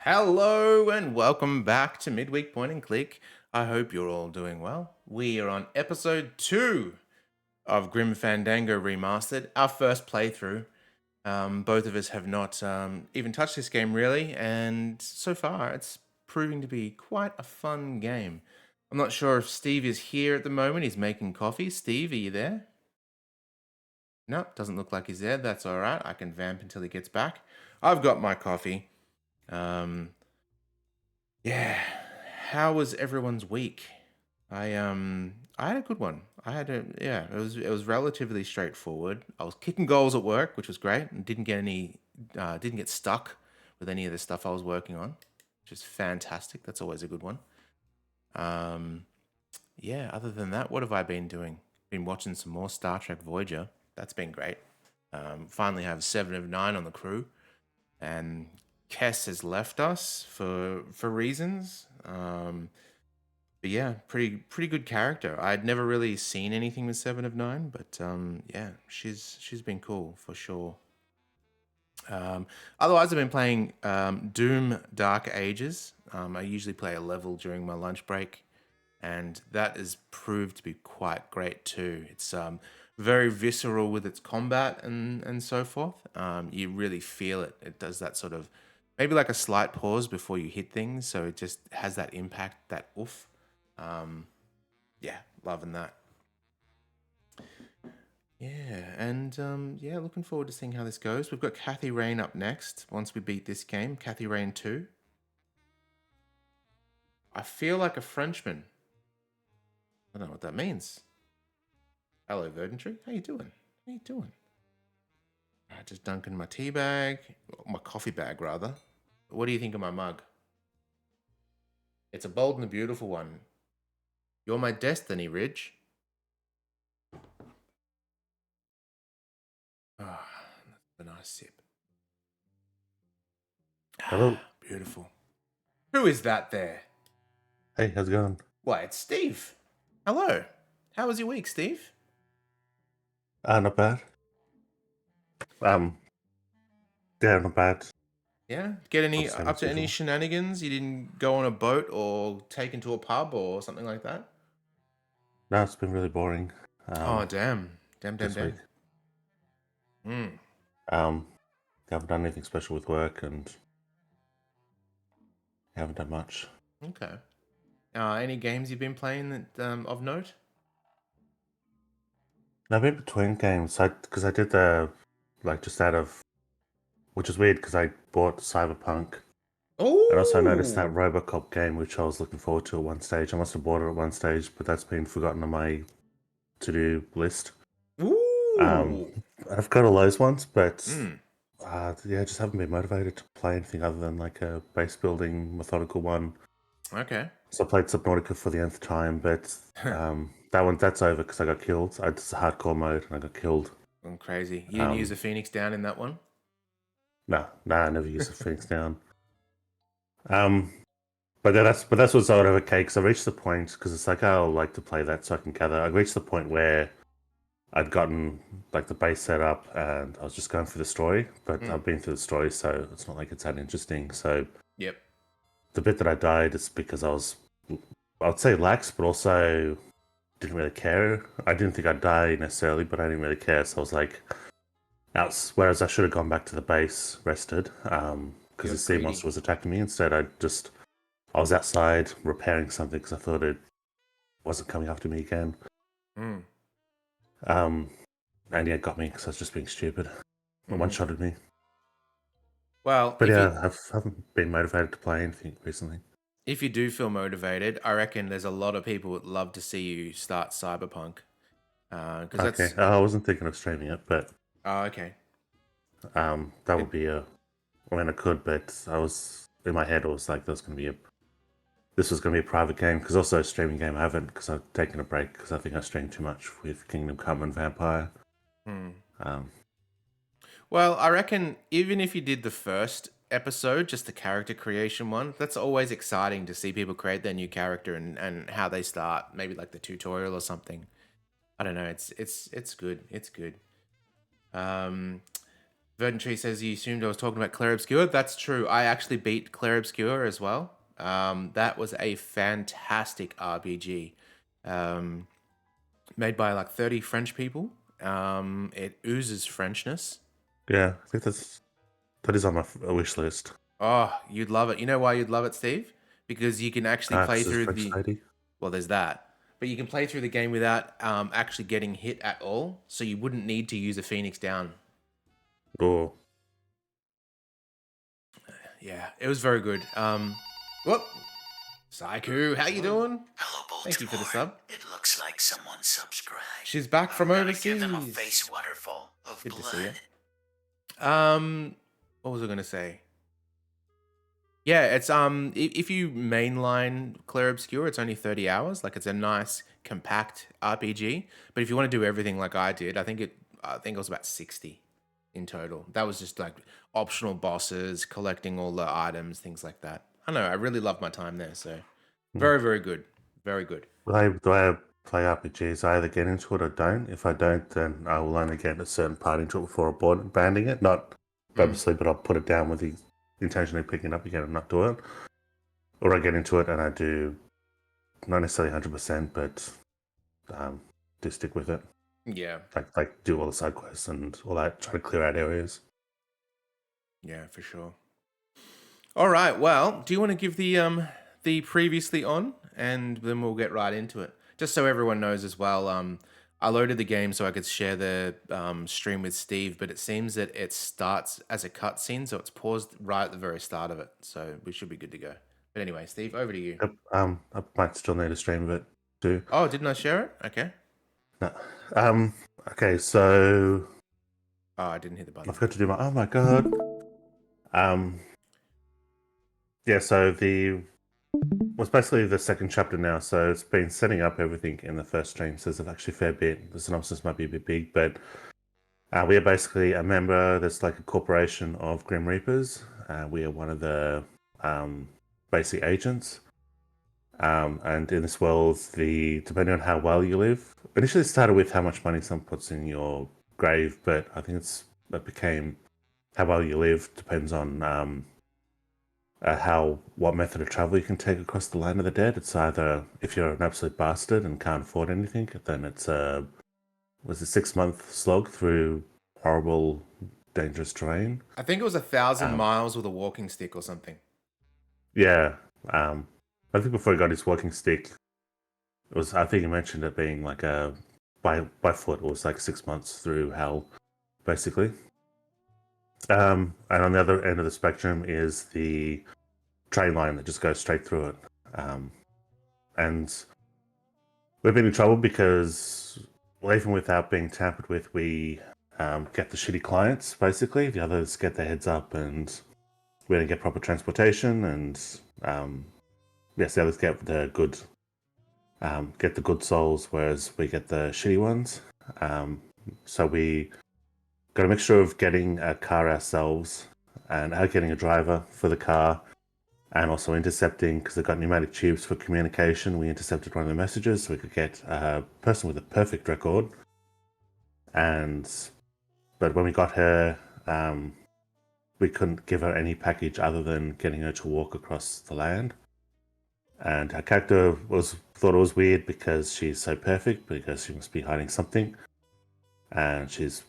Hello and welcome back to Midweek Point and Click. I hope you're all doing well. We are on episode 2 of Grim Fandango Remastered, our first playthrough. Both of us have not even touched this game really, and so far it's proving to be quite a fun game. I'm not sure if Steve is here at the moment. He's making coffee. Steve, are you there? Nope, doesn't look like he's there. That's all right. I can vamp until he gets back. I've got my coffee. Um, Yeah. How was everyone's week? I had a good one. It was relatively straightforward. I was kicking goals at work, which was great, and didn't get stuck with any of the stuff I was working on, which is fantastic. That's always a good one. Um yeah, other than that, what have I been doing? Been watching some more Star Trek Voyager. That's been great. Finally have 7 of 9 on the crew, and Kess has left us for reasons. But yeah, pretty good character. I'd never really seen anything with 7 of 9, but yeah, she's been cool for sure. Otherwise, I've been playing Doom Dark Ages. I usually play a level during my lunch break, and that has proved to be quite great too. It's very visceral with its combat and so forth. You really feel it. It does that sort of maybe like a slight pause before you hit things, so it just has that impact, that oof. Um, yeah, loving that. Yeah, and yeah, looking forward to seeing how this goes. We've got Kathy Rain up next once we beat this game. Kathy Rain 2. I feel like a Frenchman. I don't know what that means. Hello, Verdantry. How you doing? How you doing? Just dunking my tea bag, my coffee bag rather. What do you think of my mug? It's a bold and a beautiful one. You're my destiny, Ridge. Ah, that's a nice sip. Hello. Beautiful. Who is that there? Hey, how's it going? Why, it's Steve. Hello. How was your week, Steve? Not bad. Um, yeah, not bad. Yeah. Get any Same up as to any usual. shenanigans? You didn't go on a boat or take into a pub or something like that? No, it's been really boring. Oh, damn. Damn, damn, This week. damn. Hmm. Um, haven't done anything special with work and haven't done much. Okay. Any games you've been playing that of note? I've been between games. Because I did the just out of which is weird because I bought Cyberpunk and also noticed that Oh. RoboCop game which I was looking forward to at one stage. I must have bought it at one stage, but that's been forgotten on my to-do list. Um, Ooh. I've got all those ones, but Hmm. yeah, I just haven't been motivated to play anything other than like a base building methodical one. Okay. So I played Subnautica for the nth time, but that's over because I got killed. I did hardcore mode and I got killed. Gone crazy. You didn't use Um, a Phoenix down in that one? no, I never used the Phoenix down. Um, but that's what's sort of okay because I reached the point because it's like I'll like to play that so I can gather. I reached the point where I'd gotten like the base set up and I was just going through the story, but Hmm. I've been through the story, so it's not like it's that interesting. So Yep. the bit that I died is because I would say lax, but also didn't really care. I didn't think I'd die necessarily, but I didn't really care. So I was like, out. Whereas I should have gone back to the base, rested, because You're the sea greedy. monster was attacking me. Instead, I was outside repairing something because I thought it wasn't coming after me again. Hmm. Um, and yeah, it got me because I was just being stupid. It one Hmm. shotted me. Well, But yeah, haven't been motivated to play anything recently. if you do feel motivated, I reckon there's a lot of people that love to see you start Cyberpunk. Because Okay, that's I wasn't thinking of streaming it, but oh, okay. that It, would be a. I mean, I could, but I was in my head. It was like there's going to be a. This was going to be a private game because also a streaming game I haven't because I've taken a break because I think I streamed too much with Kingdom Come and Vampire. hmm. Um, Well, I reckon even if you did the first episode, just the character creation one, that's always exciting to see people create their new character and how they start. Maybe like the tutorial or something. I don't know. It's good. It's good. Um, Verdant Tree says you assumed I was talking about Clair Obscur. That's true. I actually beat Clair Obscur as well. That was a fantastic RPG. Um, made by like 30 French people. It oozes Frenchness. Yeah, I think that is on my wish list. Oh, you'd love it. You know why you'd love it, Steve? Because you can actually play 'Cause it's through French the. lady. Well, there's that. But you can play through the game without actually getting hit at all. So you wouldn't need to use a Phoenix down. Oh, Yeah, it was very good. Whoop. Saiku, how you doing? Hello, Thank you for the Baltimore. sub. It looks like someone subscribed. She's back from I'm gonna give them a overseas. face waterfall of Good to see you. blood. What was I gonna say? Yeah, it's if you mainline Clair Obscur, it's only 30 hours. Like it's a nice compact RPG. But if you want to do everything like I did, I think it was about 60 in total. That was just like optional bosses, collecting all the items, things like that. I don't know, I really loved my time there, so very, very good. Very good. do I play RPGs? I either get into it or don't. If I don't, then I will only get a certain part into it before abandoning it. Not purposely, but I'll put it down with the intention of picking it up again and not do it. Or I get into it and I do not necessarily 100%, but do stick with it. Yeah. Like do all the side quests and all that, try to clear out areas. Yeah, for sure. All right. Well, do you want to give the previously on, and then we'll get right into it. Just so everyone knows as well. I loaded the game so I could share the stream with Steve, but it seems that it starts as a cutscene, so it's paused right at the very start of it. So we should be good to go. But anyway, Steve, over to you. Yep, I might still need a stream of it too. Oh, didn't I share it? Okay. No. Okay, so Oh, I didn't hit the I button. forgot to do my. Oh my god. Yeah. So was basically the second chapter now. So it's been setting up everything in the first stream. So there's actually a fair bit. The synopsis might be a bit big, but we are basically a member. There's like a corporation of Grim Reapers. We are one of the basic agents. And in this world, depending on how well you live, initially it started with how much money someone puts in your grave, but I think it became how well you live depends on what method of travel you can take across the land of the dead. It's either if you're an absolute bastard and can't afford anything, then it's a 6-month slog through horrible, dangerous terrain. I think it was 1,000 miles with a walking stick or something. Yeah. I think before he got his walking stick, I think he mentioned it being like by foot, it was like 6 months through hell, basically. And on the other end of the spectrum is the train line that just goes straight through it. And we've been in trouble because, well, even without being tampered with, we get the shitty clients, basically. The others get their heads up and we don't get proper transportation, and yes, the others get the good souls, whereas we get the shitty ones. So we got a mixture of getting a car ourselves and getting a driver for the car, and also intercepting, because they've got pneumatic tubes for communication. We intercepted one of the messages so we could get a person with a perfect record. But when we got her, we couldn't give her any package other than getting her to walk across the land. And her character thought it was weird because she's so perfect, because she must be hiding something. And she's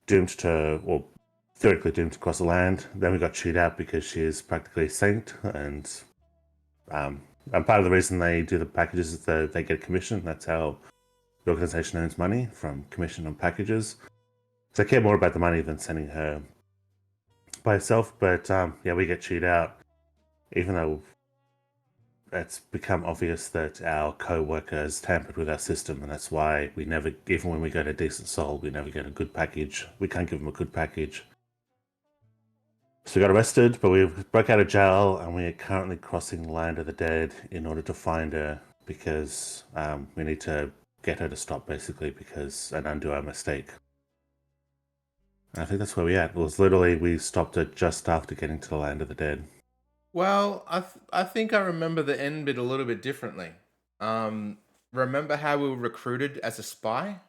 theoretically doomed to cross the land. Then we got chewed out because she is practically a saint. And part of the reason they do the packages is that they get commission. That's how the organization earns money, from commission on packages. So they care more about the money than sending her by herself. But yeah, we get chewed out, even though it's become obvious that our co-worker has tampered with our system, and that's why we never, even when we get a decent soul, we never get a good package. We can't give them a good package. So we got arrested, but we broke out of jail, and we are currently crossing the land of the dead in order to find her, because we need to get her to stop, basically, and undo our mistake. And I think that's where we at. It was literally, we stopped it just after getting to the land of the dead. Well, I think I remember the end bit a little bit differently. Remember how we were recruited as a spy?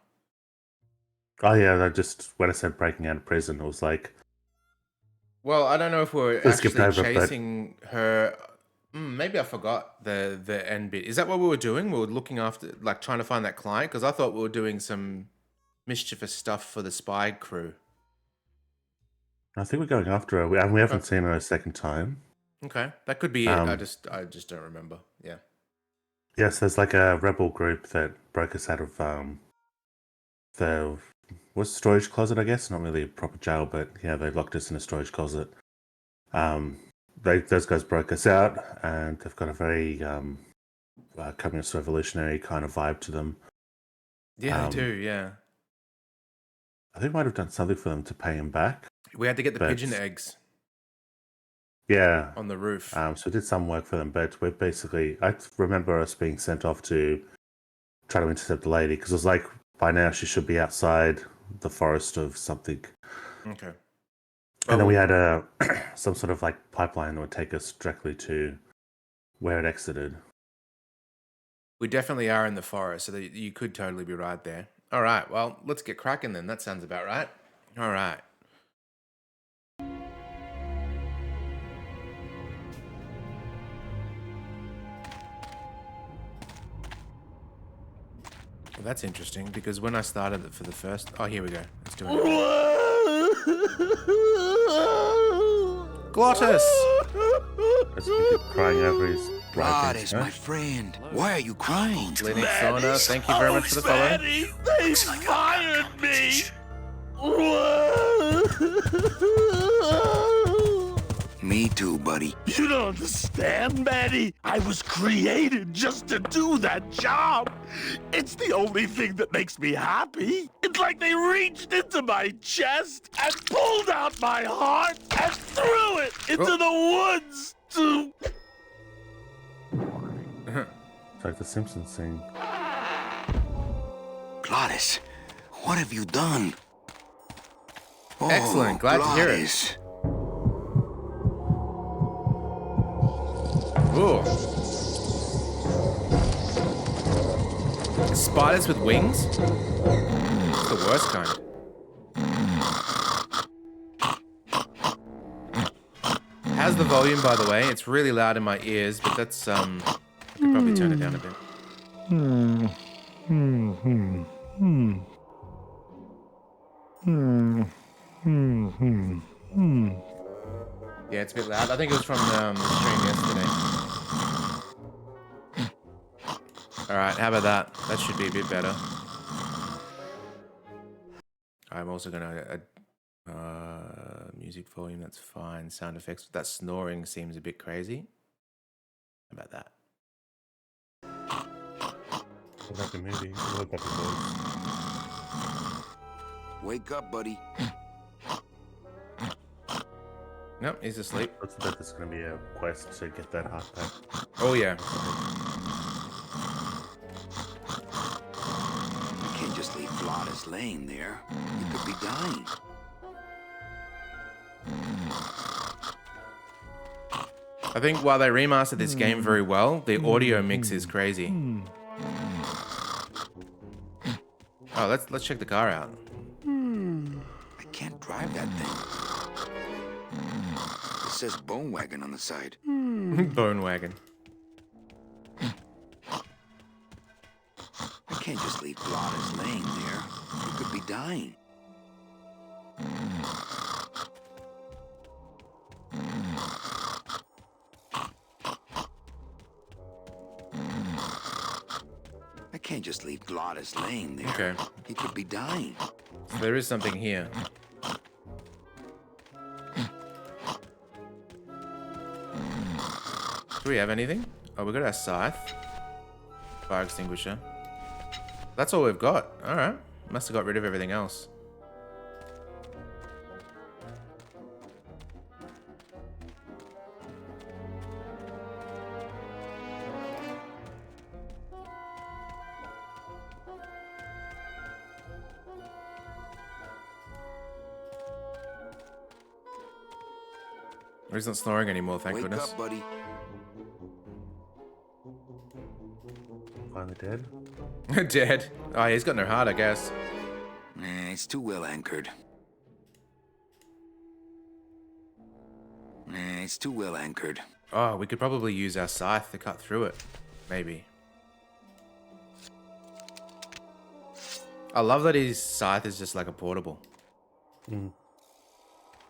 Oh yeah, when I said breaking out of prison, it was like Well, I don't know if we're We skipped actually over, but chasing her. Maybe I forgot the end bit. Is that what we were doing? We were looking after, like, trying to find that client? Because I thought we were doing some mischievous stuff for the spy crew. I think we're going after her. We haven't seen her a second time. Okay, that could be it. Um, I just don't remember. Yeah. yes, there's like a rebel group that broke us out of the what's storage closet, I guess. Not really a proper jail, but yeah, they locked us in a storage closet. Um, those guys broke us out, and they've got a very communist revolutionary kind of vibe to them. Yeah, they do. Yeah. I think we might have done something for them to pay him back. We had to get the But pigeon eggs yeah, on the roof. so we did some work for them, but we're basically. I remember us being sent off to try to intercept the lady because it was like by now she should be outside the forest of something. Okay. And then we had a some sort of like pipeline that would take us directly to where it exited. We definitely are in the forest, so that you could totally be right there. All right, well, let's get cracking then. That sounds about right. All right. Well, that's interesting because when I started it for the first... Oh, here we go. Let's do it. Glottis! As we keep crying over his Glottis, my friend. Why are you crying? Lenny Sauna, thank you very much for the follow. They fired me! Me too, buddy. You don't understand, Maddie. I was created just to do that job. It's the only thing that makes me happy. It's like they reached into my chest and pulled out my heart and threw it into the woods to... It's like the Simpsons scene. Glottis, what have you done? Oh, Excellent, glad to hear it. Glottis. Ooh. Spiders with wings? It's the worst kind. How's the volume, by the way? It's really loud in my ears, but that's, I could probably turn it down a bit. Yeah, it's a bit loud. I think it was from the stream yesterday. Alright, how about that? That should be a bit better. I'm also gonna music volume, that's fine. Sound effects, that snoring seems a bit crazy. How about that? What about the movie? What about the voice? Wake up, buddy. Nope, he's asleep. Let's bet there's going to be a quest to get that heart back. Oh yeah. You can't just leave Glottis laying there. You could be dying. I think while they remastered this game very well, the audio mix is crazy. Oh, let's check the car out. I can't drive that thing. It says Bone Wagon on the side. Bone wagon. I can't just leave Glottis laying there. You could be dying. I can't just leave Glottis laying there. Okay. He could be dying. So there is something here. Do we have anything? Oh, we got our scythe. Fire extinguisher. That's all we've got. Alright. Must have got rid of everything else. He's not snoring anymore, thank Wake goodness. up, buddy. Finally dead? Dead. Oh, he's got no heart, I guess. It's too well anchored. It's too well anchored. Oh, we could probably use our scythe to cut through it. Maybe. I love that his scythe is just like a portable.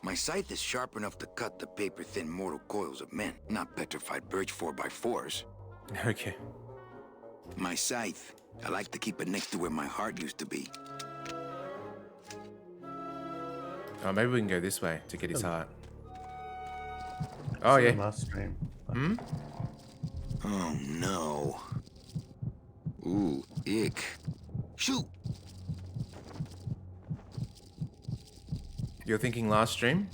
My scythe is sharp enough to cut the paper-thin mortal coils of men, not petrified birch 4x4s. Okay. My scythe, I like to keep it next to where my heart used to be. Oh, maybe we can go this way to get his heart. Oh, yeah. Last stream. Oh, no. Ooh, ick. Shoot! You're thinking last stream?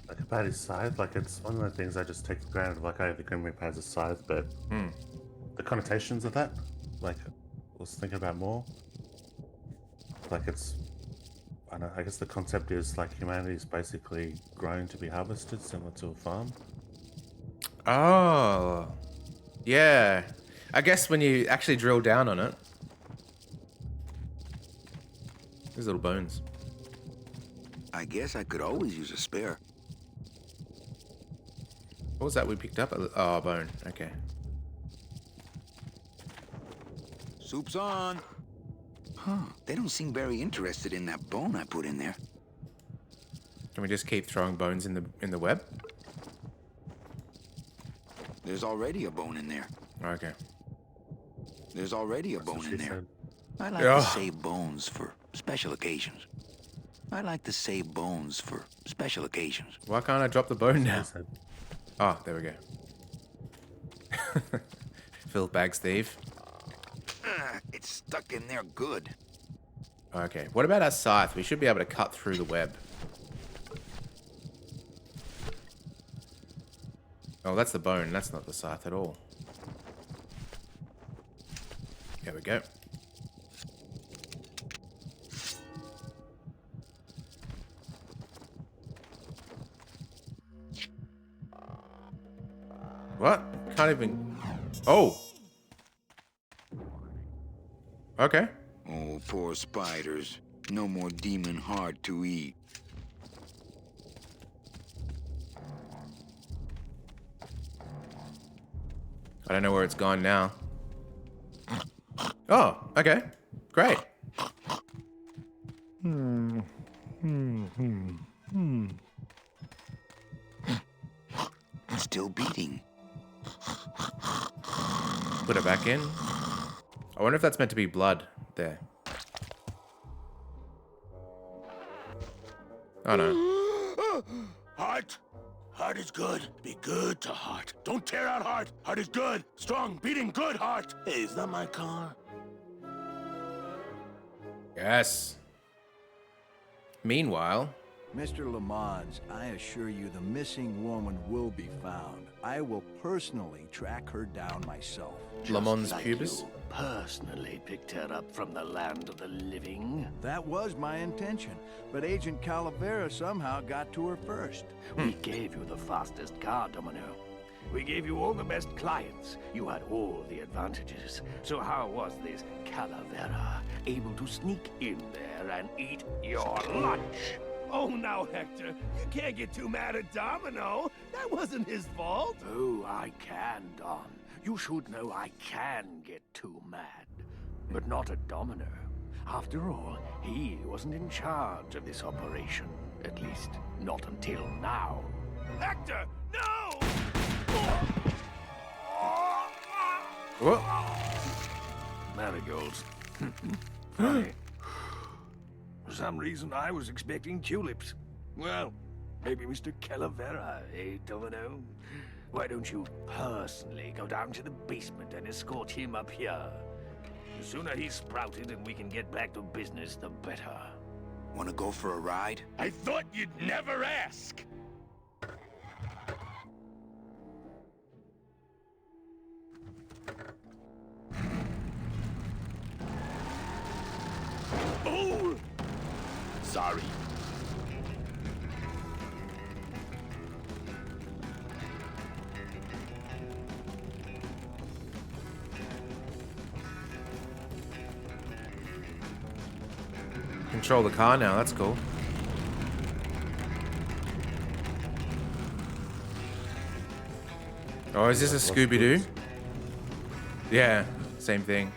Like about his scythe, like it's one of the things I just take for granted. Like, oh, the Grim Reaper has a scythe, but the connotations of that, like, I was thinking about more. Like it's, I don't know, I guess the concept is like humanity is basically grown to be harvested, similar to a farm. Oh. Yeah. I guess when you actually drill down on it. These little bones. I guess I could always use a spare. What was that we picked up? Oh, a bone. Okay. Soup's on. Huh. They don't seem very interested in that bone I put in there. Can we just keep throwing bones in the web? There's already a bone in there. Okay. There's already a That's what bone she in there. said. I like Ugh. to save bones for special occasions. I like to save bones for special occasions. Why can't I drop the bone now? She said, Oh, there we go. Phil Bags thief. It's stuck in there good. Okay. What about our scythe? We should be able to cut through the web. Oh, that's the bone. That's not the scythe at all. There we go. What? Can't even... Oh! Okay. Oh, poor spiders. No more demon hard to eat. I don't know where it's gone now. Oh, okay. Great. Still beating. Put it back in. I wonder if that's meant to be blood there. Oh no. Heart. Heart is good. Be good to heart. Don't tear out heart. Heart is good. Strong, beating, good heart. Hey, is that my car? Yes. Meanwhile, Mr. Lamont, I assure you the missing woman will be found. I will personally track her down myself. Lamont's like pubis. you personally picked her up from the land of the living. That was my intention, but Agent Calavera somehow got to her first. We gave you the fastest car, Domino. We gave you all the best clients. You had all the advantages. So how was this Calavera able to sneak in there and eat your lunch? Oh, now, Hector, you can't get too mad at Domino. That wasn't his fault. Oh, I can, Don. You should know I can get too mad. But not at Domino. After all, he wasn't in charge of this operation. At least, not until now. Hector, no! What? Marigolds. Funny. For some reason, I was expecting tulips. Well, maybe Mr. Calavera, eh, Domino? Why don't you personally go down to the basement and escort him up here? The sooner he's sprouted and we can get back to business, the better. Wanna go for a ride? I thought you'd never ask. Oh! Sorry. Control the car now, that's cool. Oh, is this a Lost Scooby-Doo? goods. Yeah, same thing.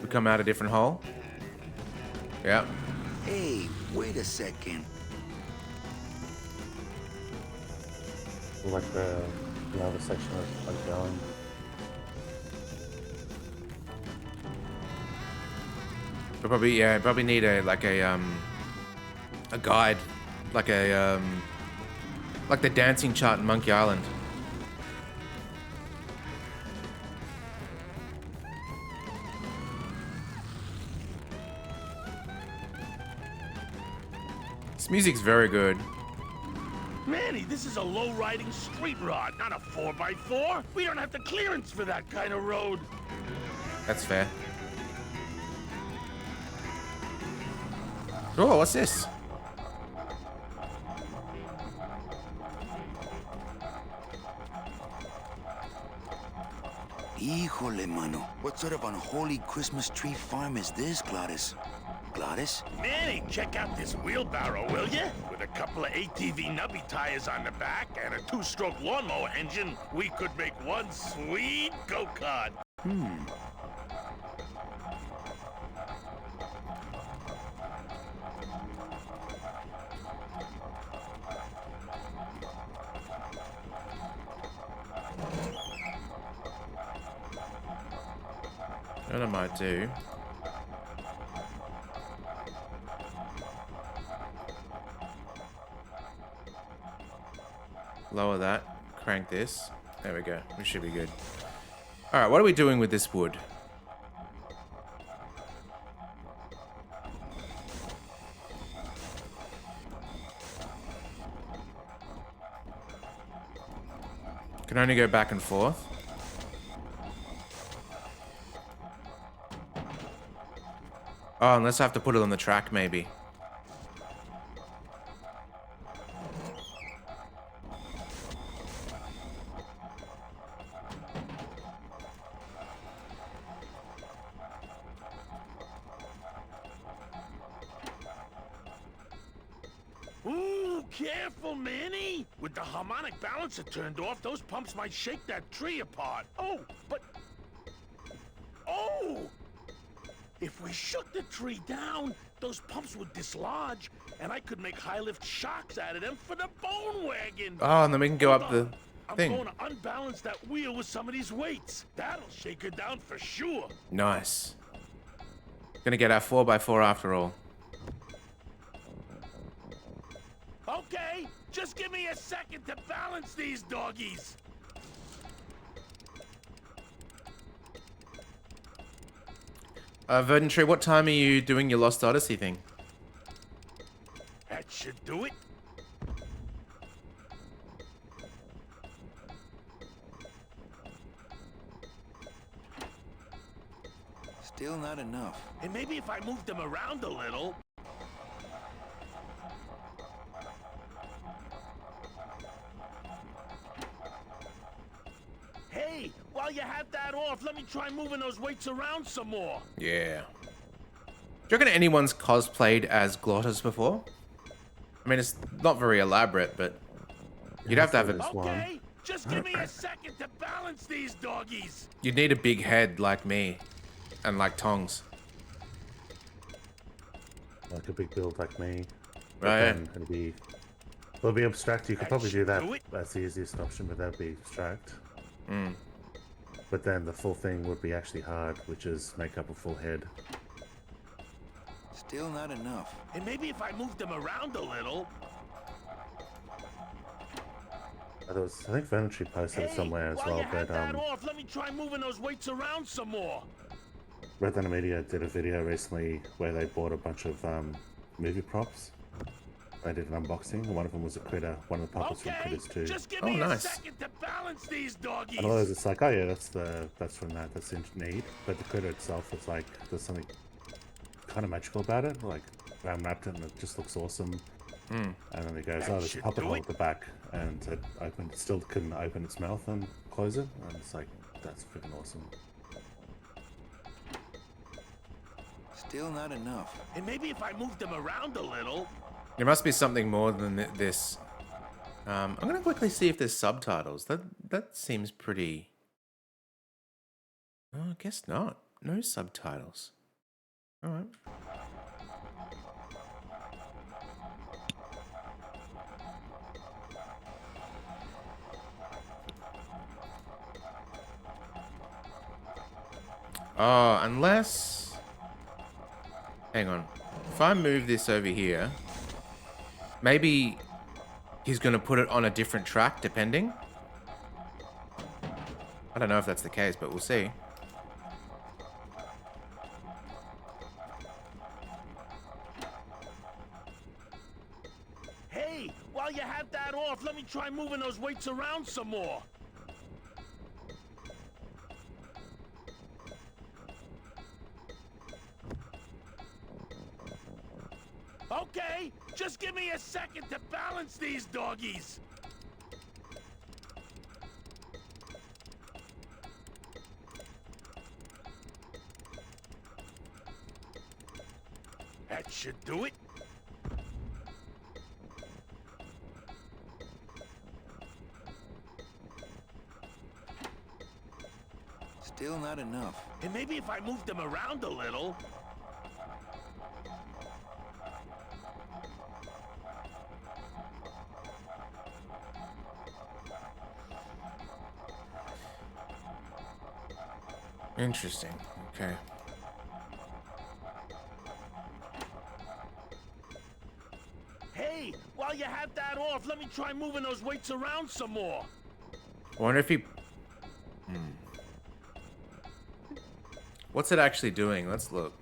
We come out a different hole. Yeah. Hey, wait a second. Like the other section of like going. We'll probably need a guide, like like the dancing chart in Monkey Island. This music's very good. Manny, this is a low-riding street rod, not a 4x4. We don't have the clearance for that kind of road. That's fair. Oh, what's this? Híjole, mano. What sort of unholy Christmas tree farm is this, Gladys? Gladys? Manny, check out this wheelbarrow, will ya? With a couple of ATV nubby tires on the back and a 2-stroke lawnmower engine, we could make one sweet go-kart. What I might do. Lower that. Crank this. There we go. We should be good. Alright, what are we doing with this wood? Can only go back and forth. Oh, unless I have to put it on the track, maybe. Ooh, careful, Manny! With the harmonic balancer turned off, those pumps might shake that tree apart. Oh, but... Oh! If we shook the tree down, those pumps would dislodge, and I could make high-lift shocks out of them for the bone wagon. Oh, and then we can go Hold up the on. I'm thing. going to unbalance that wheel with some of these weights. That'll shake her down for sure. Nice. Gonna get our 4x4 after all. Okay, just give me a second to balance these doggies. Verdant Tree, what time are you doing your Lost Odyssey thing? That should do it. Still not enough. And maybe if I moved them around a little. Hey, while you have that off, let me try moving those weights around some more. Yeah. Do you reckon anyone's cosplayed as Glottis before? I mean, it's not very elaborate, but you'd have to have it. There's one. Okay, just give me a second to balance these doggies. You'd need a big head like me, and like tongs. Like a big build like me. But Right. then it'll be abstract. You could That probably do should that. do it. That's the easiest option, but that'd be abstract. Mm. But then the full thing would be actually hard, which is make up a full head. Still not enough. And maybe if I moved them around a little. I think Vanity posted it Hey, somewhere as while well, you have but that off, let me try moving those weights around some more. Red Thunder Media did a video recently where they bought a bunch of movie props. They did an unboxing, and one of them was a critter, one of the puppets from Okay, Critters 2. just give Oh, me nice. a second to balance these doggies. And others, it's like, oh yeah, that's from that, that's in need. But the critter itself, it's like, there's something kind of magical about it. Like, I unwrapped it and it just looks awesome. Mm. And then it goes, That oh, there's a should puppet do hole it. at the back. And it still couldn't open its mouth and close it. And it's like, that's freaking awesome. Still not enough. And maybe if I moved them around a little. There must be something more than this. I'm gonna quickly see if there's subtitles. That seems pretty. Oh, I guess not. No subtitles. All right. Oh, unless. Hang on. If I move this over here, maybe he's going to put it on a different track, depending. I don't know if that's the case, but we'll see. Hey, while you have that off, let me try moving those weights around some more. Okay, just give me a second to balance these doggies. That should do it. Still not enough. And maybe if I moved them around a little. Interesting. Okay. Hey, while you have that off, let me try moving those weights around some more. I wonder if he... What's it actually doing? Let's look.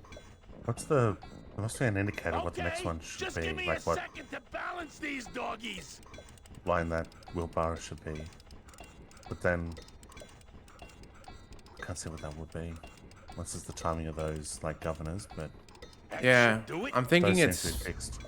What's the? There must be an indicator of what the next Okay, one should just be. give me Like a what second to balance these doggies. line that wheelbarrow should be. But then I can't see what that would be. Unless it's the timing of those like governors, but That Yeah, should do it. I'm thinking those seem to it's... be fixed.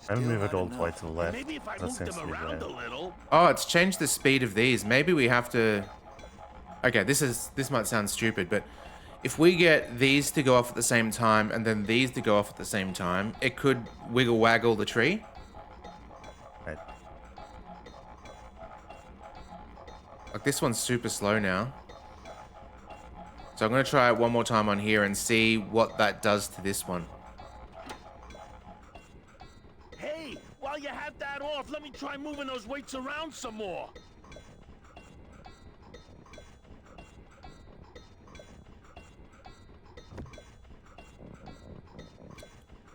Maybe Still move it not all the way enough. to the left. Maybe if I That moved seems them to be around there. a little. Oh, it's changed the speed of these. Maybe we have to... Okay, this might sound stupid, but if we get these to go off at the same time and then these to go off at the same time, it could wiggle waggle the tree. Right. Like this one's super slow now. So I'm going to try it one more time on here and see what that does to this one. Hey, while you have that off, let me try moving those weights around some more.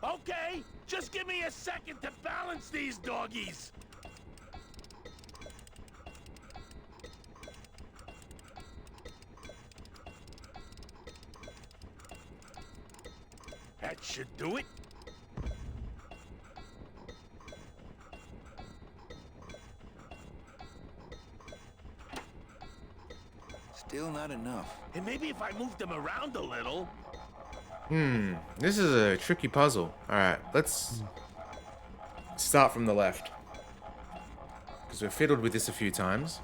Okay, just give me a second to balance these doggies. That should do it. Still not enough. And maybe if I moved them around a little. This is a tricky puzzle. All right, let's start from the left. Because we've fiddled with this a few times.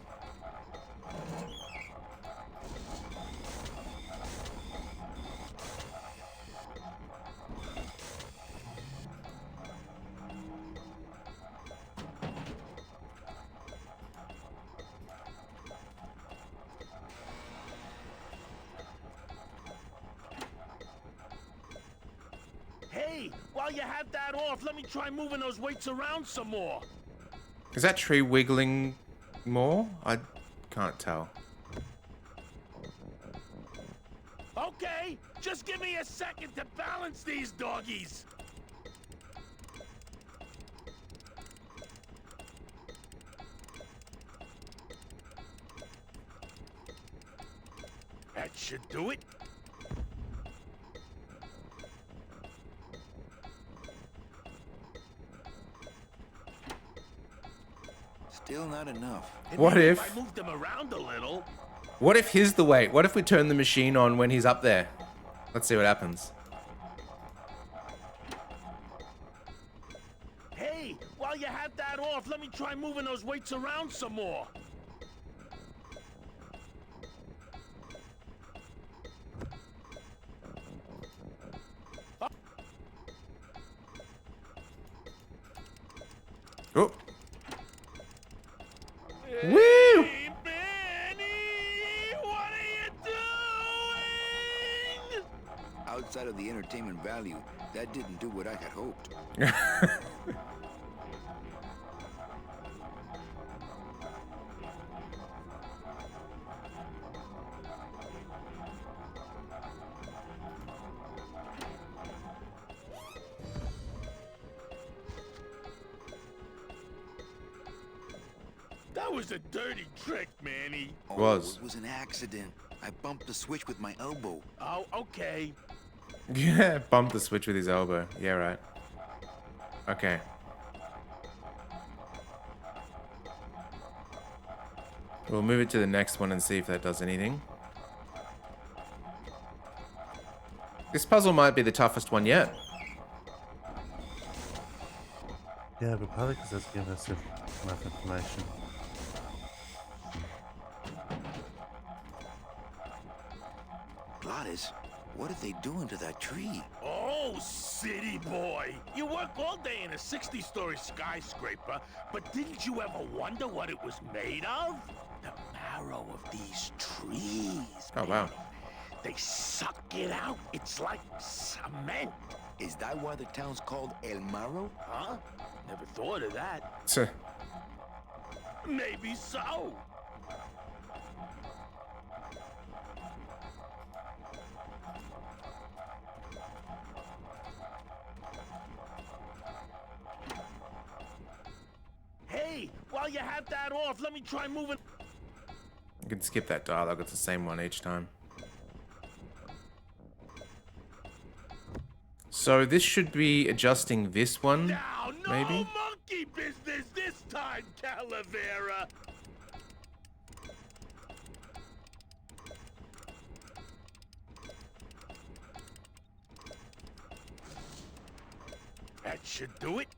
Hey, while you have that off, let me try moving those weights around some more. Is that tree wiggling more? I can't tell. Okay, just give me a second to balance these doggies. That should do it. Still not enough. And What maybe if- I moved them around a little? What if he's the weight? What if we turn the machine on when he's up there? Let's see what happens. Hey, while you have that off, let me try moving those weights around some more. of the entertainment value, that didn't do what I had hoped. That was a dirty trick, Manny. Oh, Was. it was an accident. I bumped the switch with my elbow. Oh, okay. Yeah, bumped the switch with his elbow. Yeah, right. Okay. We'll move it to the next one and see if that does anything. This puzzle might be the toughest one yet. Yeah, but probably because that's giving us enough information. Gladys, what are they doing to that tree? Oh, city boy. You work all day in a 60-story skyscraper, but didn't you ever wonder what it was made of? The marrow of these trees. Oh, wow. They suck it out. It's like cement. Is that why the town's called El Marro? Huh? Never thought of that. So, Maybe so. Hey, while you have that off, let me try moving. you can skip that dialogue. It's the same one each time. So this should be adjusting this one, Now, no maybe? monkey business this time, Calavera. That should do it.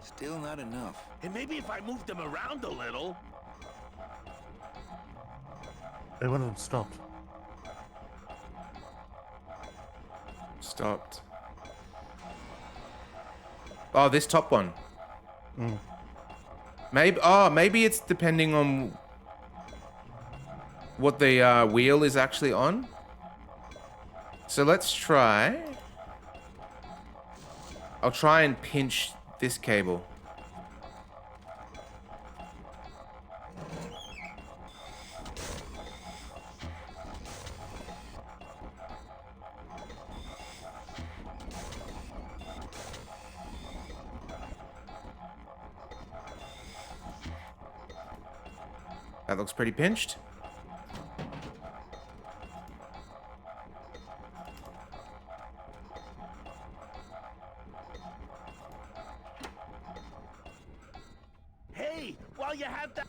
Still not enough. And maybe if I move them around a little. Hey, one of them stopped. Stopped. Oh, this top one. Maybe it's depending on what the wheel is actually on. So let's try. I'll try and pinch this cable. That looks pretty pinched. Hey, while you have that.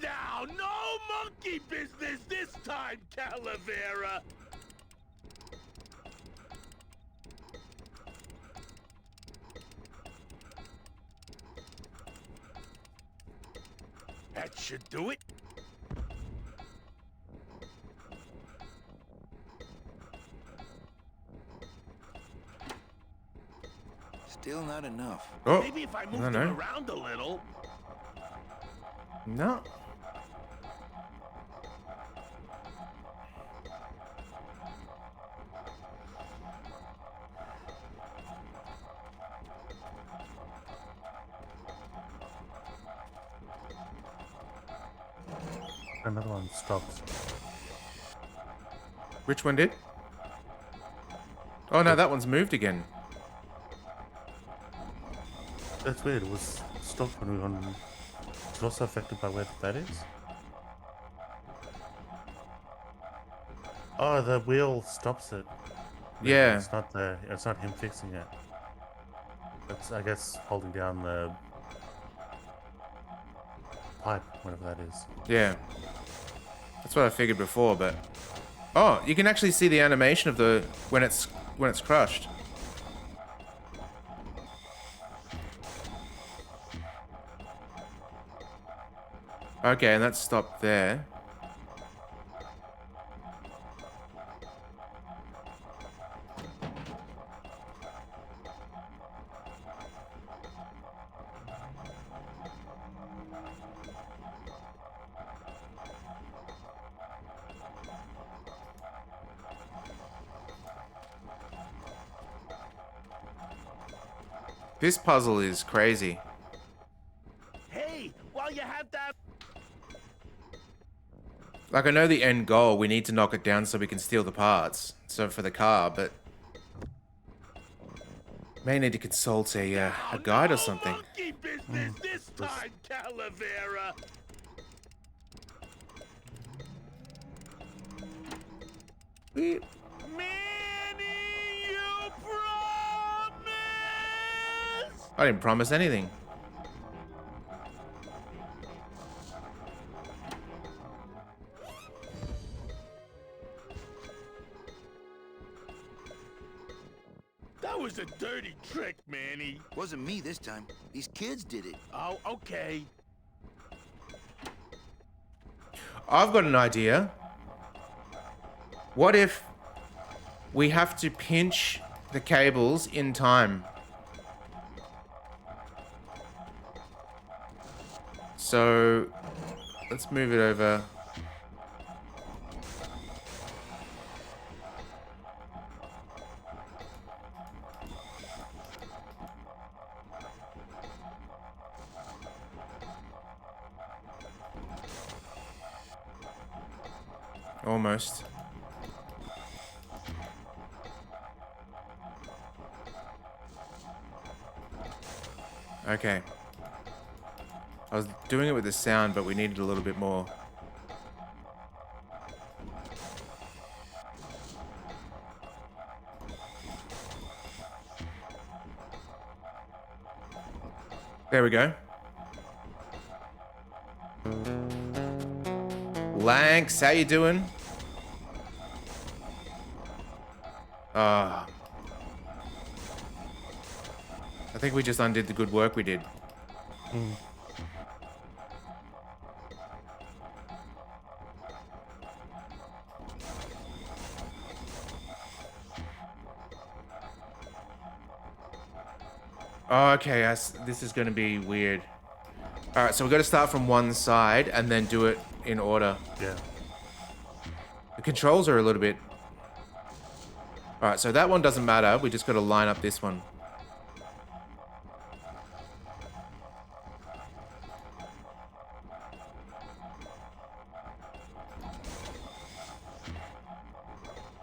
Now, no monkey business this time, Calavera. That should do it. Still not enough. Oh, Maybe if I I move don't them know. around a little. No. Another one stopped. Which one did? Oh no, that one's moved again. That's weird. It was stopped when we were on. It's also affected by where that is. Oh, the wheel stops it. Yeah. It's not the. It's not him fixing it. It's, I guess, holding down the pipe, whatever that is. Yeah. That's what I figured before, but oh, you can actually see the animation of the when it's crushed. Okay, and that's stopped there. This puzzle is crazy. Hey, while you have that... Like, I know the end goal, we need to knock it down so we can steal the parts. So for the car, but... May need to consult a guide or something. Monkey business this time, Calavera. We- Manny, you promise? I didn't promise anything. That was a dirty trick, Manny. Wasn't me this time. These kids did it. Oh, okay. I've got an idea. What if we have to pinch the cables in time? So let's move it over. Almost. Okay. I was doing it with the sound, but we needed a little bit more. There we go. Lanx, how you doing? I think we just undid the good work we did. Oh, okay, this is going to be weird. All right, so we've got to start from one side and then do it in order. Yeah. The controls are a little bit... All right, so that one doesn't matter. We just got to line up this one.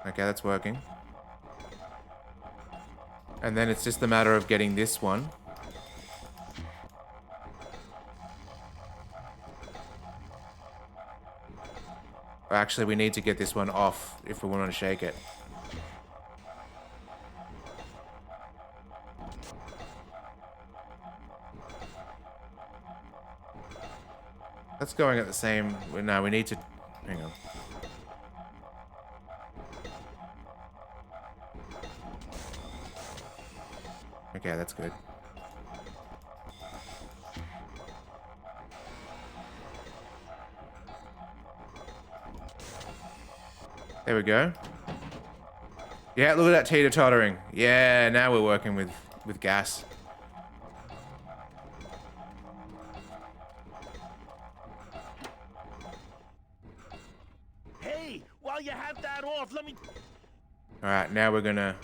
Okay, that's working. And then it's just a matter of getting this one. Actually, we need to get this one off if we want to shake it. That's going at the same... No, we need to... Hang on. Okay, that's good. There we go. Yeah, look at that teeter-tottering. Yeah, now we're working with gas. Hey, while you have that off, let me... All right, now we're gonna...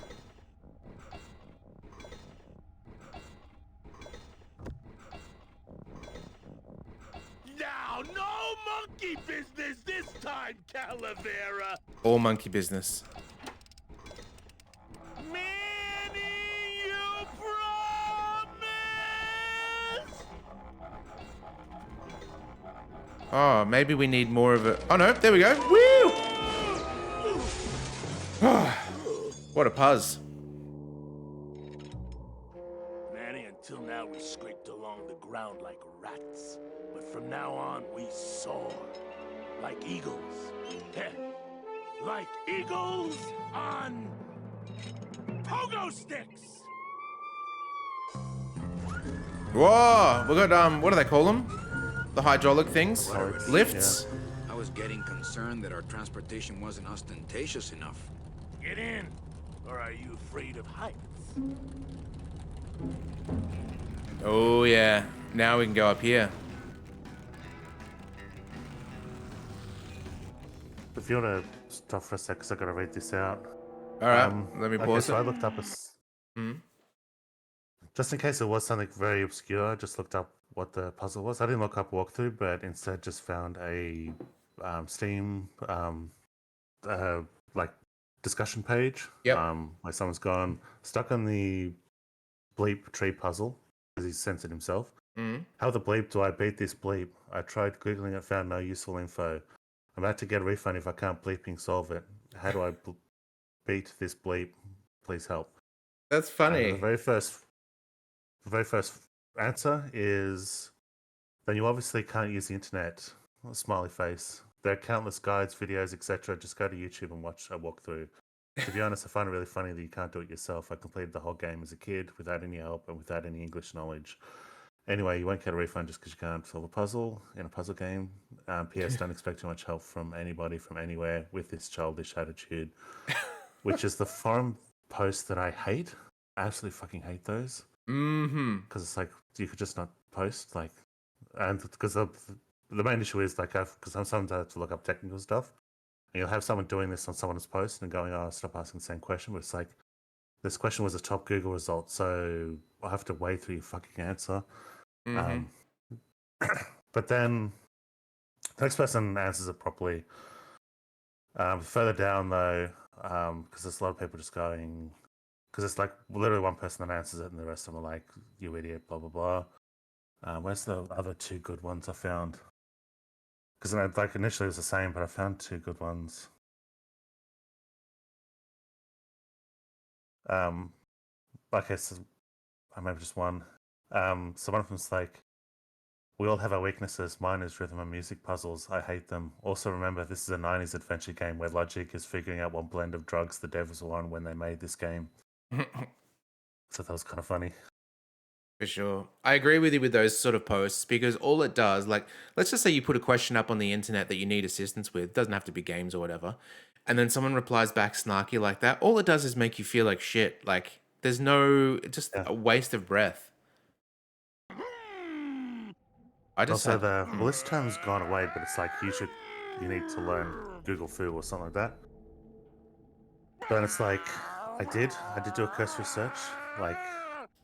Now, no monkey business this time, Calavera. All monkey business. Manny, you promise? Oh, maybe we need more of a... Oh, no, there we go. Woo! What a puzz. Manny, until now we scraped along the ground like rats. But from now on, we soar. Like eagles. Heh. Like eagles on... pogo sticks! Whoa! We got, what do they call them? The hydraulic things? Lifts? I was getting concerned that our transportation wasn't ostentatious enough. Get in! Or are you afraid of heights? Oh, yeah. Now we can go up here. If you want to stop for a sec, because I got to read this out. All right, let me Okay, pause so I it. looked up Just in case it was something very obscure, I just looked up what the puzzle was. I didn't look up walkthrough, but instead just found a Steam uh, like discussion page. Yep. Where someone's gone stuck on the bleep tree puzzle because he sent it himself. Mm. How the bleep do I beat this bleep? I tried googling it, found no useful info. I'm about to get a refund if I can't bleeping solve it. How do I beat this bleep? Please help. That's The funny. very first answer is then you obviously can't use the internet. Smiley face. There are countless guides, videos, etc. Just go to YouTube and watch a walkthrough. To be honest, I find it really funny that you can't do it yourself. I completed the whole game as a kid without any help and without any English knowledge. Anyway, you won't get a refund just because you can't solve a puzzle in a puzzle game. P.S. Don't expect too much help from anybody from anywhere with this childish attitude, which is the forum post that I hate. I absolutely fucking hate those. Mm-hmm. Because it's like you could just not post, like, and because the main issue is like because sometimes I have to look up technical stuff, and you'll have someone doing this on someone's post and going, "Oh, stop asking the same question." But it's like this question was a top Google result, so I'll have to wade through your fucking answer. Mm-hmm. But then the next person answers it properly. Further down though, because there's a lot of people just going, because it's like literally one person that answers it, and the rest of them are like, "You idiot," blah blah blah. Where's the other two good ones I found? Because like initially it was the same, but I found two good ones. Okay, so maybe just one. So one of them's like, "We all have our weaknesses. Mine is rhythm and music puzzles. I hate them. Also remember, this is a 90s adventure game where logic is figuring out what blend of drugs the devils were on when they made this game." So that was kind of funny. For sure. I agree with you with those sort of posts because all it does, like, let's just say you put a question up on the internet that you need assistance with, doesn't have to be games or whatever, and then someone replies back snarky like that, all it does is make you feel like shit. Like, there's no, just Yeah. a waste of breath. I just Also, had, the list term's gone away, but it's like you need to learn Google Foo or something like that. But it's like I did do a cursory search, like,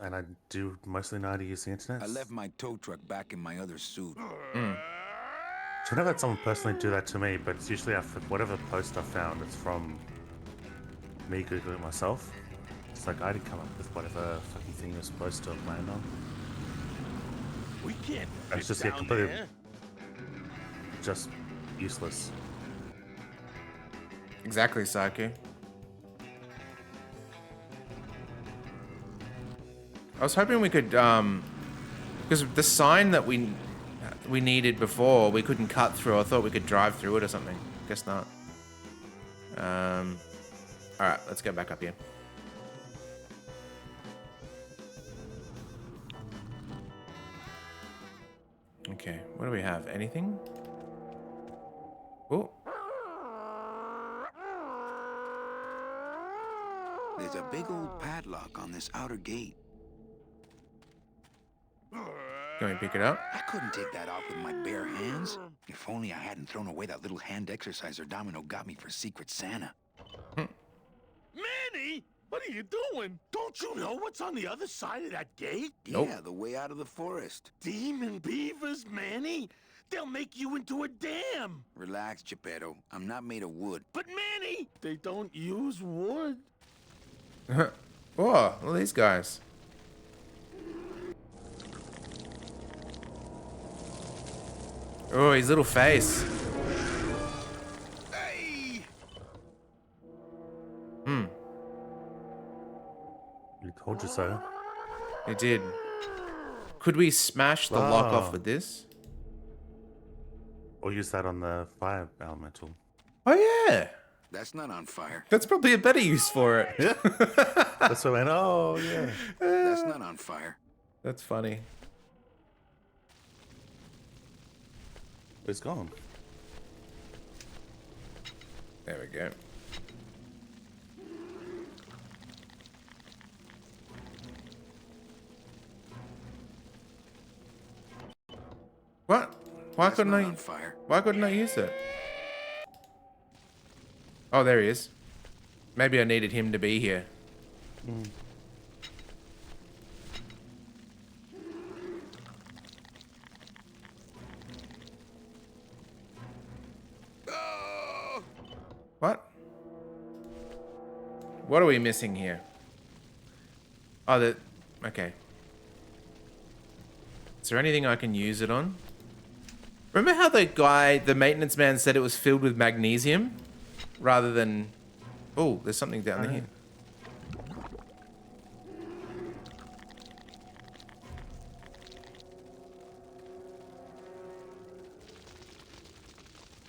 and I do mostly know how to use the internet. I left my tow truck back in my other suit. mm, So I've never had someone personally do that to me, but it's usually after whatever post I found, it's from me Googling it myself. It's like I didn't come up with whatever fucking thing you're supposed to land on. We can't It's fit just down completely there. just useless. exactly, Psyche. I was hoping we could, because the sign that we needed before, we couldn't cut through. I thought we could drive through it or something. Guess not. All right, let's go back up here. Okay, what do we have? Anything? Oh, There's a big old padlock on this outer gate. can we pick it up? I couldn't take that off with my bare hands. If only I hadn't thrown away that little hand exerciser Domino got me for Secret Santa. Manny, what are you doing? Don't you know what's on the other side of that gate? Nope. Yeah, the way out of the forest. Demon beavers, Manny. They'll make you into a dam. Relax, Geppetto. I'm not made of wood. But Manny, they don't use wood. Oh, look at these guys. Oh, his little face. Hey! You told you so. It did. Could we smash the lock off Ah. with this? Or use that on the fire elemental. Oh, yeah. That's not on fire. That's probably a better use for it. Yeah. That's what I went, oh, yeah. That's not on fire. That's funny. It's gone. There we go. What? Why That's couldn't not I? on fire. Why couldn't I use it? Oh, there he is. Maybe I needed him to be here. What are we missing here? Oh, okay. Is there anything I can use it on? Remember how the maintenance man said it was filled with magnesium? Rather than... Oh, there's something down here.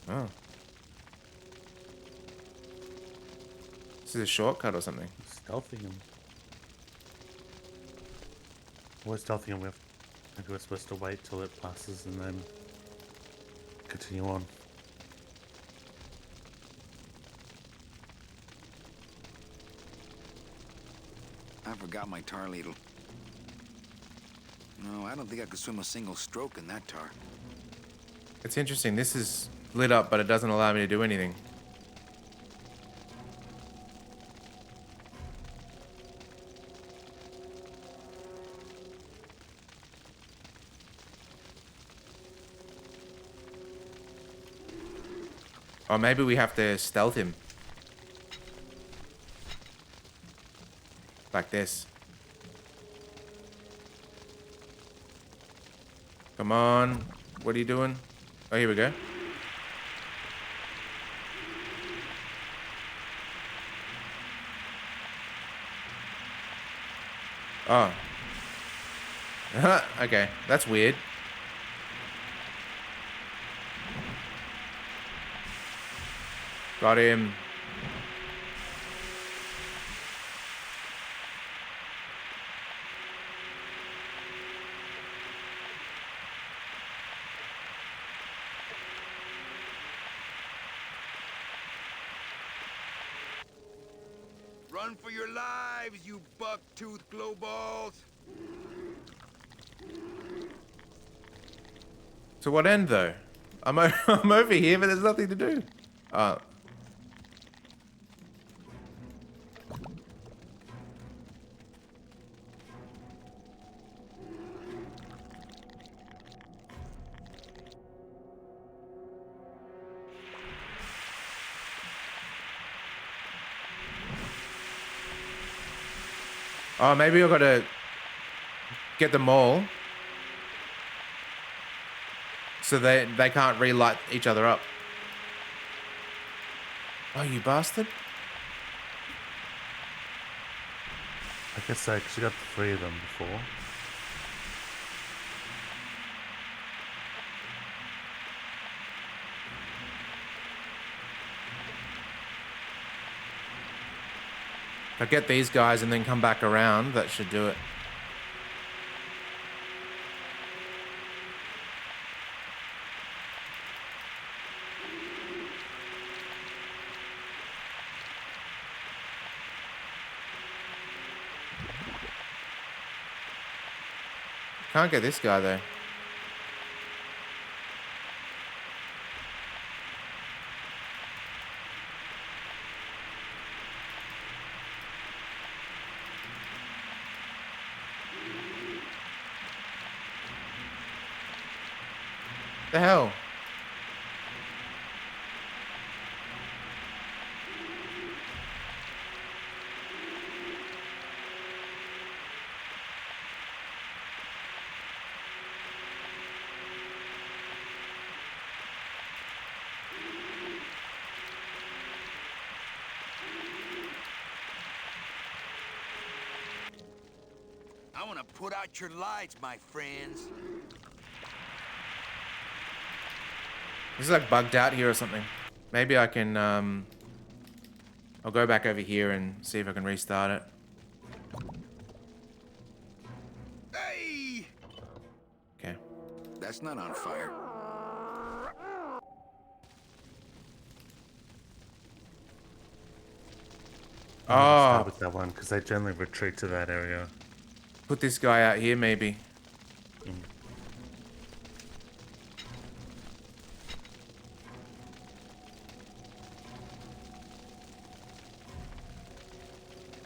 Oh. This is a shortcut or something. Stealthing him. We're stealthing him with. Maybe we're supposed to wait till it passes and then continue on. I forgot my tar ladle. No, I don't think I could swim a single stroke in that tar. It's interesting. This is lit up, but it doesn't allow me to do anything. Or maybe we have to stealth him. Like this. Come on. What are you doing? Oh, here we go. Oh. Okay, that's weird. Got him. Run for your lives, you buck-toothed glowballs! To what end, though? I'm over here, but there's nothing to do. Oh, maybe I've got to get them all so they can't relight each other up. Oh, you bastard. I guess so, because you got 3 of them before. If I get these guys and then come back around, that should do it. Can't get this guy though. The hell? I want to put out your lights, my friends. This is like bugged out here or something. Maybe I can, I'll go back over here and see if I can restart it. Hey! Okay. That's not on fire. Start Oh, with that one, because they generally retreat to that area. put this guy out here maybe.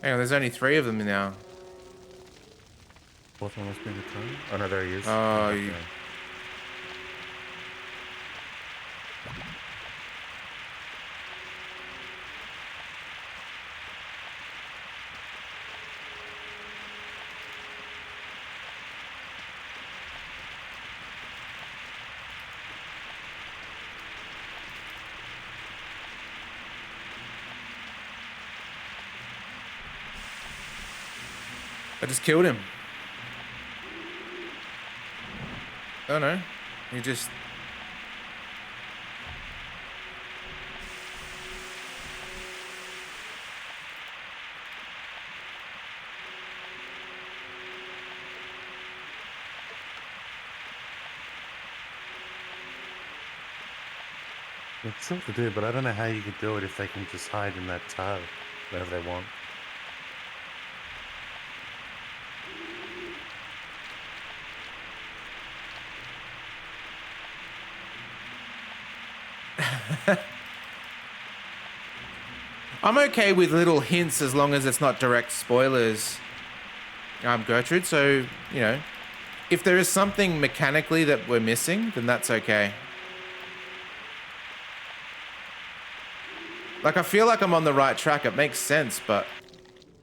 Hang on, there's only 3 of them now. Fourth one must be in the time. Oh no, there he is. Oh, Okay. you... I just killed him. Oh no. He just... It's sure to do, but I don't know how you could do it if they can just hide in that tub wherever they want. I'm okay with little hints as long as it's not direct spoilers, Gertrude. So, you know, if there is something mechanically that we're missing, then that's okay. Like, I feel like I'm on the right track. It makes sense, but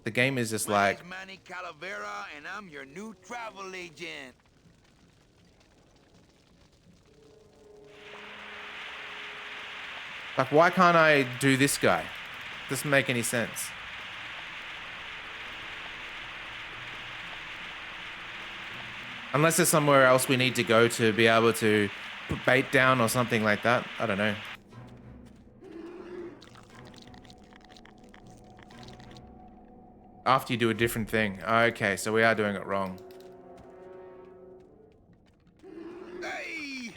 the game is just like... My name's Manny Calavera, and I'm your new travel agent. Like, why can't I do this guy? Doesn't make any sense. Unless there's somewhere else we need to go to be able to put bait down or something like that. I don't know. After you do a different thing. Okay, so we are doing it wrong. Hey!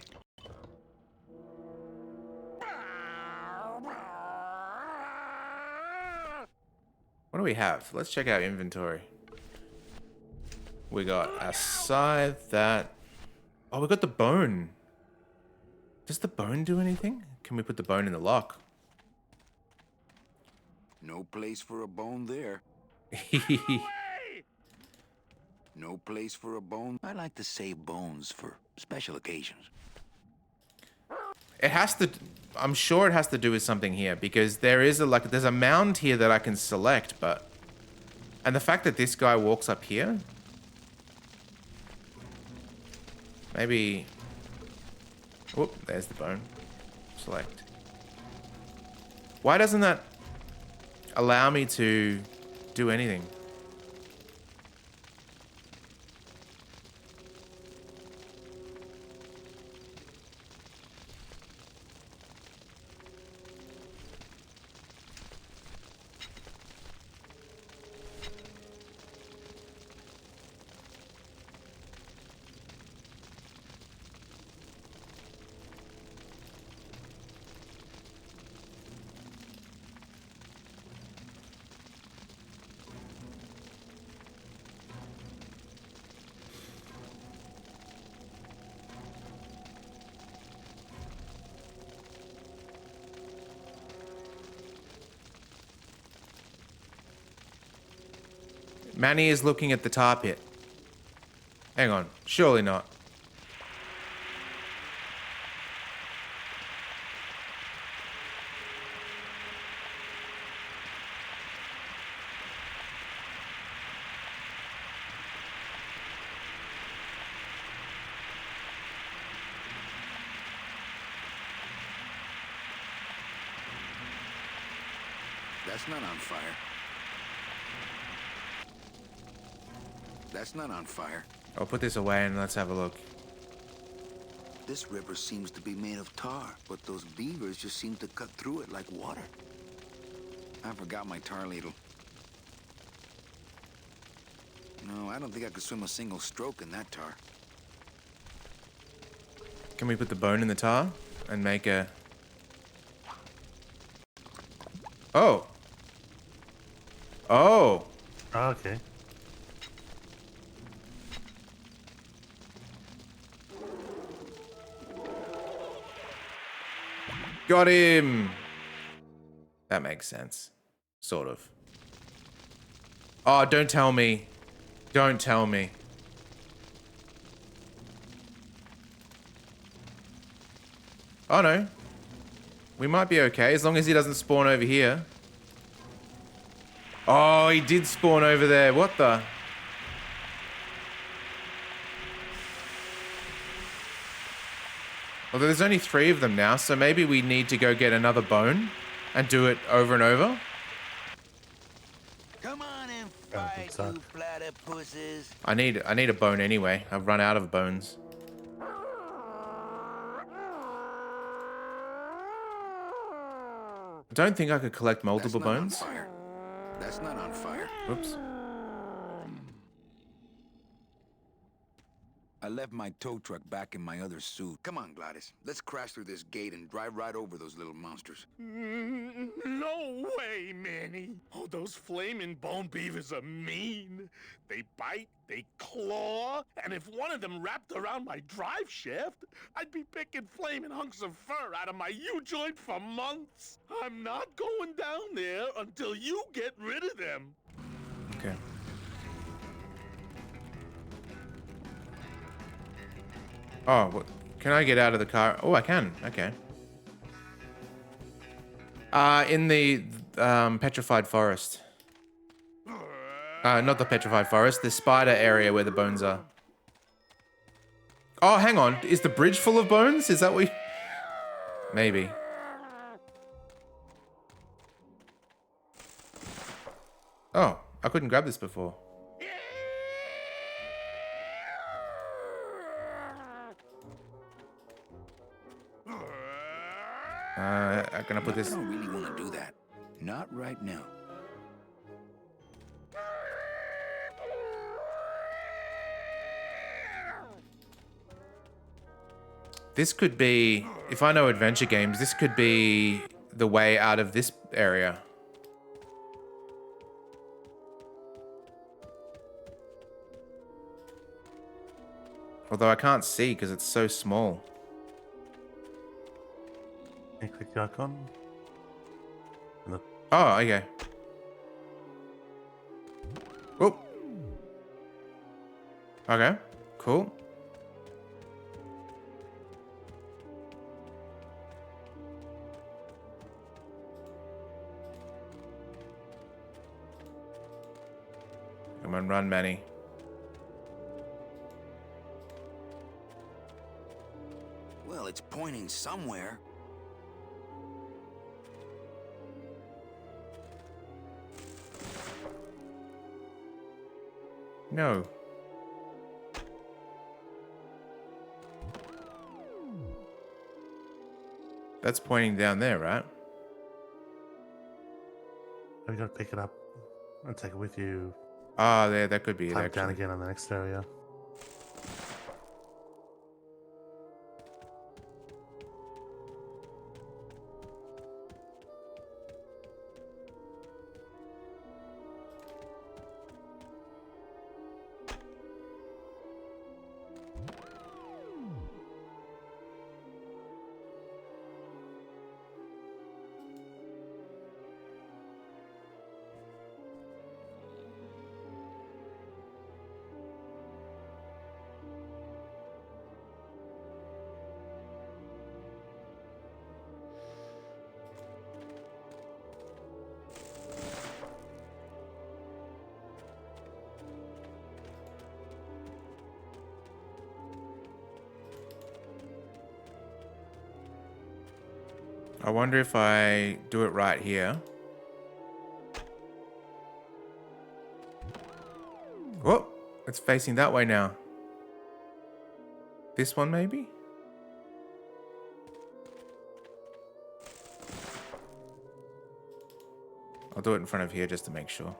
What do we have? Let's check our inventory. We got a scythe, that... Oh, we got the bone. Does the bone do anything? Can we put the bone in the lock? No place for a bone there. No place for a bone. I like to save bones for special occasions. It has to... I'm sure it has to do with something here, because there is a, like, there's a mound here that I can select, but... And the fact that this guy walks up here... Maybe... Whoop, there's the bone. Select. Why doesn't that allow me to do anything? Manny is looking at the tar pit. Hang on, surely not. That's not on fire. That's not on fire. I'll put this away and let's have a look. This river seems to be made of tar, but those beavers just seem to cut through it like water. I forgot my tar ladle. No, I don't think I could swim a single stroke in that tar. Can we put the bone in the tar and make a... Oh. Oh. Oh, okay. Got him. That makes sense. Sort of. Oh, don't tell me. Don't tell me. Oh no. We might be okay as long as he doesn't spawn over here. Oh, he did spawn over there. What the? Although there's only 3 of them now, so maybe we need to go get another bone and do it over and over. Come on and I don't think fight suck. You platypuses. I need a bone anyway. I've run out of bones. I don't think I could collect multiple That's not on bones. fire. That's not on fire. Oops. I left my tow truck back in my other suit. Come on, Gladys. Let's crash through this gate and drive right over those little monsters. No way, Manny. Oh, those flaming bone beavers are mean. They bite, they claw, and if one of them wrapped around my drive shaft, I'd be picking flaming hunks of fur out of my U-joint for months. I'm not going down there until you get rid of them. Okay. Oh, what? Can I get out of the car? Oh, I can. Okay. In the petrified forest. Not the petrified forest. The spider area where the bones are. Oh, hang on. Is the bridge full of bones? Is that what? Maybe. Oh, I couldn't grab this before. Can I put this? I don't really want to do that. Not right now. This could be, if I know adventure games, this could be the way out of this area. Although I can't see because it's so small. Can you click the icon? And the Oh, okay. Oh. Okay, cool. Come on, run, Manny. Well, it's pointing somewhere. No. That's pointing down there, right? have you got to pick it up and take it with you. Ah, there, that could be it, Climb down actually. again on the next area. I wonder if I do it right here. Oh, it's facing that way now. This one, maybe? I'll do it in front of here just to make sure.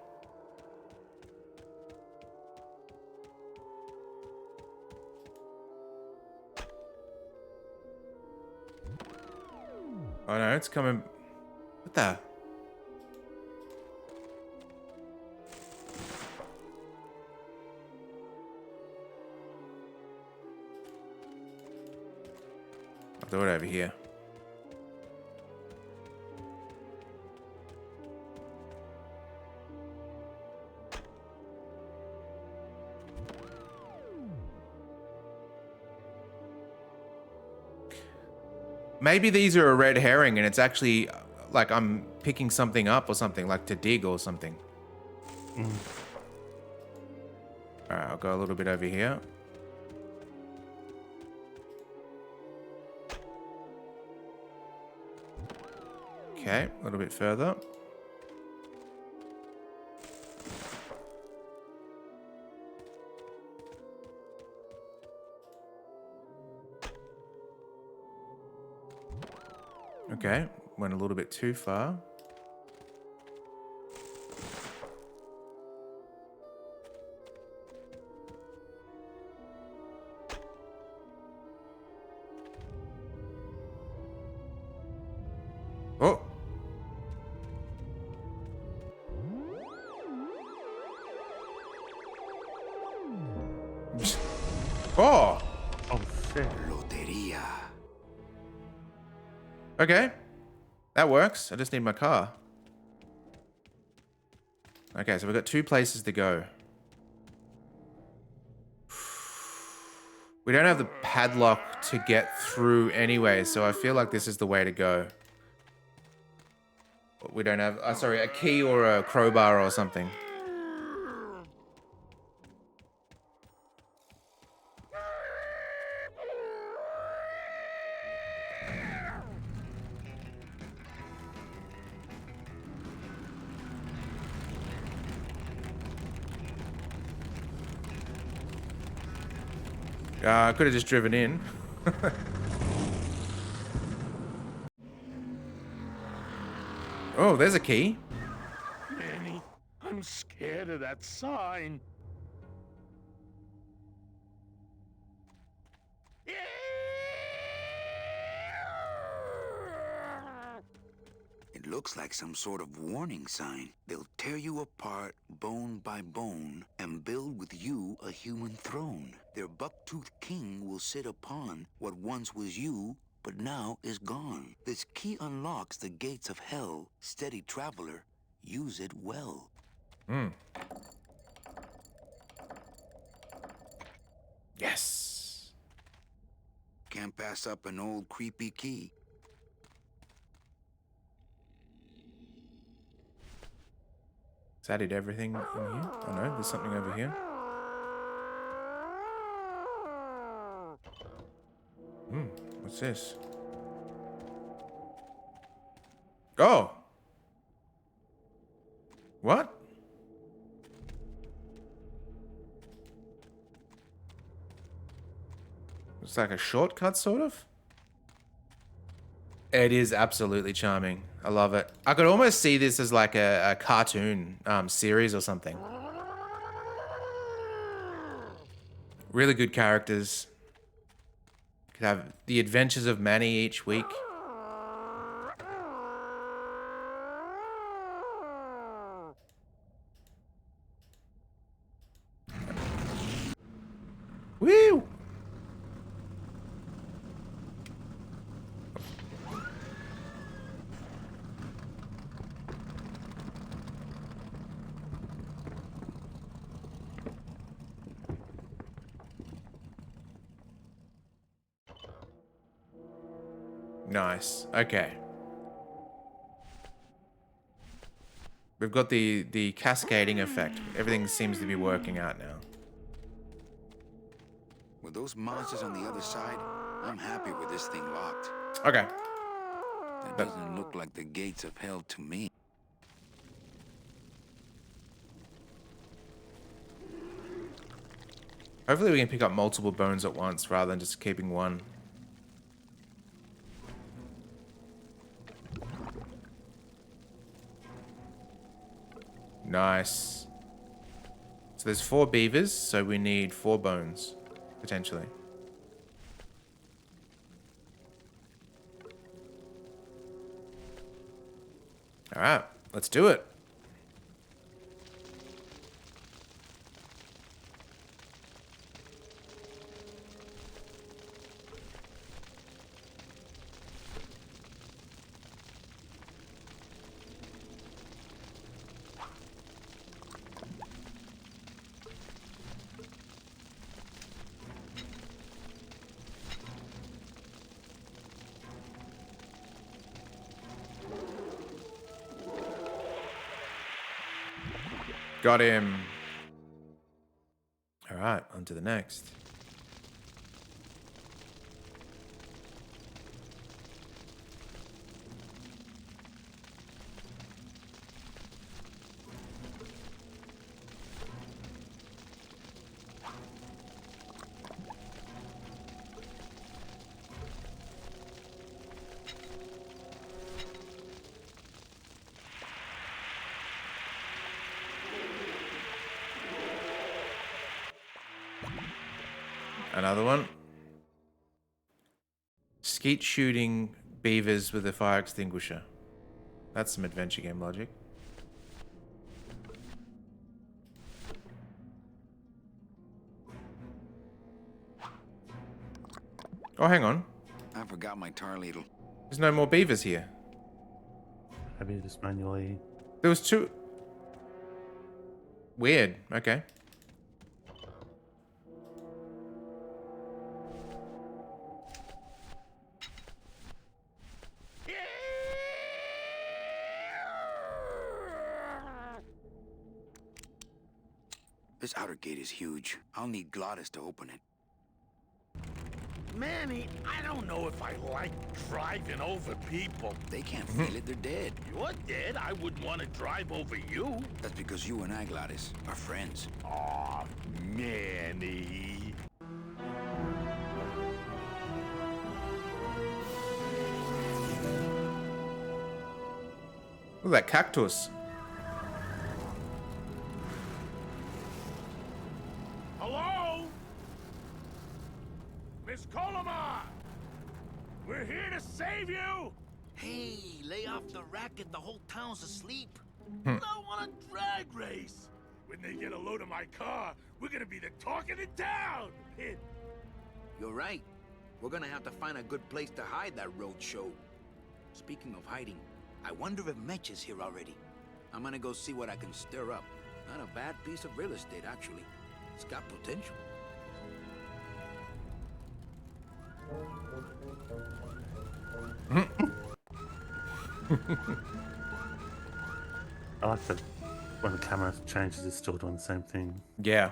Oh no, it's coming. What the? I'll do it over here. Maybe these are a red herring and it's actually like I'm picking something up or something, like to dig or something. Alright, I'll go a little bit over here. Okay, a little bit further. Okay, went a little bit too far. Oh. Oh. Oh shit. Loteria. Okay. That works. I just need my car. Okay, so we've got 2 places to go. We don't have the padlock to get through anyway, so I feel like this is the way to go. But we don't have, sorry, a key or a crowbar or something. I could have just driven in. Oh, there's a key. Manny, I'm scared of that sign. It looks like some sort of warning sign. They'll tear you apart bone by bone and build with you a human throne. Their buck-toothed king will sit upon what once was you, but now is gone. This key unlocks the gates of hell. Steady traveler, use it well. Yes. Can't pass up an old creepy key. Has that did everything in here? Oh no, there's something over here. What's this? Oh! What? It's like a shortcut, sort of? It is absolutely charming. I love it. I could almost see this as like a cartoon series or something. Really good characters. Could have the adventures of Manny each week. Woo! Nice. Okay. We've got the cascading effect. Everything seems to be working out now. With those monsters on the other side, I'm happy with this thing locked. Okay. That doesn't look like the gates of hell to me. Hopefully we can pick up multiple bones at once rather than just keeping one. Nice. So there's 4 beavers, so we need 4 bones, potentially. Alright, let's do it. Got him. All right, on to the next. Another one. Skeet shooting beavers with a fire extinguisher. That's some adventure game logic. Oh, hang on. I forgot my tar ladle. There's no more beavers here. Maybe just manually. There was two. Weird. Okay. This outer gate is huge. I'll need Glottis to open it. Manny, I don't know if I like driving over people. They can't feel it, they're dead. You're dead. I wouldn't want to drive over you. That's because you and I, Glottis, are friends. Aw, Manny. Look at that cactus. Hello? Miss Colomar! We're here to save you! Hey, lay off the racket. The whole town's asleep. I want a drag race. When they get a load of my car, we're gonna be the talk of the town. You're right. We're gonna have to find a good place to hide that road show. Speaking of hiding, I wonder if Mitch is here already. I'm gonna go see what I can stir up. Not a bad piece of real estate, actually. It's got potential. I like that when the camera changes, it's still doing the same thing. Yeah.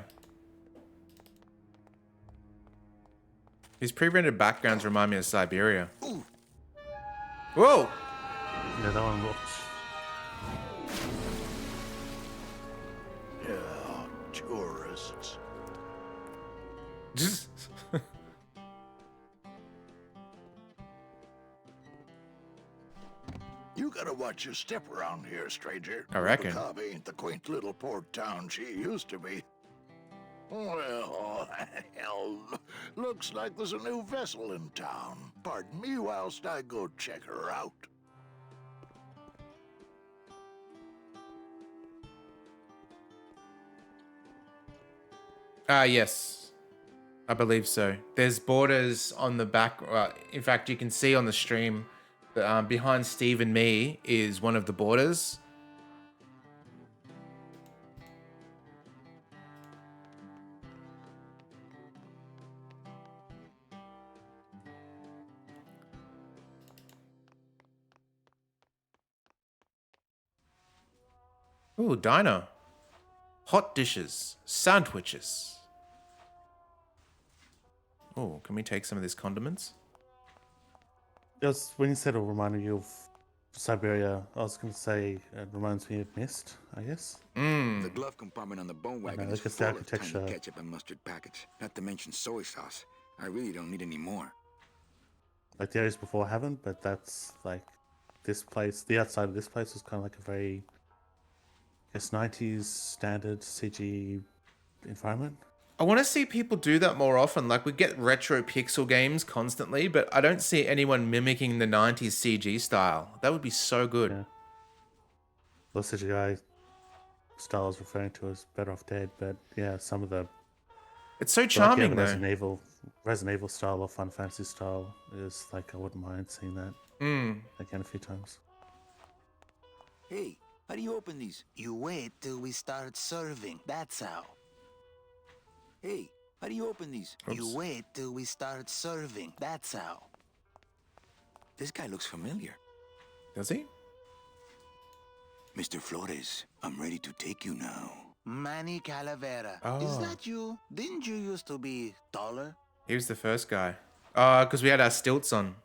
These pre-rendered backgrounds remind me of Siberia. Ooh. Whoa! Yeah, that one looks. Yeah, tourists. You gotta watch your step around here, stranger. I reckon. Wabanaki ain't the quaint little port town she used to be. Well, hell, looks like there's a new vessel in town. Pardon me whilst I go check her out. Yes. I believe so. There's borders on the back. In fact, you can see on the stream that behind Steve and me is one of the borders. Ooh, diner. Hot dishes. Sandwiches. Oh, can we take some of these condiments? Just when you said it reminded you of Siberia, I was going to say it reminds me of Mist, I guess. The glove compartment on the bone wagon is look at the full of architecture. tiny ketchup and mustard packets. Not to mention soy sauce. I really don't need any more. Like the areas before haven't, but that's like this place. The outside of this place was kind of like a very, I guess, 90s standard CG environment. I want to see people do that more often. Like, we get retro pixel games constantly, but I don't see anyone mimicking the 90s CG style. That would be so good. Yeah. The CGI style I was referring to as Better Off Dead, but yeah, some of the It's so the charming, though. Resident Evil style or Final Fantasy style is like I wouldn't mind seeing that again a few times. Hey, how do you open these? You wait till we start serving. That's how. Hey, how do you open these? Oops. You wait till we start serving. That's how. This guy looks familiar. Does he? Mr. Flores, I'm ready to take you now. Manny Calavera. Is Oh. that you? Didn't you used to be taller? He was the first guy. Because we had our stilts on.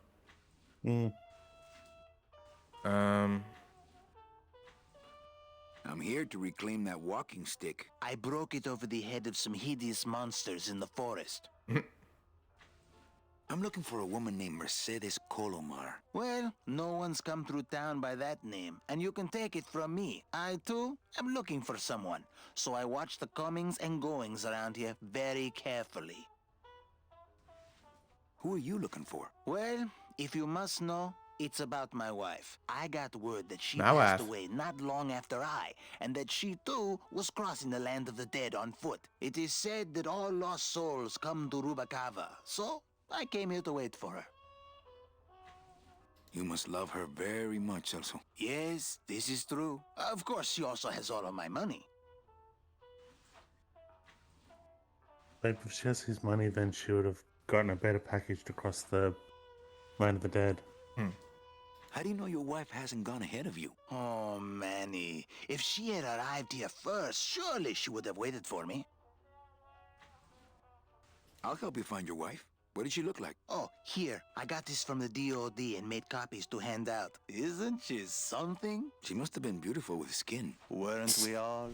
I'm here to reclaim that walking stick. I broke it over the head of some hideous monsters in the forest. I'm looking for a woman named Mercedes Colomar. Well, no one's come through town by that name, and you can take it from me. I, too, am looking for someone, so I watch the comings and goings around here very carefully. Who are you looking for? Well, if you must know, it's about my wife. I got word that she My passed wife. away not long after I, and that she too was crossing the land of the dead on foot. It is said that all lost souls come to Rubacava, so I came here to wait for her. You must love her very much, Celso. Yes, this is true. Of course, she also has all of my money. But if she has his money, then she would have gotten a better package to cross the land of the dead. How do you know your wife hasn't gone ahead of you? Oh, Manny. If she had arrived here first, surely she would have waited for me. I'll help you find your wife. What did she look like? Oh, here. I got this from the DOD and made copies to hand out. Isn't she something? She must have been beautiful with skin. Weren't we all?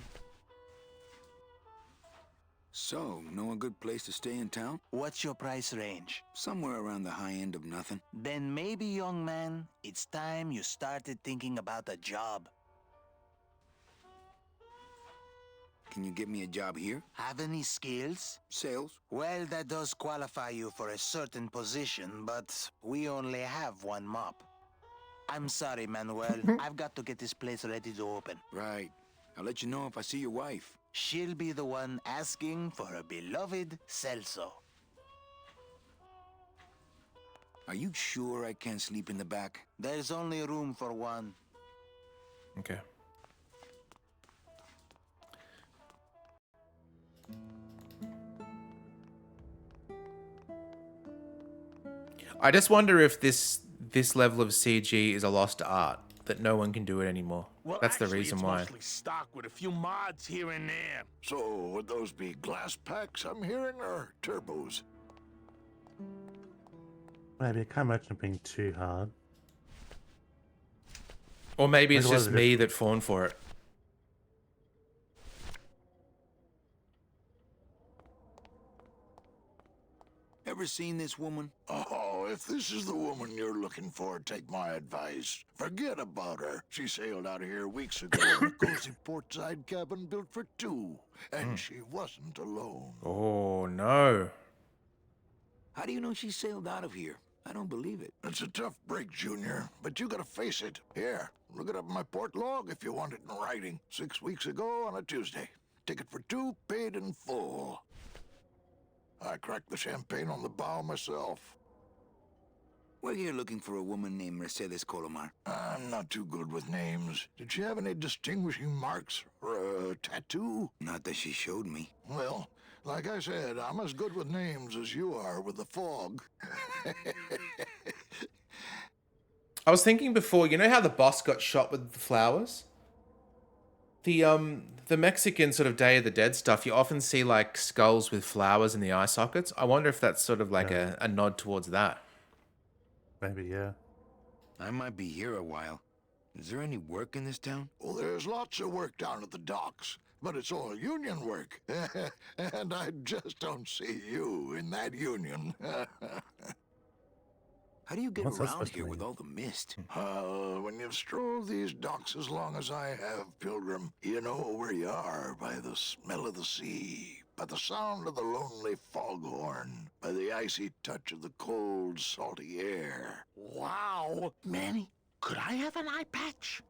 So, know a good place to stay in town? What's your price range? Somewhere around the high end of nothing. Then maybe, young man, it's time you started thinking about a job. Can you get me a job here? Have any skills? Sales? Well, that does qualify you for a certain position, but we only have one mop. I'm sorry, Manuel. I've got to get this place ready to open. Right. I'll let you know if I see your wife. She'll be the one asking for her beloved Celso. Are you sure I can't sleep in the back? There's only room for one. Okay. I just wonder if this level of CG is a lost art, that no one can do it anymore. Well, That's the actually, reason it's why. mostly stock with a few mods here and there. So, would those be glass packs I'm hearing, or turbos? Maybe I can't imagine it being too hard. Or maybe it's Like, what just is it? me that fawned for it. Ever seen this woman? Oh, if this is the woman you're looking for, take my advice. Forget about her. She sailed out of here weeks ago in a cozy portside cabin built for two. And she wasn't alone. Oh, no. How do you know she sailed out of here? I don't believe it. It's a tough break, Junior, but you gotta face it. Here, look it up in my port log if you want it in writing. 6 weeks ago on a Tuesday. Ticket for two, paid in full. I cracked the champagne on the bow myself. We're here looking for a woman named Mercedes Colomar. I'm not too good with names. Did she have any distinguishing marks or a tattoo? Not that she showed me. Well, like I said, I'm as good with names as you are with the fog. I was thinking before, you know how the boss got shot with the flowers? The Mexican sort of Day of the Dead stuff, you often see like skulls with flowers in the eye sockets. I wonder if that's sort of like a nod towards that. Maybe, yeah. I might be here a while. Is there any work in this town? Well, there's lots of work down at the docks, but it's all union work. And I just don't see you in that union. How do you get What's that around supposed to here with mean? all the mist? When you've strolled these docks as long as I have, Pilgrim, you know where you are by the smell of the sea, by the sound of the lonely foghorn, by the icy touch of the cold, salty air. Wow. Manny, could I have an eye patch?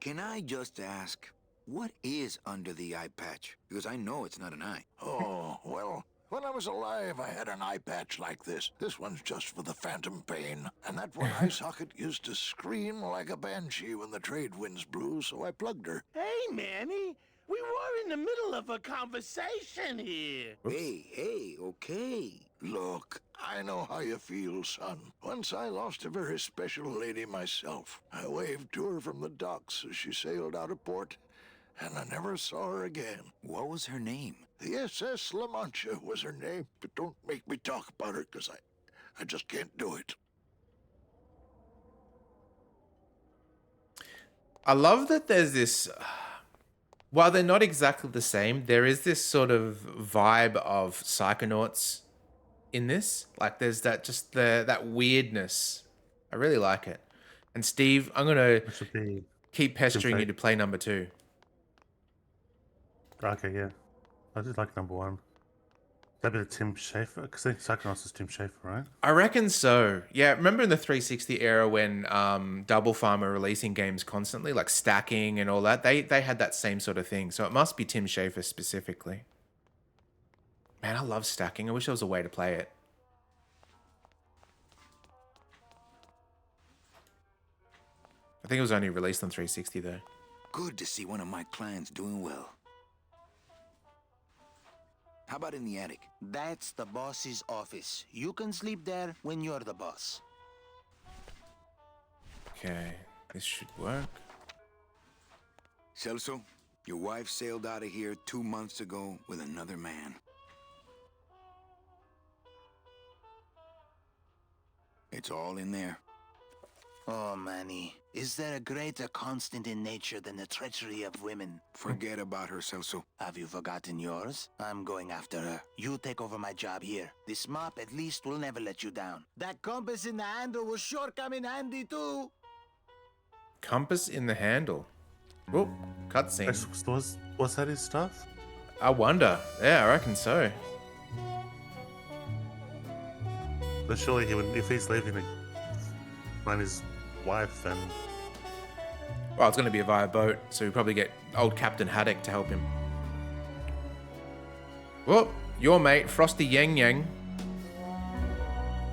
Can I just ask, what is under the eye patch? Because I know it's not an eye. Oh, well, when I was alive, I had an eye patch like this. This one's just for the phantom pain. And that one eye socket used to scream like a banshee when the trade winds blew, so I plugged her. Hey, Manny, we were in the middle of a conversation here. Hey, okay. Look, I know how you feel, son. Once I lost a very special lady myself. I waved to her from the docks as she sailed out of port, and I never saw her again. What was her name? The SS La Mancha was her name, but don't make me talk about her, because I just can't do it. I love that there's this, while they're not exactly the same, there is this sort of vibe of Psychonauts in this. Like there's that just that weirdness. I really like it. And Steve, I'm gonna Which would be... keep pestering you to play number 2. Okay, yeah. I just like number 1. That'd be the Tim Schafer, because I think Psychonauts is Tim Schafer, right? I reckon so. Yeah, remember in the 360 era when Double Fine were releasing games constantly, like stacking and all that? They had that same sort of thing. So it must be Tim Schafer specifically. Man, I love stacking. I wish there was a way to play it. I think it was only released on 360 though. Good to see one of my clients doing well. How about in the attic? That's the boss's office. You can sleep there when you're the boss. Okay, this should work. Celso, your wife sailed out of here 2 months ago with another man. It's all in there. Oh, Manny, is there a greater constant in nature than the treachery of women? Forget about her, Celso. Have you forgotten yours? I'm going after her. You take over my job here. This mop at least will never let you down. That compass in the handle will sure come in handy too. Compass in the handle. Oh, cutscene. Was that his stuff? I wonder. Yeah, I reckon so. But surely he would, if he's leaving to find his wife, then Well, it's going to be via boat, so we probably get old Captain Haddock to help him. Well, your mate, Frosty Yang Yang.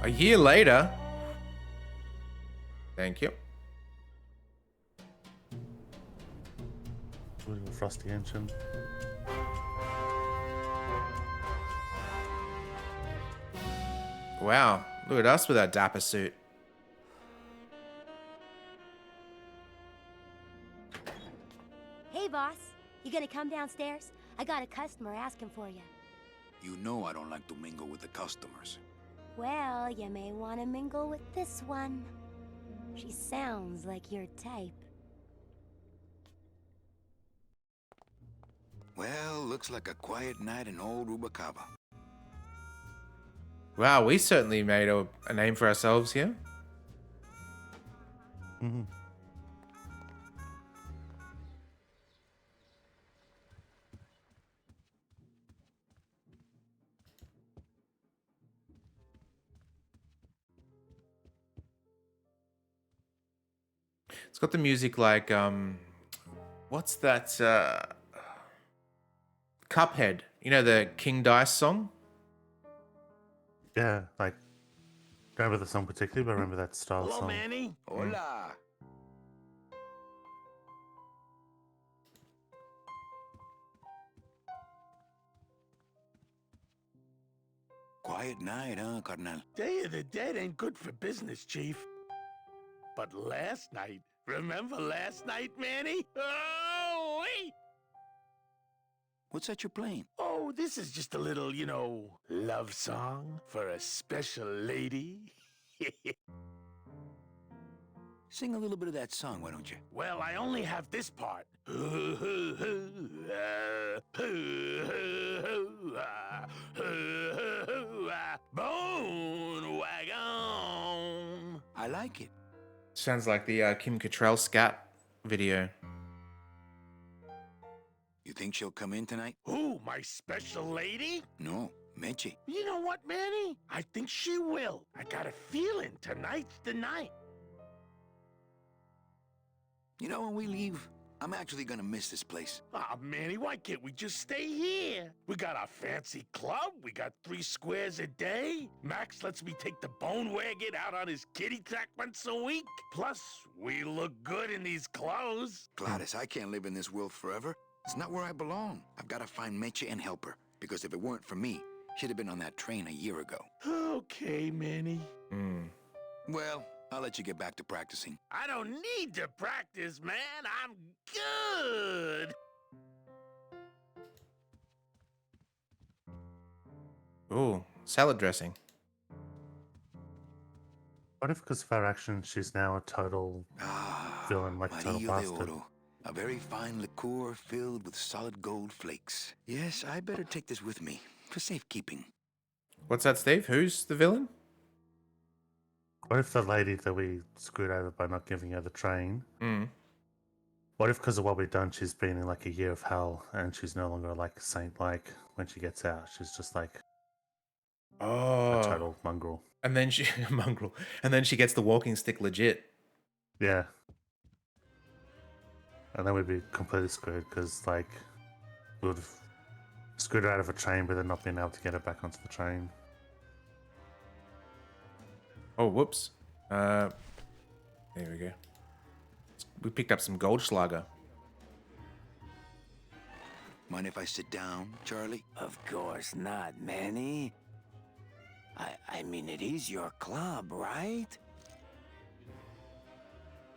A year later. Thank you. little Frosty engine. Wow, look at us with our dapper suit. Hey, boss. You gonna come downstairs? I got a customer asking for you. You know I don't like to mingle with the customers. Well, you may want to mingle with this one. She sounds like your type. Well, looks like a quiet night in old Rubacava. Wow, we certainly made a name for ourselves here. Mm-hmm. It's got the music like, what's that? Cuphead. You know the King Dice song? Yeah, like, don't remember the song particularly, but I remember that style Hello, song. Manny. Hola. Quiet night, huh, Carnal? Day of the Dead ain't good for business, Chief. But last night, remember last night, Manny? Oh, wait! What's that you're playing? Oh, this is just a little, love song for a special lady. Sing a little bit of that song, why don't you? Well, I only have this part. Bone wagon. I like it. Sounds like the Kim Cattrall scat video. You think she'll come in tonight? Who, my special lady? No, Meche. You know what, Manny? I think she will. I got a feeling tonight's the night. You know, when we leave, I'm actually gonna miss this place. Aw, Manny, why can't we just stay here? We got our fancy club, we got 3 squares a day. Max lets me take the bone wagon out on his kitty track once a week. Plus, we look good in these clothes. Gladys, I can't live in this world forever. It's not where I belong. I've got to find Meche and help her. Because if it weren't for me, she'd have been on that train a year ago. Okay, Manny. Well, I'll let you get back to practicing. I don't need to practice, man. I'm good. Ooh, salad dressing. What if, because of our action, she's now a total villain, like a total Amarillo de bastard? Oro. A very fine liqueur filled with solid gold flakes. Yes, I better take this with me for safekeeping. What's that, Steve? Who's the villain? What if the lady that we screwed over by not giving her the train? Mm. What if, because of what we've done, she's been in like a year of hell and she's no longer like a saint? Like when she gets out, she's just like Oh, total mongrel. and then she mongrel, and then she gets the walking stick legit. Yeah. And then we'd be completely screwed because, like, we would have screwed her out of a train, but then not being able to get her back onto the train. Oh, whoops. There we go. We picked up some Goldschlager. Mind if I sit down, Charlie? Of course not, Manny. I mean, it is your club, right?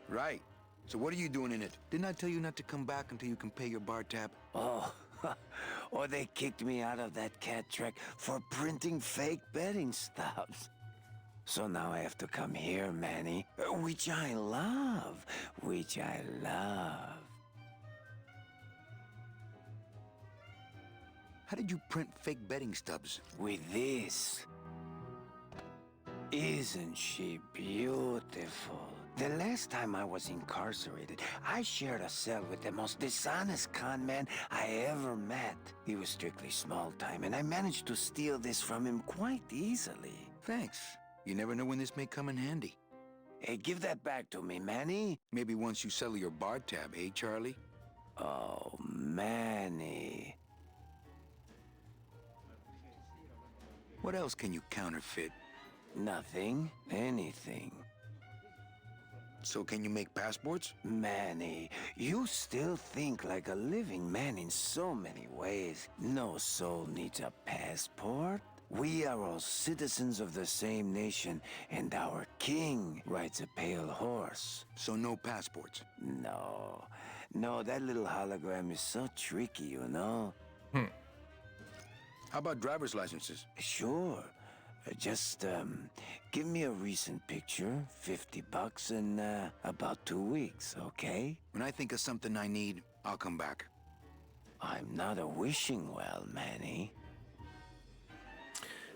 Right. So what are you doing in it? Didn't I tell you not to come back until you can pay your bar tab? Oh, or they kicked me out of that cat track for printing fake betting stubs. So now I have to come here, Manny, which I love, How did you print fake betting stubs? With this. Isn't she beautiful? The last time I was incarcerated, I shared a cell with the most dishonest con man I ever met. He was strictly small time, and I managed to steal this from him quite easily. Thanks. You never know when this may come in handy. Hey, give that back to me, Manny. Maybe once you settle your bar tab, eh, Charlie? Oh, Manny. What else can you counterfeit? Nothing. Anything. So can you make passports? Manny, you still think like a living man in so many ways. No soul needs a passport. We are all citizens of the same nation, and our king rides a pale horse. So no passports? No. No, that little hologram is so tricky, you know? How about driver's licenses? Sure. Just, give me a recent picture, $50 in, about 2 weeks, okay? When I think of something I need, I'll come back. I'm not a wishing well, Manny.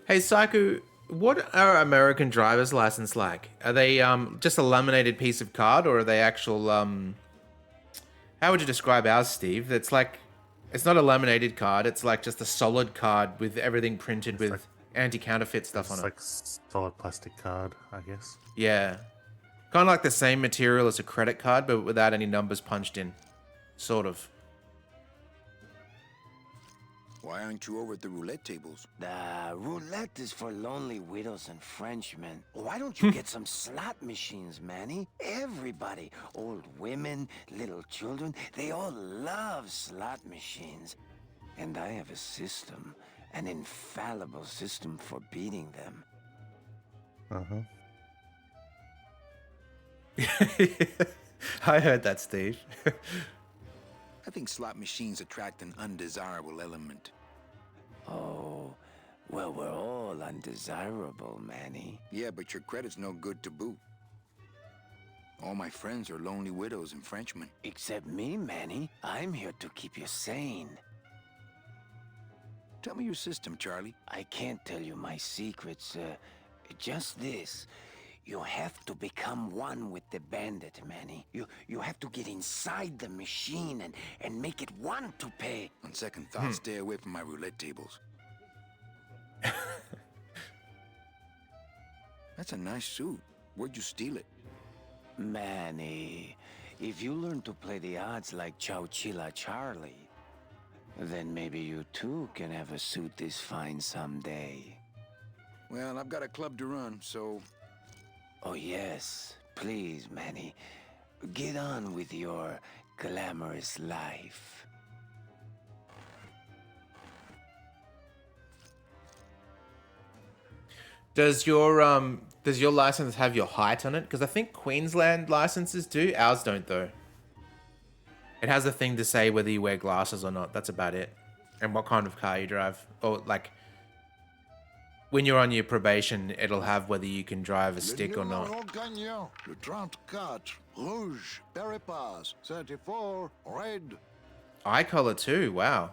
Hey, Psycho, what are American driver's license like? Are they just a laminated piece of card, or are they actual how would you describe ours, Steve? It's like, it's not a laminated card, it's like just a solid card with everything printed with like, anti-counterfeit stuff on It's it. like solid plastic card, I guess. Yeah. Kind of like the same material as a credit card, but without any numbers punched in. Sort of. Why aren't you over at the roulette tables? The roulette is for lonely widows and Frenchmen. Why don't you get some slot machines, Manny? Everybody, old women, little children, they all love slot machines. And I have a system, an infallible system for beating them. I heard that, Steve. I think slot machines attract an undesirable element. Oh, well, we're all undesirable, Manny. Yeah, but your credit's no good to boot. All my friends are lonely widows and Frenchmen. Except me, Manny. I'm here to keep you sane. Tell me your system, Charlie. I can't tell you my secrets, just this. You have to become one with the bandit, Manny. You have to get inside the machine and make it want to pay. On second thought, stay away from my roulette tables. That's a nice suit. Where'd you steal it? Manny, if you learn to play the odds like Chowchilla Charlie, then maybe you too can have a suit this fine someday. Well, I've got a club to run, so... Oh yes, please, Manny. Get on with your glamorous life. Does your license have your height on it? Because I think Queensland licenses do. Ours don't, though. It has a thing to say whether you wear glasses or not. That's about it. And what kind of car you drive. Or, like, when you're on your probation, it'll have whether you can drive a stick or not. Le 34, rouge, Peripas, 34, red. Eye color too, wow.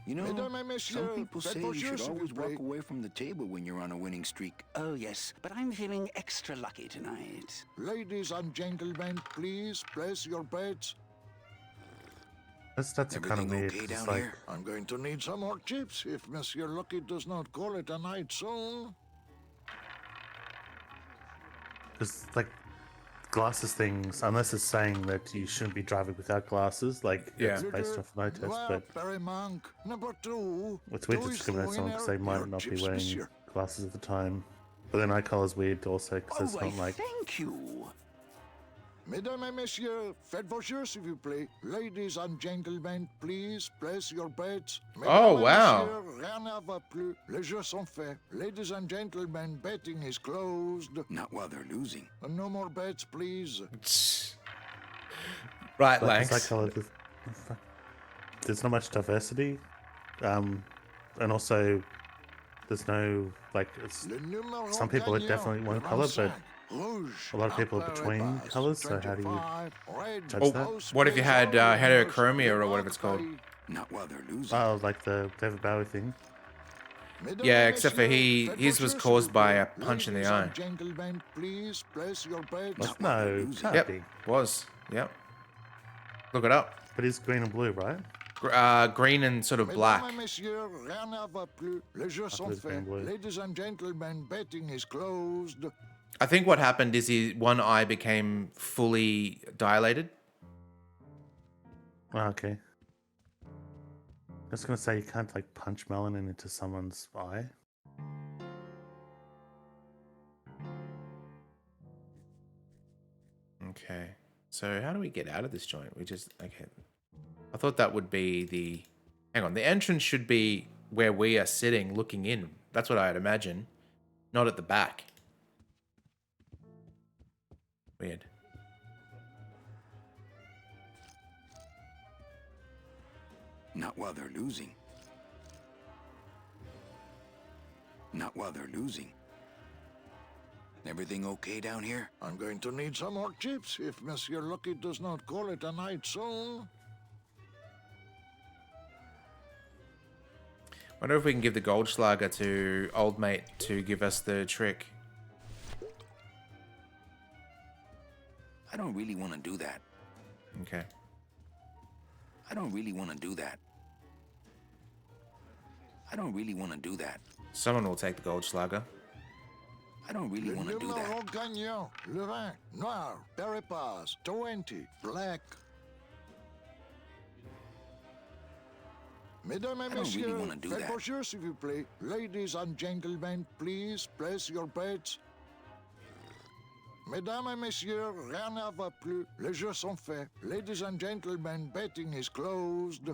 You know, Mesdames et messieurs, some people faites say vos you should jeux, s'il always vous walk plaît. away from the table when you're on a winning streak. Oh, yes, but I'm feeling extra lucky tonight. Ladies and gentlemen, please place your bets. That's kind of Everything weird. okay 'Cause it's down like, here? I'm going to need some more chips if Monsieur Lucky does not call it a night soon. because like glasses things, unless it's saying that you shouldn't be driving without glasses, like Yeah. it's based off no test, Well, but Perry Monk, number 2. it's weird to Two is discriminate the someone because winner. they might Your not be chips, wearing monsieur. glasses at the time. But then eye color's weird also because Oh, it's why, not like thank you. Mesdames et messieurs, faites vos jeux s'il vous plaît. Ladies and gentlemen, please place your bets. Oh, Mesdames et wow. messieurs, rien ne va plus. Les jeux sont faits. Ladies and gentlemen, betting is closed. Not while they're losing. No more bets, please. Right, like this eye Lanks. color. There's not much diversity, and also there's no like it's. Le numéro Some people are gagnant, definitely one le color, but 25. Rouge, a lot of people are upper between repasse, colors, so how do you 25, red, judge Oh, that? what if you had heterochromia or whatever it's called? Not while they're losing. Oh, like the David Bowie thing. Mesdames Yeah, et except for messieurs, his faites was vos jeux, caused s'il vous by a plaît. punch in the Ladies eye. and gentlemen, please place your bets. Well, while they're no, losing. can't Yep, be. was. Yep. Look it up. But it's green and blue, right? Green and sort of black. Mesdames et messieurs, rien ne va plus. Les jeux sont it's green faits. and blue. Ladies and gentlemen, betting is closed. I think what happened is one eye became fully dilated. Oh, okay. I was gonna say you can't like punch melanin into someone's eye. Okay. So how do we get out of this joint? Okay. I thought that would be the... Hang on. The entrance should be where we are sitting looking in. That's what I'd imagine. Not at the back. Weird. Not while they're losing. Not while they're losing. Everything okay down here? I'm going to need some more chips if Monsieur Lucky does not call it a night soon. Wonder if we can give the Goldschlager to old mate to give us the trick. I don't really want to do that. Okay. I don't really want to do that. I don't really want to do that. Someone will take the Goldschlager. I don't really Le want to do numéro that. gagnant, le vin, noir, Peripas, 20, black. Mesdames et I don't really messieurs, wanna do faites that. vos jeux s'il vous plaît. Ladies and gentlemen, please place your bets. Mesdames et messieurs, rien ne va plus. Les jeux sont faits. Ladies and gentlemen, betting is closed.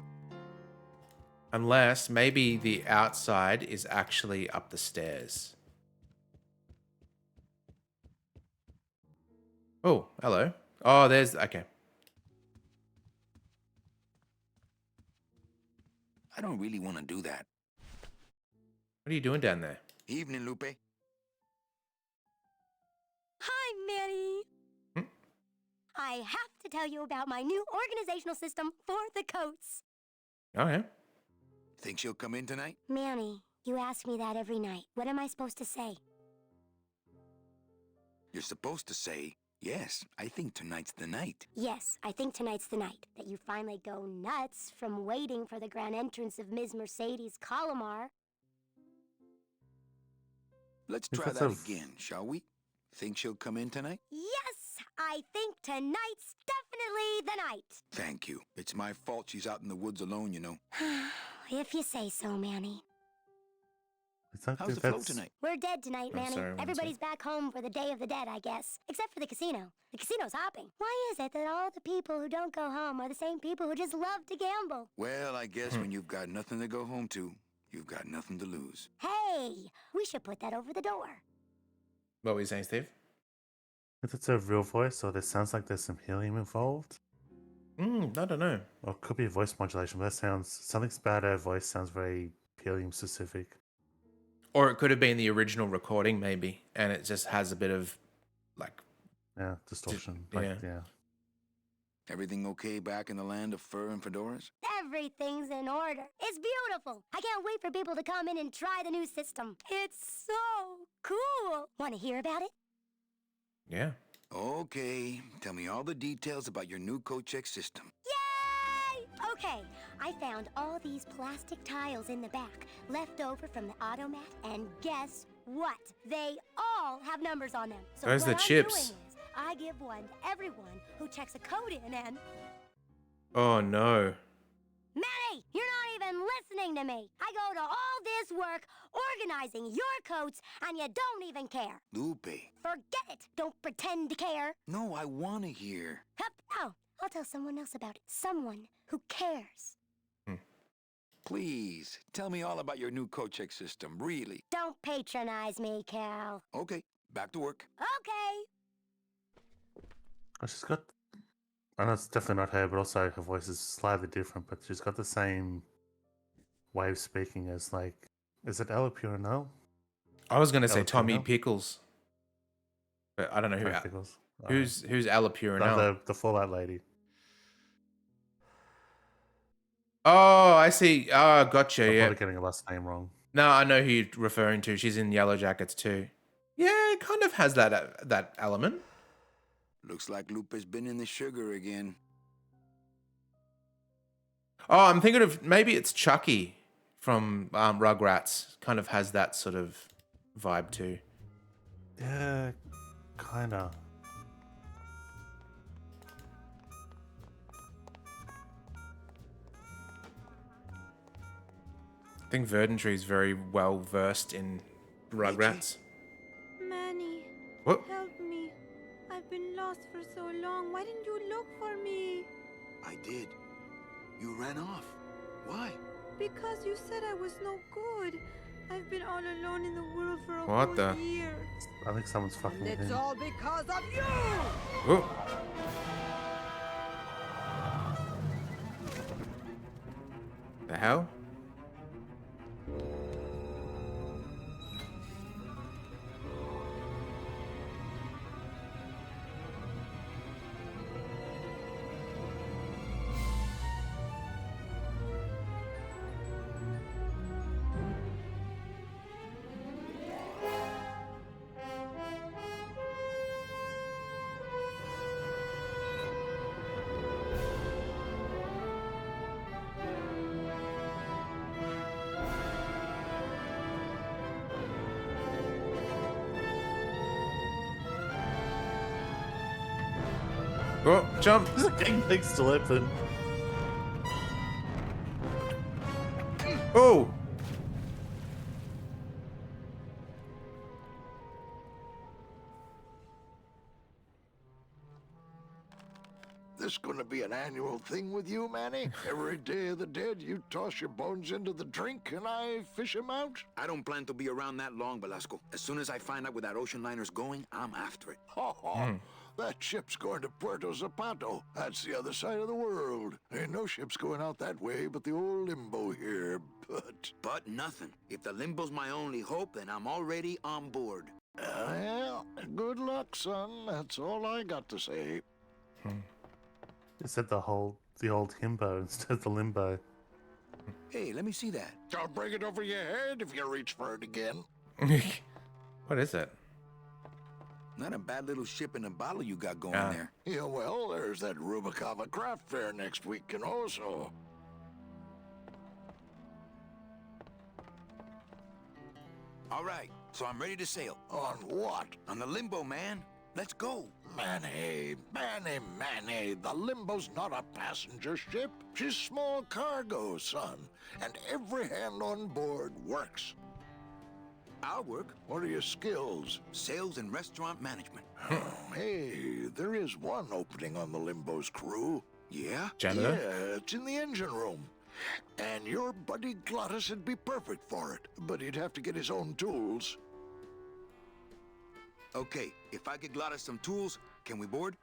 Unless maybe the outside is actually up the stairs. Oh, hello. Oh, there's... Okay. I don't really want to do that. What are you doing down there? Evening, Lupe. Hi, Manny. I have to tell you about my new organizational system for the coats. Oh, yeah. Think she'll come in tonight? Manny, you ask me that every night. What am I supposed to say? You're supposed to say, yes, I think tonight's the night. Yes, I think tonight's the night that you finally go nuts from waiting for the grand entrance of Ms. Mercedes Colomar. Let's If try that's that a- again, shall we? Think she'll come in tonight? Yes, I think tonight's definitely the night. Thank you. It's my fault she's out in the woods alone, you know. If you say so, Manny. How's the flow tonight? We're dead tonight, I'm Manny. sorry, one Everybody's back home for the Day of the Dead, I guess. Except for the casino. The casino's hopping. Why is it that all the people who don't go home are the same people who just love to gamble? Well, I guess when you've got nothing to go home to, you've got nothing to lose. Hey, we should put that over the door. What were you saying, Steve? If it's a real voice or there sounds like there's some helium involved, I don't know. or it could be voice modulation, but that sounds something about her voice sounds very helium specific. Or it could have been the original recording, maybe, and it just has a bit of, like... Yeah, distortion. Yeah. Yeah. Everything okay back in the land of fur and fedoras? Everything's in order. It's beautiful. I can't wait for people to come in and try the new system. It's so cool. Want to hear about it? Yeah. Okay, tell me all the details about your new coat check system. Yay! Okay, I found all these plastic tiles in the back, left over from the automat, and guess what? They all have numbers on them. So Those are what the I'm chips. doing is, I give one to everyone who checks a code in and... Oh no. Manny, you're not even listening to me. I go to all this work organizing your coats, and you don't even care. Lupe. Forget it. Don't pretend to care. No, I want to hear. Hup. Oh, I'll tell someone else about it. Someone who cares. Please, tell me all about your new coat check system, really. Don't patronize me, Cal. Okay, back to work. Okay. Oh, she's got. I know it's definitely not her, but also her voice is slightly different. But she's got the same way of speaking as like, is it Ella Purino? I was gonna say Ella Tommy Purino? Pickles, but I don't know who. Tommy Pickles. Who's Ella Purino? The Fallout lady. Oh, I see. Oh, gotcha. I'm Yeah. probably getting her last name wrong. No, I know who you're referring to. She's in Yellow Jackets too. Yeah, it kind of has that element. Looks like Lupe's been in the sugar again. Oh, I'm thinking of maybe it's Chucky from Rugrats. Kind of has that sort of vibe too. Yeah, kinda. I think Verdantry is very well versed in Rugrats. Manny, What? help me. I've been lost for so long. Why didn't you look for me? I did. You ran off. Why? Because you said I was no good. I've been all alone in the world for a What whole the? year. I think someone's fucking And with it's him. all because of you! Oh. The hell? Oh, jump! There's a gang thing still open. Oh! This gonna be an annual thing with you, Manny? Every Day of the Dead, you toss your bones into the drink and I fish 'em out? I don't plan to be around that long, Velasco. As soon as I find out where that ocean liner's going, I'm after it. Ha ha! That ship's going to Puerto Zapato. That's the other side of the world. Ain't no ships going out that way but the old limbo here, but... But nothing. If the limbo's my only hope, then I'm already on board. Well, good luck, son. That's all I got to say. It said the old himbo instead of the limbo. Hey, let me see that. I'll break it over your head if you reach for it again. What is it? Not a bad little ship in a bottle you got going Yeah. there. Yeah, well, there's that Rubicava craft fair next week, and also... All right, so I'm ready to sail. On what? On the limbo, man. Let's go. Manny, the Limbo's not a passenger ship. She's small cargo, son. And every hand on board works. I'll work. What are your skills? Sales and restaurant management. Oh, hey, there is one opening on the Limbo's crew. Yeah? Janitor? Yeah, it's in the engine room. And your buddy Glottis would be perfect for it, but he'd have to get his own tools. Okay, if I get Glottis some tools, can we board?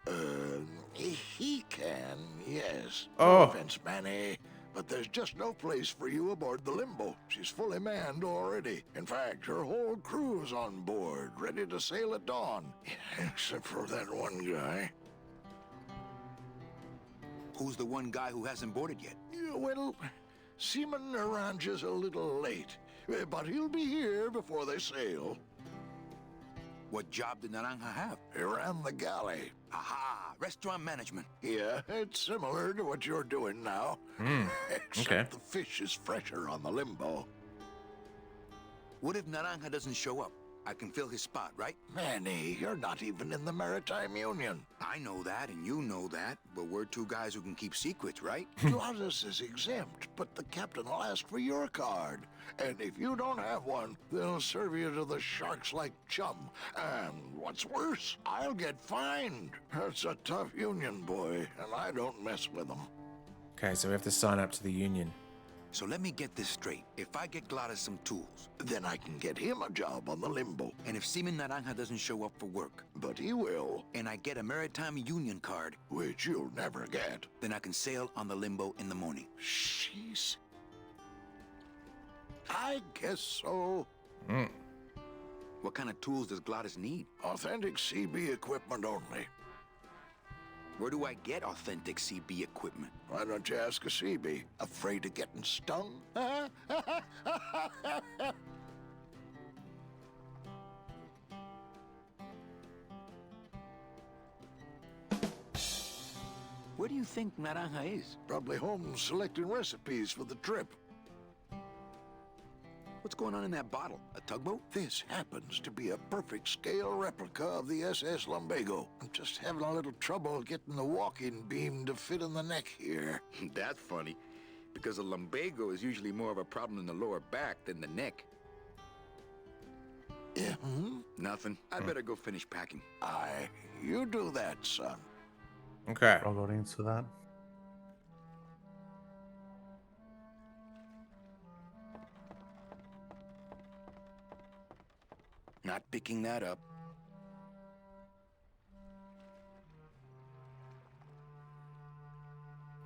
He can, yes. Oh. No offense, Manny, but there's just no place for you aboard the Limbo. She's fully manned already. In fact, her whole crew's on board, ready to sail at dawn. Except for that one guy. Who's the one guy who hasn't boarded yet? Yeah, well, Seaman Naranja's a little late, but he'll be here before they sail. What job did Naranja have? He ran the galley. Aha! Restaurant management. Yeah, it's similar to what you're doing now. Except okay. the fish is fresher on the Limbo. What if Naranja doesn't show up? I can fill his spot, right? Manny, you're not even in the Maritime Union. I know that, and you know that, but we're two guys who can keep secrets, right? Glottis is exempt, but the captain will ask for your card. And if you don't have one, they'll serve you to the sharks like chum. And what's worse, I'll get fined. That's a tough union, boy, and I don't mess with them. Okay, so we have to sign up to the union. So let me get this straight. If I get Glottis some tools, Then I can get him a job on the Limbo. and if Seaman Naranja doesn't show up for work, But he will, and I get a Maritime Union card, which you'll never get. then I can sail on the Limbo in the morning. Jeez. I guess so. What kind of tools does Glottis need? Authentic CB equipment only. Where do I get authentic CB equipment? Why don't you ask a CB? Afraid of getting stung? Where do you think Naranja is? Probably home selecting recipes for the trip. What's going on in that bottle? A tugboat? This happens to be a perfect scale replica of the SS Lumbago. I'm just having a little trouble getting the walking beam to fit in the neck here. That's funny, because a lumbago is usually more of a problem in the lower back than the neck. Yeah, Nothing. I better go finish packing. You do that, son. Okay. Wrong audience for that. Not picking that up.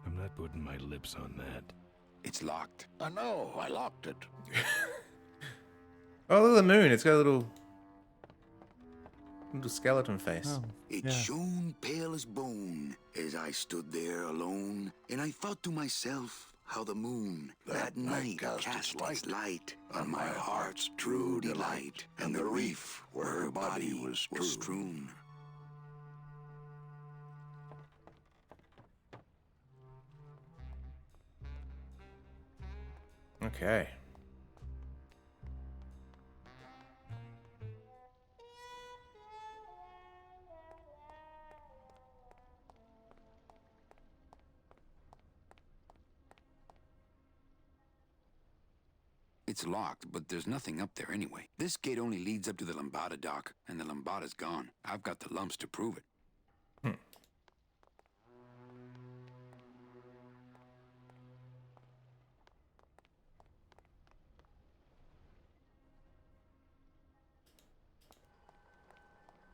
I'm not putting my lips on that. It's locked. I know, I locked it. Oh, look at the moon. It's got a little skeleton face. Oh, It yeah. shone pale as bone as I stood there alone, and I thought to myself how the moon that night cast its light on my heart's true delight, and the reef where her body was strewn. Okay. It's locked, but there's nothing up there anyway. This gate only leads up to the Lambada dock, and the Lambada's gone. I've got the lumps to prove it.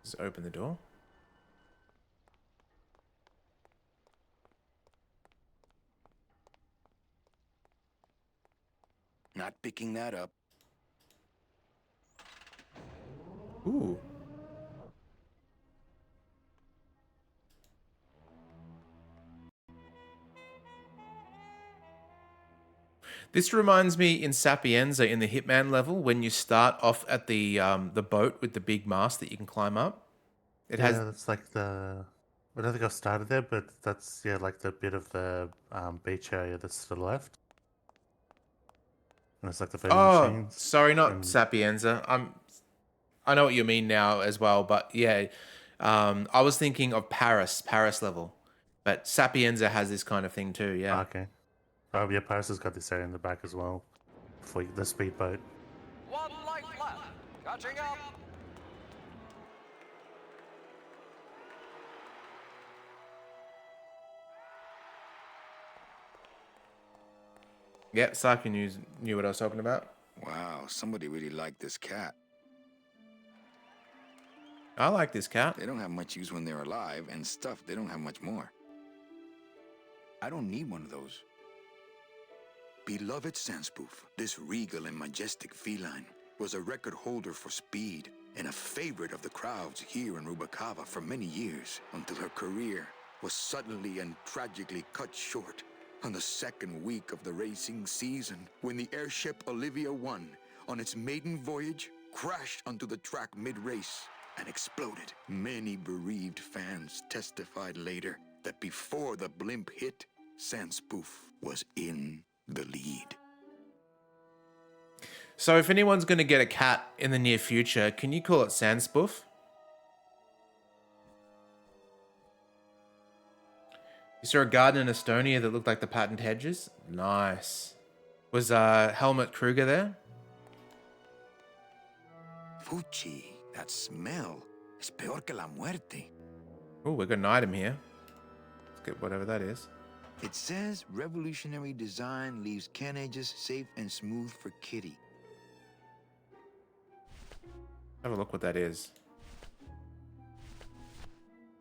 Just open the door. Not picking that up. Ooh. This reminds me in Sapienza in the Hitman level when you start off at the boat with the big mast that you can climb up. It has That's like the. I don't think I've started there, but that's like the bit of the beach area that's to the left. And it's like the vending machines. Sorry, not and- Sapienza. I know what you mean now as well, but yeah, I was thinking of Paris level, but Sapienza has this kind of thing too. Yeah. Okay. Oh yeah, Paris has got this area in the back as well, for the speedboat. One life left. Catching up. Yeah, Saki knew what I was talking about. Wow, somebody really liked this cat. I like this cat. They don't have much use when they're alive, and stuff, they don't have much more. I don't need one of those. Beloved Sandspoof, this regal and majestic feline, was a record holder for speed and a favorite of the crowds here in Rubacava for many years, until her career was suddenly and tragically cut short on the second week of the racing season, when the airship Olivia 1, on its maiden voyage, crashed onto the track mid-race. and exploded. Many bereaved fans testified later that before the blimp hit, Sandspoof was in the lead. So if anyone's going to get a cat in the near future, can you call it Sandspoof? You saw a garden in Estonia that looked like the patent hedges? Nice. Was Helmut Kruger there? Fuchi, that smell is peor que la muerte. Oh, we got an item here. Let's get whatever that is. It says revolutionary design leaves can edges safe and smooth for kitty. Have a look what that is.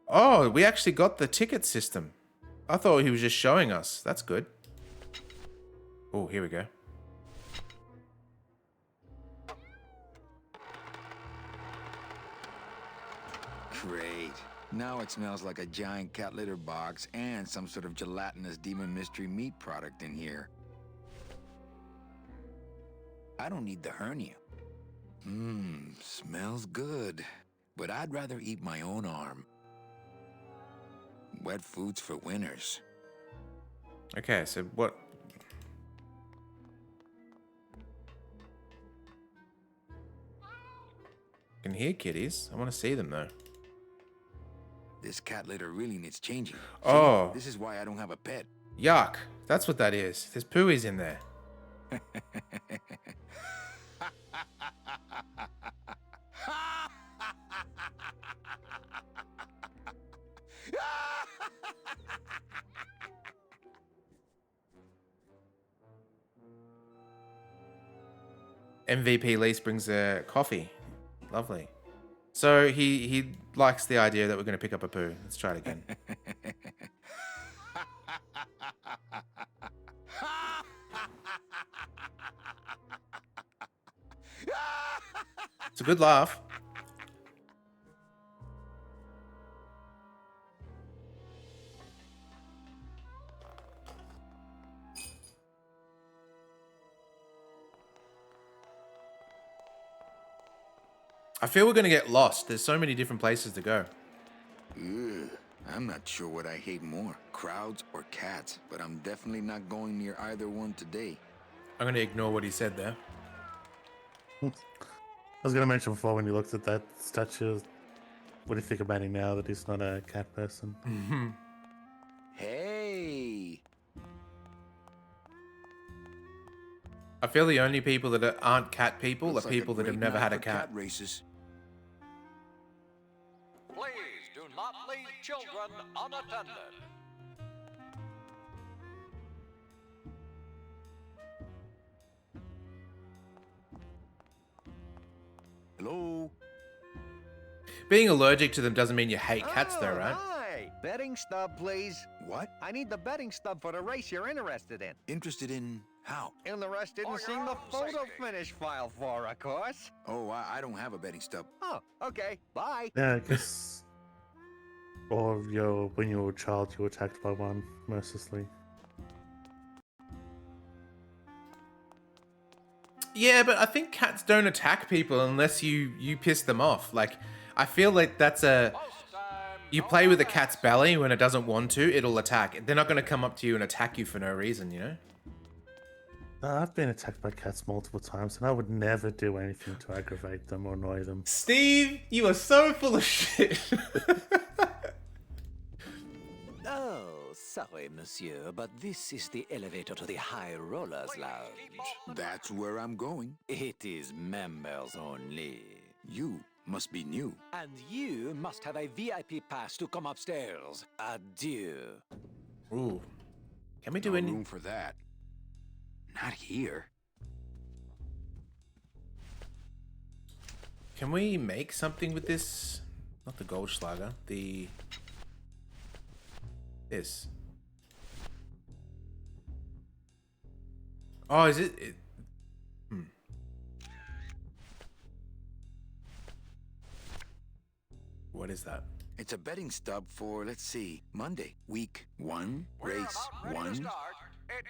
Oh, we actually got the ticket system. I thought he was just showing us. That's good. Oh, here we go. Great. Now it smells like a giant cat litter box and some sort of gelatinous demon mystery meat product in here. I don't need the hernia. Smells good. But I'd rather eat my own arm. Wet food's for winners. Okay, so what? I can hear kitties. I want to see them though. This cat litter really needs changing. Oh. See, this is why I don't have a pet. Yuck. That's what that is. There's pooies in there. MVP Lease brings a coffee. Lovely. So he likes the idea that we're going to pick up a poo. Let's try it again. It's a good laugh. I feel we're going to get lost. There's so many different places to go. Ugh, I'm not sure what I hate more, crowds or cats, but I'm definitely not going near either one today. I'm going to ignore what he said there. I was going to mention before when you looked at that statue, what do you think about him now that he's not a cat person? Hey! I feel the only people that aren't cat people Looks are like a people that have great never night had a for cat. races. Please do not leave children unattended. Hello? Being allergic to them doesn't mean you hate cats though, right? Hi! Betting stub, please. What? I need the betting stub for the race you're interested in. Interested in how? Interested in For seeing your the own photo safety. finish file for, of course. Oh, I don't have a betting stub. Oh, okay. Bye. Yeah, I guess. Or when you were a child, you were attacked by one mercilessly. Yeah, but I think cats don't attack people unless you piss them off. Like, I feel like that's a... You play with a cat's belly when it doesn't want to, it'll attack. They're not going to come up to you and attack you for no reason, you know? I've been attacked by cats multiple times, and I would never do anything to aggravate them or annoy them. Steve, you are so full of shit. Oh, sorry, monsieur, but this is the elevator to the High Rollers Lounge. That's where I'm going. It is members only. You must be new. And you must have a VIP pass to come upstairs. Adieu. Ooh. Can we do No any... room for that. Not here. Can we make something with this? Not the Goldschlager, the... This. Oh, is it... What is that? It's a betting stub for, let's see, Monday. Week 1, We're race about ready to 1. start. It's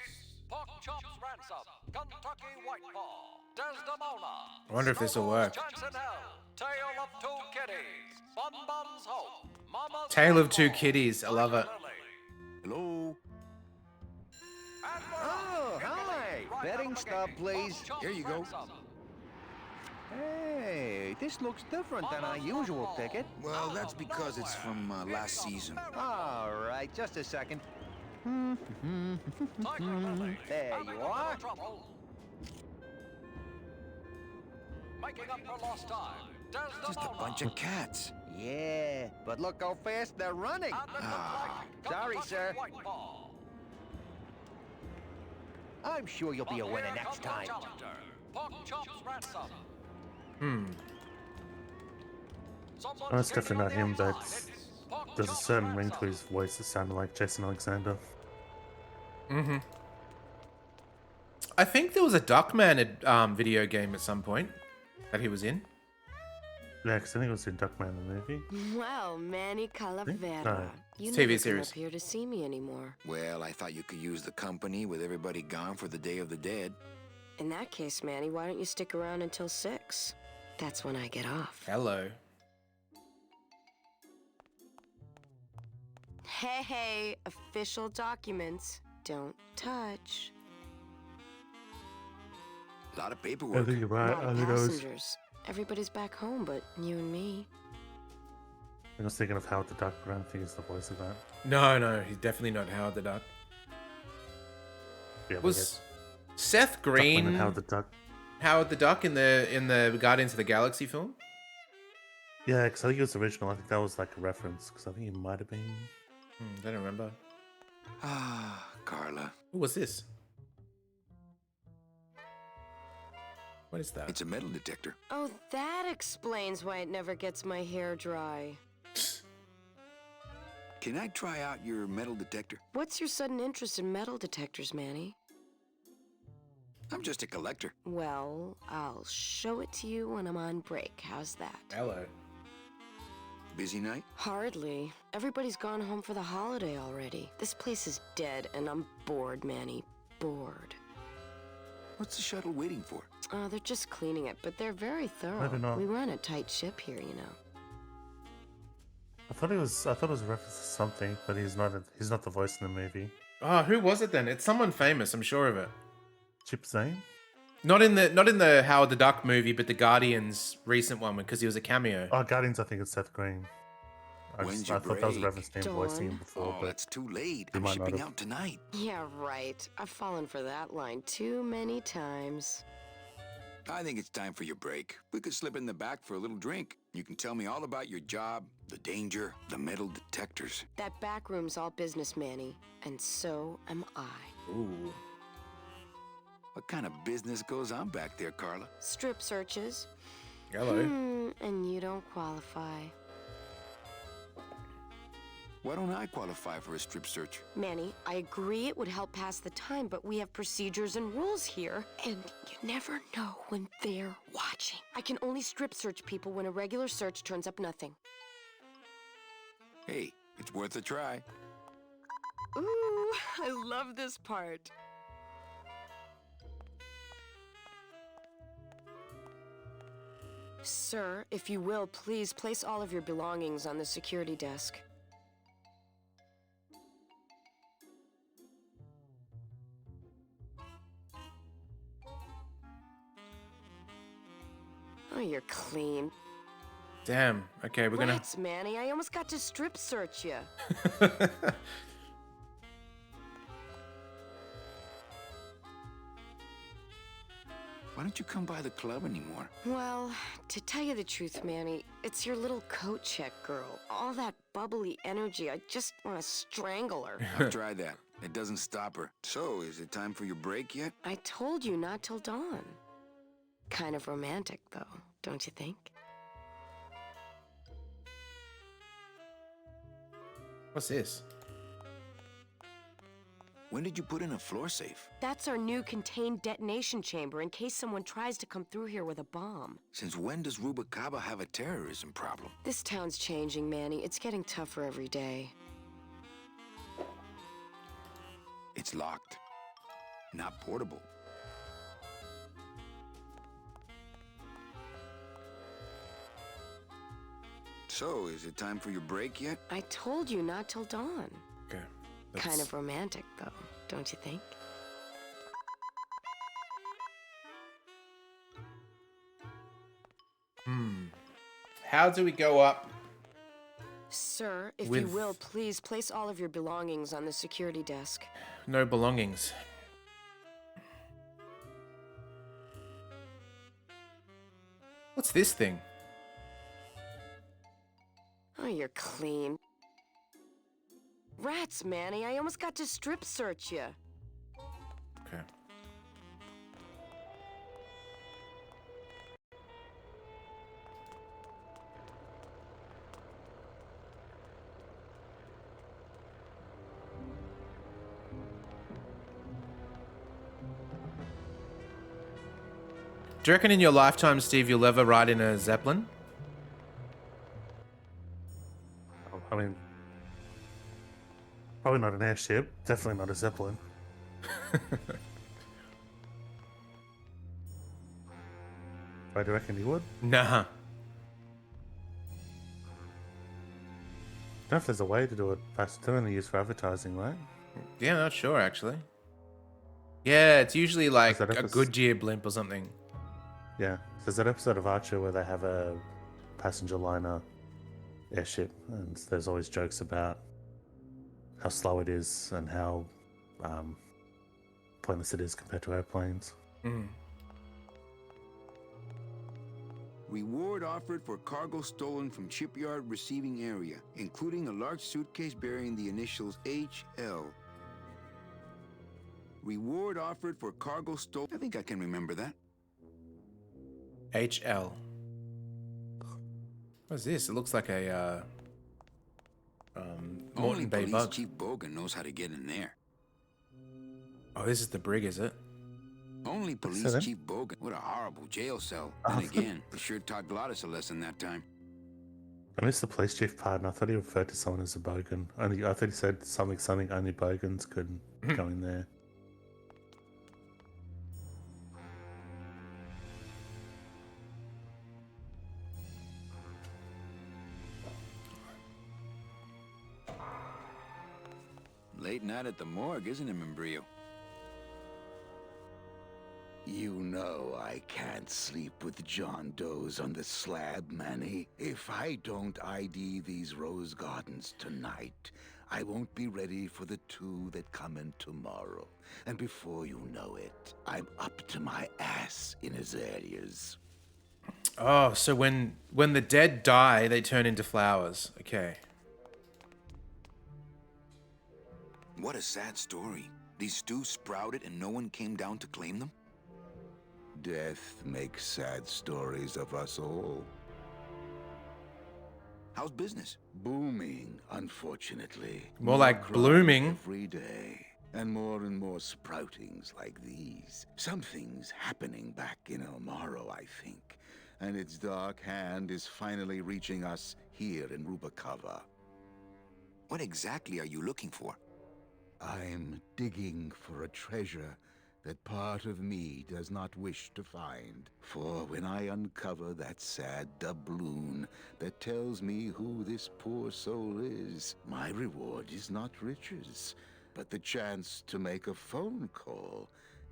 Pork Chops Ransom, Kentucky White Paw, Desdemona. I wonder if this will work. Snowball's Chancellor, Tale of Two Kitties. Bun Bun's Hope. Mama's Tale of Two Kitties. I love it. Hello? Oh, hi! Betting stub, please. Here you go. Hey, this looks different than our usual ticket. Well, that's because it's from last season. All right, just a second. There you are. Making up for lost time. Just a bunch of cats. Yeah, but look how fast they're running. Sorry, sir. I'm sure you'll be a winner next time. Pork chops ransom. Oh, it's definitely not him, but there's a certain ring to his voice that sounded like Jason Alexander. Mm-hmm. I think there was a Duckman video game at some point that he was in. Yeah, because I think it was in Duckman the movie. Well, Manny Calavera, No. you It's never TV come series. up here to see me anymore. Well, I thought you could use the company with everybody gone for the Day of the Dead. In that case, Manny, why don't you stick around until 6? That's when I get off. Hello. Hey, official documents. Don't touch. A lot of I paperwork. think you're right. Not Who knows? passengers. Everybody's back home but you and me. I was thinking of Howard the Duck, but I don't think it's the voice of that. No, he's definitely not Howard the Duck. Yeah, Was Seth Green and Howard the Duck. Howard the Duck in the Guardians of the Galaxy film? Yeah, because I think it was original. I think that was like a reference, because I think it might have been. I don't remember. Ah, Carla. Who was this? What is that? It's a metal detector. Oh, that explains why it never gets my hair dry. Can I try out your metal detector? What's your sudden interest in metal detectors, Manny? I'm just a collector. Well, I'll show it to you when I'm on break. How's that? Hello. Busy night? Hardly. Everybody's gone home for the holiday already. This place is dead, and I'm bored, Manny. Bored. What's the shuttle waiting for? They're just cleaning it, but they're very thorough. Maybe not. We run a tight ship here, you know. I thought it was a reference to something, but he's not the voice in the movie. Oh, who was it then? It's someone famous, I'm sure of it. Chip Zane? Not in the Howard the Duck movie, but the Guardians recent one because he was a cameo. Oh, Guardians, I think it's Seth Green. I When's your thought that was a break? reference to him voicing him before, Oh, but it's too late. he I'm might not shipping have. out tonight. Yeah, right. I've fallen for that line too many times. I think it's time for your break. We could slip in the back for a little drink. You can tell me all about your job, the danger, the metal detectors. That back room's all business, Manny. And so am I. Ooh. What kind of business goes on back there, Carla? Strip searches. Hello. And you don't qualify. Why don't I qualify for a strip search? Manny, I agree it would help pass the time, but we have procedures and rules here, and you never know when they're watching. I can only strip search people when a regular search turns up nothing. Hey, it's worth a try. Ooh, I love this part. Sir, if you will, please place all of your belongings on the security desk. Oh, you're clean. Damn. Okay, we're gonna. Relax, Manny. I almost got to strip search you. Why don't you come by the club anymore? Well, to tell you the truth, Manny, it's your little coat check girl. All that bubbly energy, I just want to strangle her. I've tried that. It doesn't stop her. So, is it time for your break yet? I told you not till dawn. Kind of romantic, though, don't you think? What's this? When did you put in a floor safe? That's our new contained detonation chamber in case someone tries to come through here with a bomb. Since when does Rubacaba have a terrorism problem? This town's changing, Manny. It's getting tougher every day. It's locked. Not portable. So, is it time for your break yet? I told you not till dawn. Okay. Kind of romantic, though, don't you think? How do we go up? Sir, if you With- will, please place all of your belongings on the security desk. No belongings. What's this thing? Oh, you're clean. Rats, Manny, I almost got to strip search you. Okay. Do you reckon in your lifetime, Steve, you'll ever ride in a Zeppelin? I mean, probably not an airship. Definitely not a Zeppelin. I do reckon you would. Nah. I don't know if there's a way to do it past only used for advertising, right? Yeah, not sure actually. Yeah, it's usually like that a Goodyear blimp or something. Yeah. There's that episode of Archer where they have a passenger liner airship, and there's always jokes about how slow it is and how pointless it is compared to airplanes. Reward offered for cargo stolen from shipyard receiving area, including a large suitcase bearing the initials HL. Reward offered for cargo stolen. I think I can remember that. HL. What's this? It looks like a Only Moreton Bay Police bug. Chief Bogan knows how to get in there. Oh, this is the brig, is it? Only Police Seven? Chief Bogan. What a horrible jail cell. And again, he sure taught Glottis a lesson that time. I missed the police chief part, and I thought he referred to someone as a bogan. I thought he said something only bogans could go in there. Late night at the morgue, isn't it, Membrillo? You know I can't sleep with John Doe's on the slab, Manny. If I don't ID these rose gardens tonight, I won't be ready for the two that come in tomorrow. And before you know it, I'm up to my ass in azaleas. Oh, so when the dead die, they turn into flowers. Okay. What a sad story. These stews sprouted and no one came down to claim them? Death makes sad stories of us all. How's business? Booming, unfortunately. More like crime blooming. every day. And more sproutings like these. Something's happening back in Elmaro, I think. And its dark hand is finally reaching us here in Rubacava. What exactly are you looking for? I'm digging for a treasure that part of me does not wish to find. For when I uncover that sad doubloon that tells me who this poor soul is, my reward is not riches, but the chance to make a phone call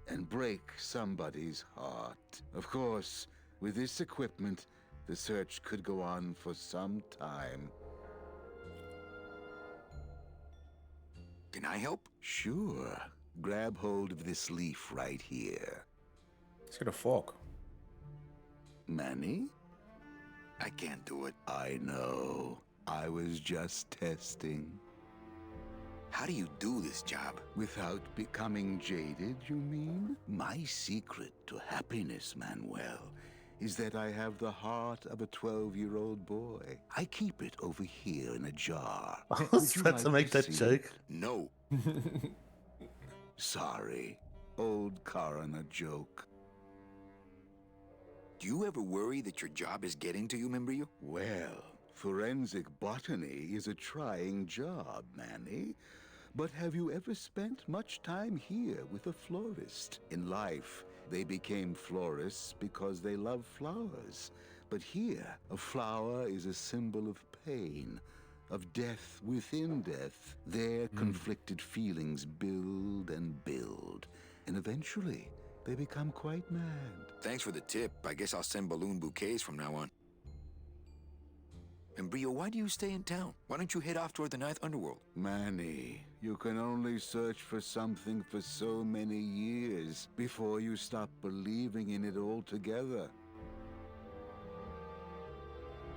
and break somebody's heart. Of course, with this equipment, the search could go on for some time. Can I help? Sure. Grab hold of this leaf right here. It's got a fork. Manny? I can't do it. I know. I was just testing. How do you do this job? Without becoming jaded, you mean? My secret to happiness, Manuel, is that I have the heart of a 12-year-old boy. I keep it over here in a jar. I was about to make that joke. No. Sorry. Old coroner joke. Do you ever worry that your job is getting to you, Membrillo? Well, forensic botany is a trying job, Manny. But have you ever spent much time here with a florist? In life, they became florists because they love flowers. But here, a flower is a symbol of pain, of death within death. Their conflicted feelings build and build, and eventually they become quite mad. Thanks for the tip. I guess I'll send balloon bouquets from now on. And Brio, why do you stay in town? Why don't you head off toward the Ninth Underworld? Manny, you can only search for something for so many years before you stop believing in it altogether.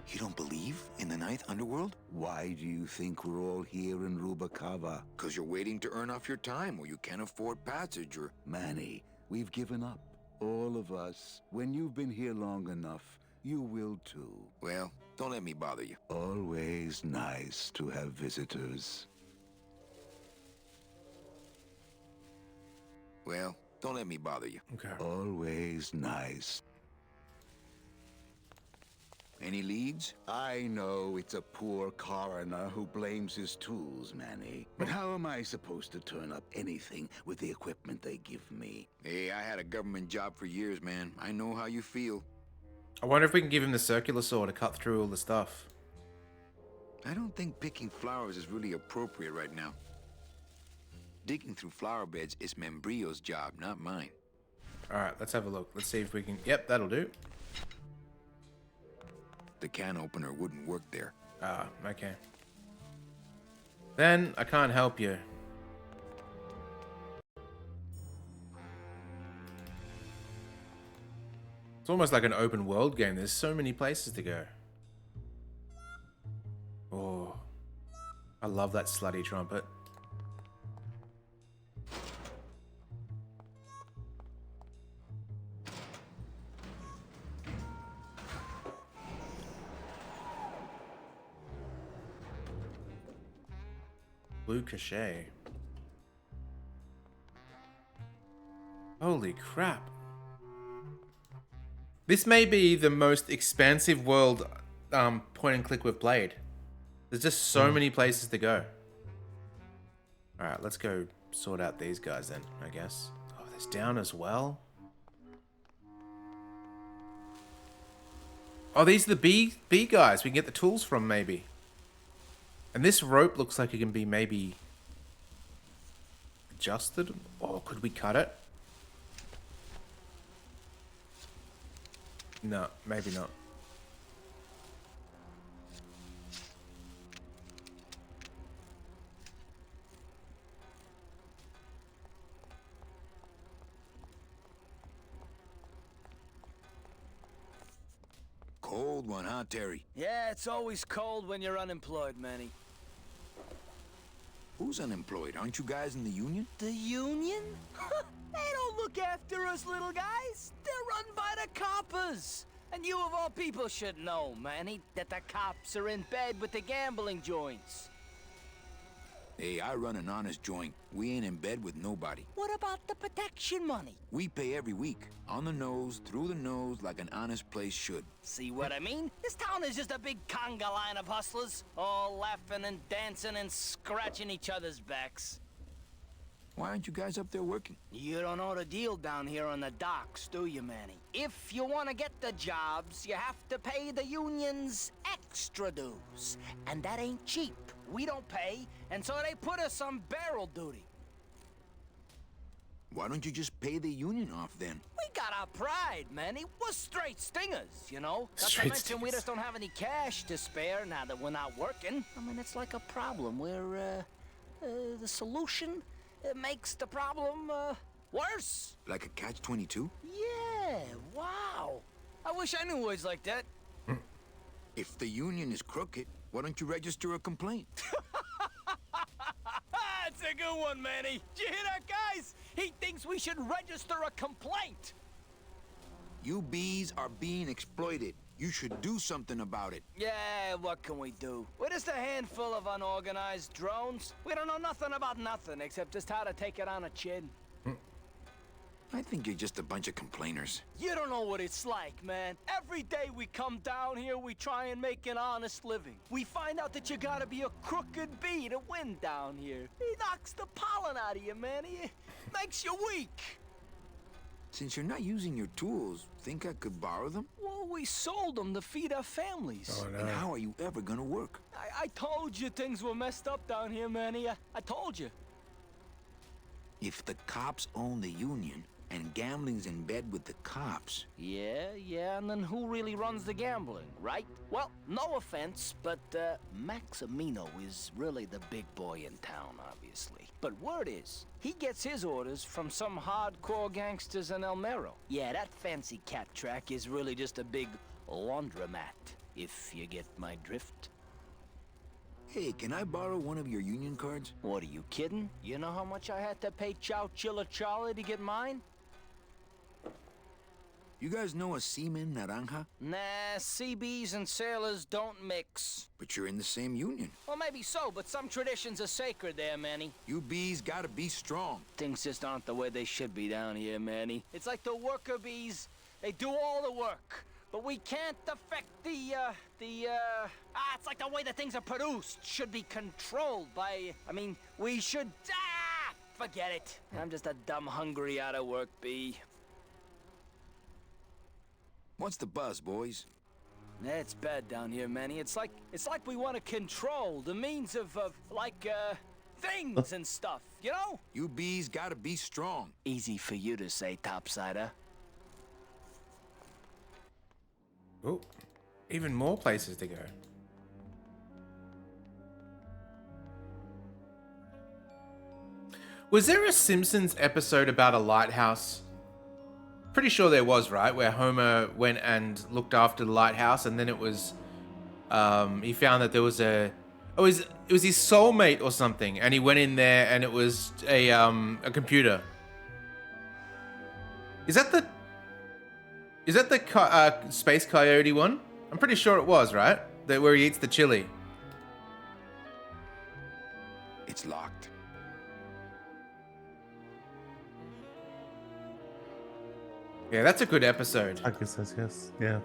You don't believe in the Ninth Underworld? Why do you think we're all here in Rubacava? Because you're waiting to earn off your time, or you can't afford passage, or... Manny, we've given up. All of us. When you've been here long enough, you will too. Well, don't let me bother you. Always nice to have visitors. Well, don't let me bother you. Okay. Always nice. Any leads? I know it's a poor coroner who blames his tools, Manny. But how am I supposed to turn up anything with the equipment they give me? Hey, I had a government job for years, man. I know how you feel. I wonder if we can give him the circular saw to cut through all the stuff. I don't think picking flowers is really appropriate right now. Digging through flower beds is Membrio's job, not mine. Alright, let's have a look. Let's see if we can... Yep, that'll do. The can opener wouldn't work there. Ah, okay. Then I can't help you. It's almost like an open world game. There's so many places to go. Oh, I love that slutty trumpet. Blue cachet. Holy crap. This may be the most expansive world point and click we've played. There's just so many places to go. Alright, let's go sort out these guys then, I guess. Oh, there's down as well. Oh, these are the bee guys we can get the tools from, maybe. And this rope looks like it can be maybe adjusted. Or could we cut it? No, maybe not. Cold one, huh, Terry? Yeah, it's always cold when you're unemployed, Manny. Who's unemployed? Aren't you guys in the union? The union? They don't look after us little guys. They're run by the coppers. And you of all people should know, Manny, that the cops are in bed with the gambling joints. Hey, I run an honest joint. We ain't in bed with nobody. What about the protection money? We pay every week. On the nose, through the nose, like an honest place should. See what I mean? This town is just a big conga line of hustlers, all laughing and dancing and scratching each other's backs. Why aren't you guys up there working? You don't know the deal down here on the docks, do you, Manny? If you want to get the jobs, you have to pay the unions extra dues. And that ain't cheap. We don't pay, and so they put us on barrel duty. Why don't you just pay the union off then? We got our pride, Manny. We're straight stingers, you know? Not to mention we just don't have any cash to spare now that we're not working. I mean, it's like a problem where, the solution makes the problem, worse. Like a catch-22? Yeah, wow. I wish I knew words like that. If the union is crooked, why don't you register a complaint? That's a good one, Manny. Did you hear that, guys? He thinks we should register a complaint. You bees are being exploited. You should do something about it. Yeah, what can we do? We're just a handful of unorganized drones. We don't know nothing about nothing except just how to take it on a chin. I think you're just a bunch of complainers. You don't know what it's like, man. Every day we come down here, we try and make an honest living. We find out that you gotta be a crooked bee to win down here. He knocks the pollen out of you, man. He makes you weak. Since you're not using your tools, think I could borrow them? Well, we sold them to feed our families. Oh, no. And how are you ever gonna work? I told you things were messed up down here, Manny. I told you. If the cops own the union, and gambling's in bed with the cops... Yeah, and then who really runs the gambling, right? Well, no offense, but Maximino is really the big boy in town, obviously. But word is, he gets his orders from some hardcore gangsters in El Mero. Yeah, that fancy cat track is really just a big laundromat, if you get my drift. Hey, can I borrow one of your union cards? What, are you kidding? You know how much I had to pay Chow Chilla Charlie to get mine? You guys know a seaman naranja? Nah, CBs and sailors don't mix. But you're in the same union. Well, maybe so, but some traditions are sacred there, Manny. You bees gotta be strong. Things just aren't the way they should be down here, Manny. It's like the worker bees. They do all the work, but we can't affect it's like the way that things are produced should be controlled by, we should, forget it. I'm just a dumb, hungry, out-of-work bee. What's the buzz, boys? It's bad down here, Manny. It's like we want to control the means of things and stuff, you know? You bees gotta be strong. Easy for you to say, topsider. Oh, even more places to go. Was there a Simpsons episode about a lighthouse? Pretty sure there was, right? Where Homer went and looked after the lighthouse, and then it was, he found that there was it was his soulmate or something, and he went in there, and it was a computer. Is that the Space Coyote one? I'm pretty sure it was, right? That where he eats the chili. It's locked. Yeah, that's a good episode. I guess that's yes. Yeah.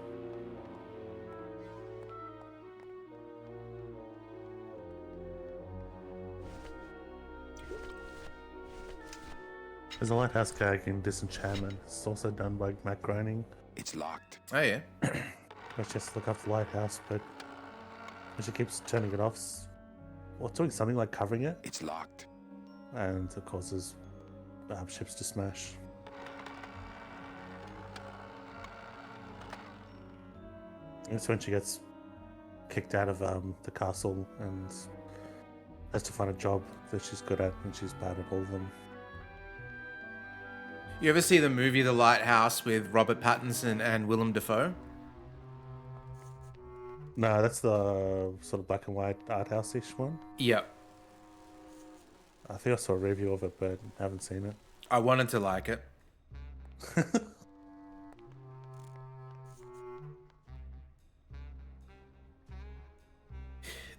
There's a lighthouse gag in Disenchantment. It's also done by Matt Groening. It's locked. Oh yeah. Let's just look up the lighthouse, but she keeps turning it off. Or doing something like covering it. It's locked. And it causes ships to smash. It's when she gets kicked out of the castle and has to find a job that she's good at, and she's bad at all of them. You ever see the movie The Lighthouse with Robert Pattinson and Willem Dafoe? No, that's the sort of black and white art house-ish one. Yep. I think I saw a review of it, but haven't seen it. I wanted to like it.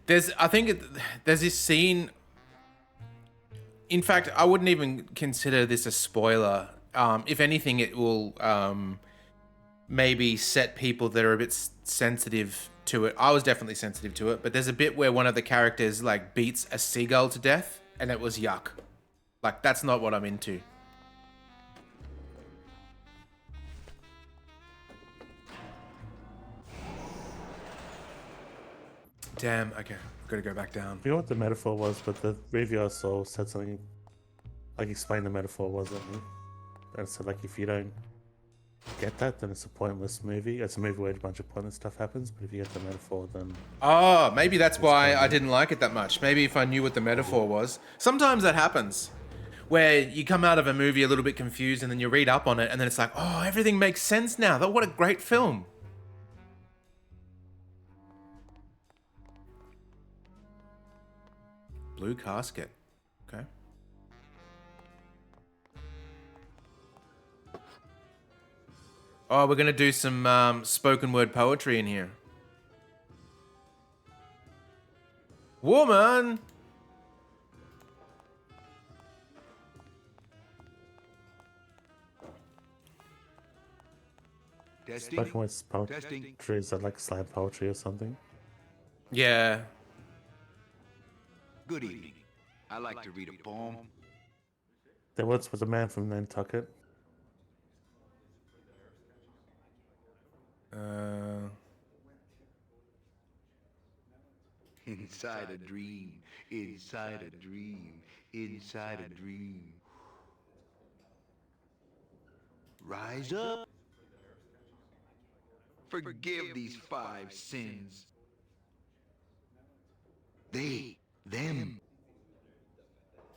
There's this scene. In fact, I wouldn't even consider this a spoiler. If anything, it will maybe set people that are a bit sensitive to it. I was definitely sensitive to it, but there's a bit where one of the characters like beats a seagull to death, and it was yuck. Like, that's not what I'm into. Damn, okay. I've got to go back down. I forgot what the metaphor was, but the review I saw said something, like, explain the metaphor wasn't. And so, like, if you don't get that, then it's a pointless movie. It's a movie where a bunch of pointless stuff happens, but if you get the metaphor, then... Oh, maybe that's why I didn't like it that much. Maybe if I knew what the metaphor was. Sometimes that happens, where you come out of a movie a little bit confused, and then you read up on it, and then it's like, oh, everything makes sense now. What a great film. Blue casket. Okay. Oh, we're going to do some spoken word poetry in here. Woman! Spoken word poetry, is that like slam poetry or something? Yeah. Good evening. I like to read a poem. There once was a man from Nantucket. Inside a dream, inside a dream, inside a dream. Rise up. Forgive these 5 sins. They, them.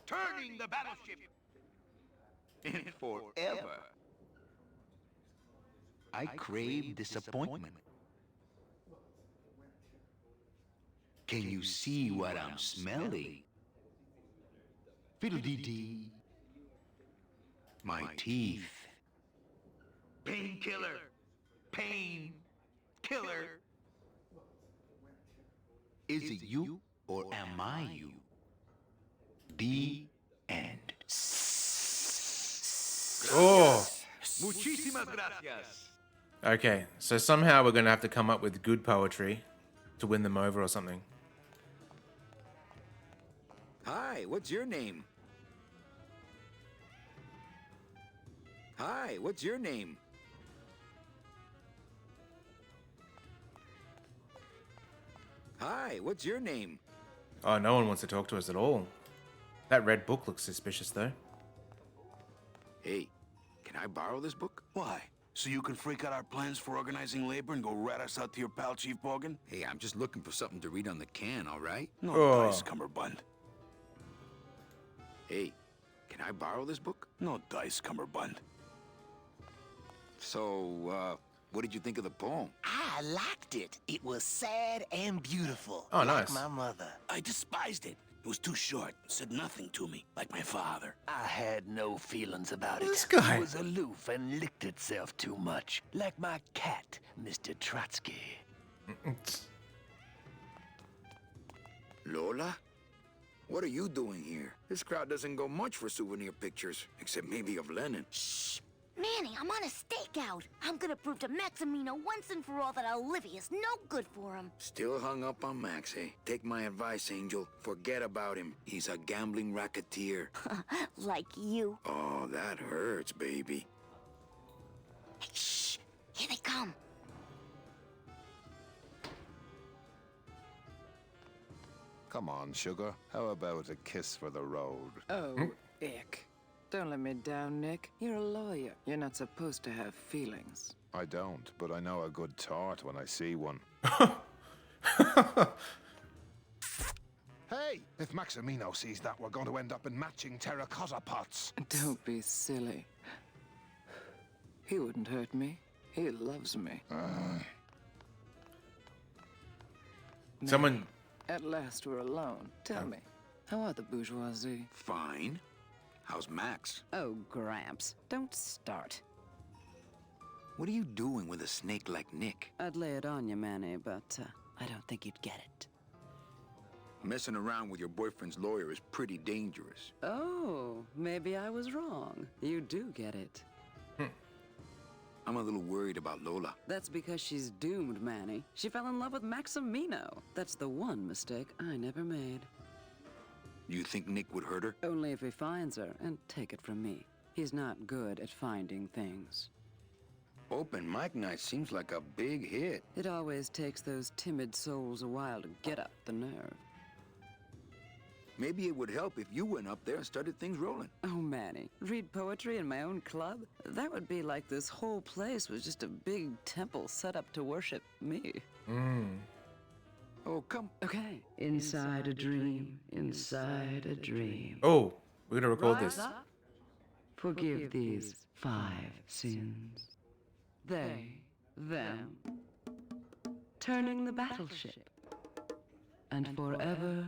Turning the battleship. And forever. I crave disappointment. Can you see what I'm smelling? Fiddle-dee-dee. My teeth. Painkiller. Pain. Killer. Is it you or am I you? The end. Oh. Muchísimas gracias. Okay, so somehow we're gonna have to come up with good poetry to win them over or something. Hi, what's your name? Hi, what's your name? Hi, what's your name? Oh, no one wants to talk to us at all. That red book looks suspicious, though. Hey, can I borrow this book? Why? So you can freak out our plans for organizing labor and go rat us out to your pal Chief Bogan? Hey, I'm just looking for something to read on the can, all right? No dice, Cumberbund. Hey, can I borrow this book? No dice, Cumberbund. So, what did you think of the poem? I liked it. It was sad and beautiful. Oh, like nice. my mother. I despised it. It was too short. Said nothing to me, like my father. I had no feelings about it. This guy. It was aloof and licked itself too much. Like my cat, Mr. Trotsky. Lola? What are you doing here? This crowd doesn't go much for souvenir pictures, except maybe of Lenin. Shh! Manny, I'm on a stakeout. I'm gonna prove to Maximino once and for all that Olivia's no good for him. Still hung up on Max, eh? Take my advice, Angel. Forget about him. He's a gambling racketeer. Like you. Oh, that hurts, baby. Hey, shh! Here they come. Come on, sugar. How about a kiss for the road? Oh, ick. Don't let me down, Nick. You're a lawyer. You're not supposed to have feelings. I don't, but I know a good tart when I see one. Hey! If Maximino sees that, we're going to end up in matching terracotta pots. Don't be silly. He wouldn't hurt me. He loves me. Someone... At last we're alone. Tell me, how are the bourgeoisie? Fine. How's Max? Oh, Gramps, don't start. What are you doing with a snake like Nick? I'd lay it on you, Manny, but I don't think you'd get it. Messing around with your boyfriend's lawyer is pretty dangerous. Oh, maybe I was wrong. You do get it. I'm a little worried about Lola. That's because she's doomed, Manny. She fell in love with Maximino. That's the one mistake I never made. You think Nick would hurt her? Only if he finds her, and take it from me. He's not good at finding things. Open mic night seems like a big hit. It always takes those timid souls a while to get up the nerve. Maybe it would help if you went up there and started things rolling. Oh, Manny, read poetry in my own club? That would be like this whole place was just a big temple set up to worship me. Oh, come. Okay. Inside a dream, inside a dream. Oh, we're gonna record this. Up. Forgive these 5 sins. They, them. Turning the battleship. And forever...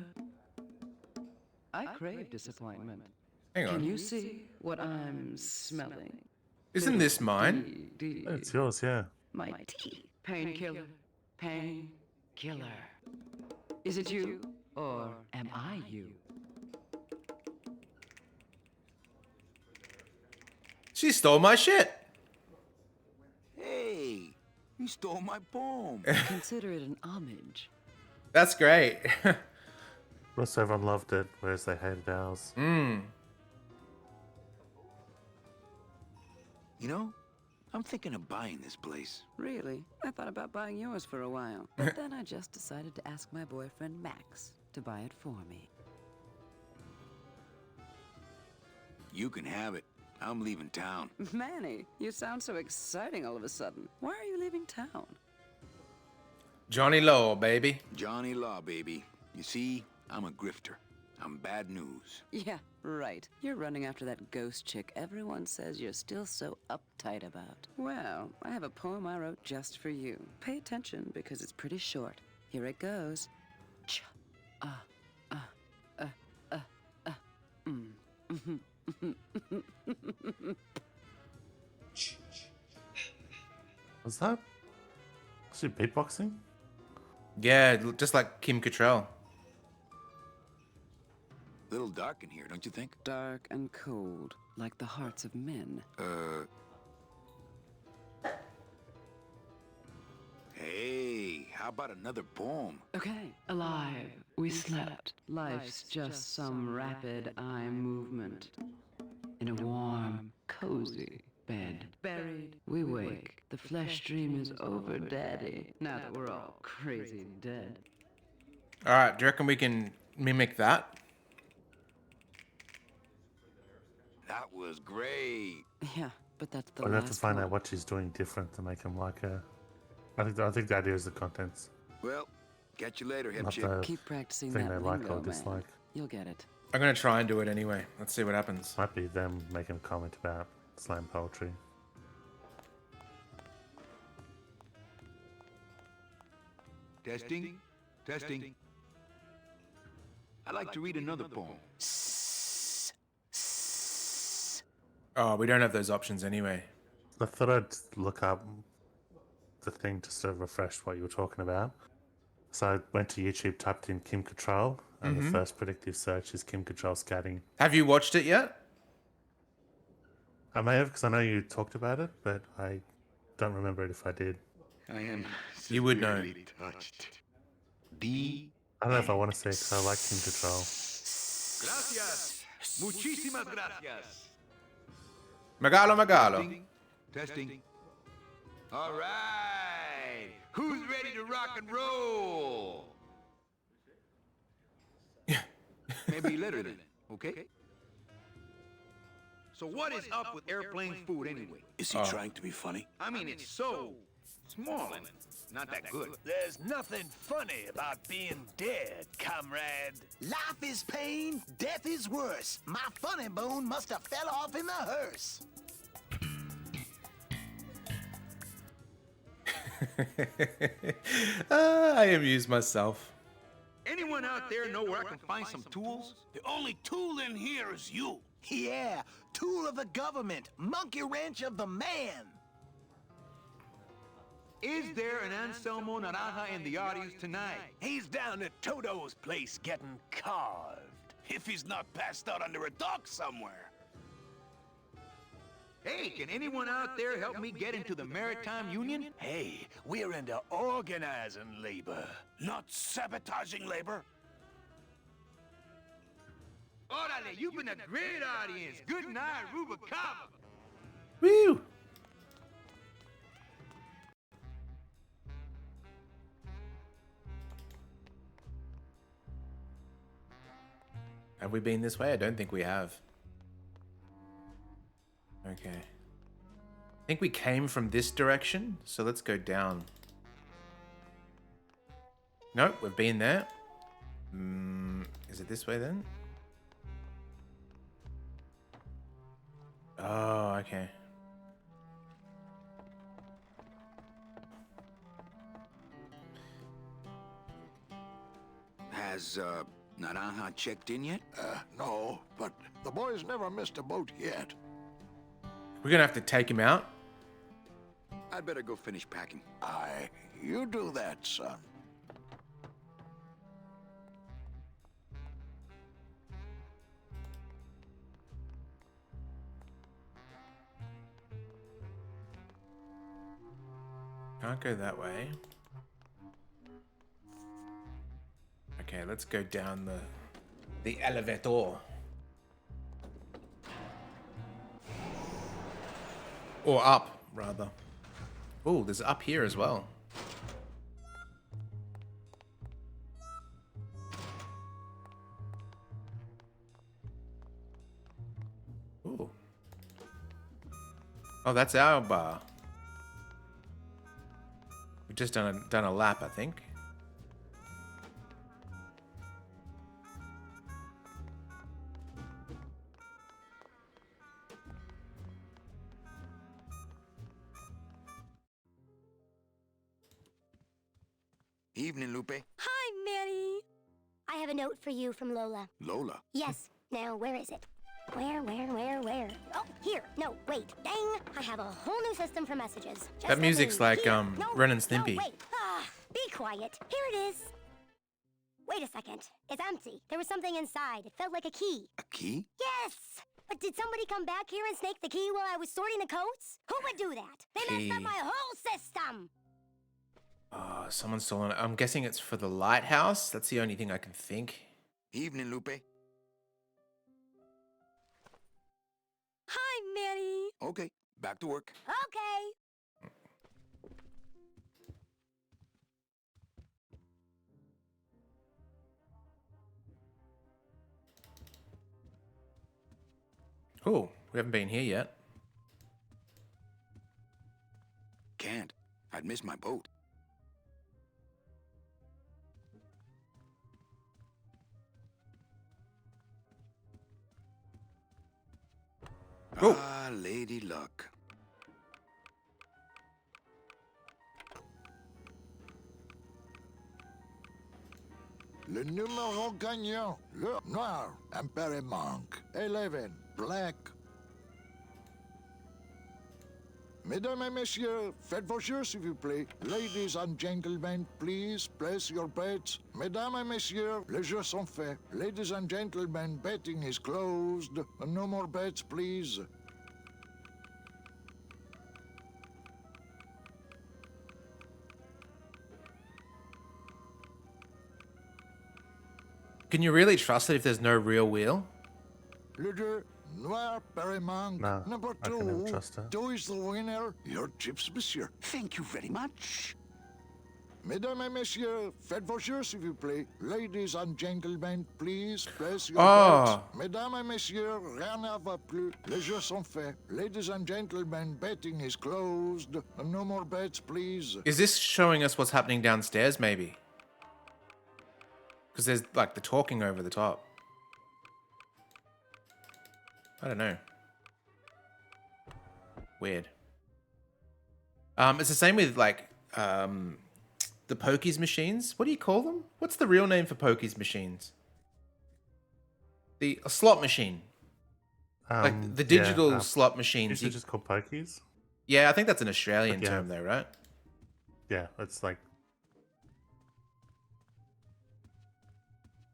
I crave disappointment. Hang on. Can you see what I'm smelling? Isn't this mine? It's yours, yeah. My teeth. Painkiller. Painkiller. Is it you? Or am I you? She stole my shit. Hey, you stole my poem. Consider it an homage. That's great. Plus everyone loved it, whereas they hated ours. You know, I'm thinking of buying this place. Really? I thought about buying yours for a while. But then I just decided to ask my boyfriend Max to buy it for me. You can have it. I'm leaving town. Manny, you sound so exciting all of a sudden. Why are you leaving town? Johnny Law, baby. Johnny Law, baby. You see, I'm a grifter. I'm bad news. Yeah, right. You're running after that ghost chick everyone says you're still so uptight about. Well, I have a poem I wrote just for you. Pay attention because it's pretty short. Here it goes. Ch Was that? Was she beatboxing? Yeah, just like Kim Cattrall. Little dark in here, don't you think? Dark and cold, like the hearts of men. Hey, how about another poem? Okay. Alive, we slept. Life's just some rapid eye movement. In a warm, cozy bed. Buried, we wake. The flesh dream is over, Daddy. Now that we're all crazy dead. All right, do you reckon we can mimic that? That was great. Yeah, but that's the I'd last have to find one. out what she's doing different to make him like her. I think the idea is the contents. Well, catch you later, hip Not chip. the Keep practicing thing that they like lingo, or man. dislike. You'll get it. I'm gonna try and do it anyway. Let's see what happens. Might be them making a comment about slam poetry. Testing. Testing. I'd like to read another poem. Oh, we don't have those options anyway. I thought I'd look up the thing just to refresh what you were talking about. So I went to YouTube, typed in Kim Cattrall, and the first predictive search is Kim Cattrall scatting. Have you watched it yet? I may have, because I know you talked about it, but I don't remember it if I did. I am You would know. severely touched. D. I don't know if I want to see it because I like Kim Cattrall. Gracias. Muchísimas gracias. Magalo, Magalo. Testing. Testing. All right. Who's ready to rock and roll? Maybe later then, okay? So what is up with airplane food anyway? Is he trying to be funny? I mean, it's so small and not that good. There's nothing funny about being dead, comrade. Life is pain, death is worse. My funny bone must have fell off in the hearse. I amuse myself. Anyone out there know where I can find some tools? The only tool in here is you. Yeah, tool of the government, monkey wrench of the man. Is there an Anselmo Naranja in the audience tonight? He's down at Toto's place getting carved. If he's not passed out under a dock somewhere. Hey, can anyone out there help me get into the Maritime Union? Hey, we're into organizing labor, not sabotaging labor. Orale, you've been a great audience. Good night, Rubacaba. Woo! Have we been this way? I don't think we have. Okay. I think we came from this direction, so let's go down. Nope, we've been there. Is it this way then? Oh, okay. Has, Naranja checked in yet? No, but the boy's never missed a boat yet. We're gonna have to take him out. I'd better go finish packing. Aye, you do that, son. Can't go that way. Okay, let's go down the elevator. Or up. rather. Oh, there's up here as well. Ooh. Oh, that's our bar. We've just done a lap, I think. Evening, Lupe. Hi, Manny. I have a note for you from Lola. Lola? Yes. Now, where is it? Where? Oh, here. No, wait. Dang. I have a whole new system for messages. Just That music's like, here. Ren and Stimpy. No, wait. Be quiet. Here it is. Wait a second. It's empty. There was something inside. It felt like a key. A key? Yes! But did somebody come back here and snake the key while I was sorting the coats? Who would do that? They messed up my whole system! Oh, someone's stolen it. I'm guessing it's for the lighthouse. That's the only thing I can think. Evening, Lupe. Hi, Manny. Okay, back to work. Okay. Cool. We haven't been here yet. Can't. I'd miss my boat. Oh. Ah, Lady Luck. Le numéro gagnant, le noir, impéré manque. 11, black. Mesdames et messieurs, faites vos jeux, s'il vous plaît. Ladies and gentlemen, please place your bets. Mesdames et messieurs, les jeux sont faits. Ladies and gentlemen, betting is closed. No more bets, please. Can you really trust it if there's no real wheel? Le jeu, noir, impéré manque. No, Number I can never 2. trust her. 2 is the winner. Your chips, monsieur. Thank you very much. Mesdames et messieurs, faites vos jeux, s'il vous plaît. Ladies and gentlemen, please place your Oh. bets. Mesdames et messieurs, rien ne va plus. Les jeux sont faits. Ladies and gentlemen, betting is closed. No more bets, please. Is this showing us what's happening downstairs, maybe? Because there's, like, the talking over the top. I don't know. Weird. It's the same with, like, the pokies machines. What do you call them? What's the real name for pokies machines? A slot machine. Like the digital slot machines. Usually just called pokies. Yeah, I think that's an Australian But yeah. term though, right? Yeah, it's like.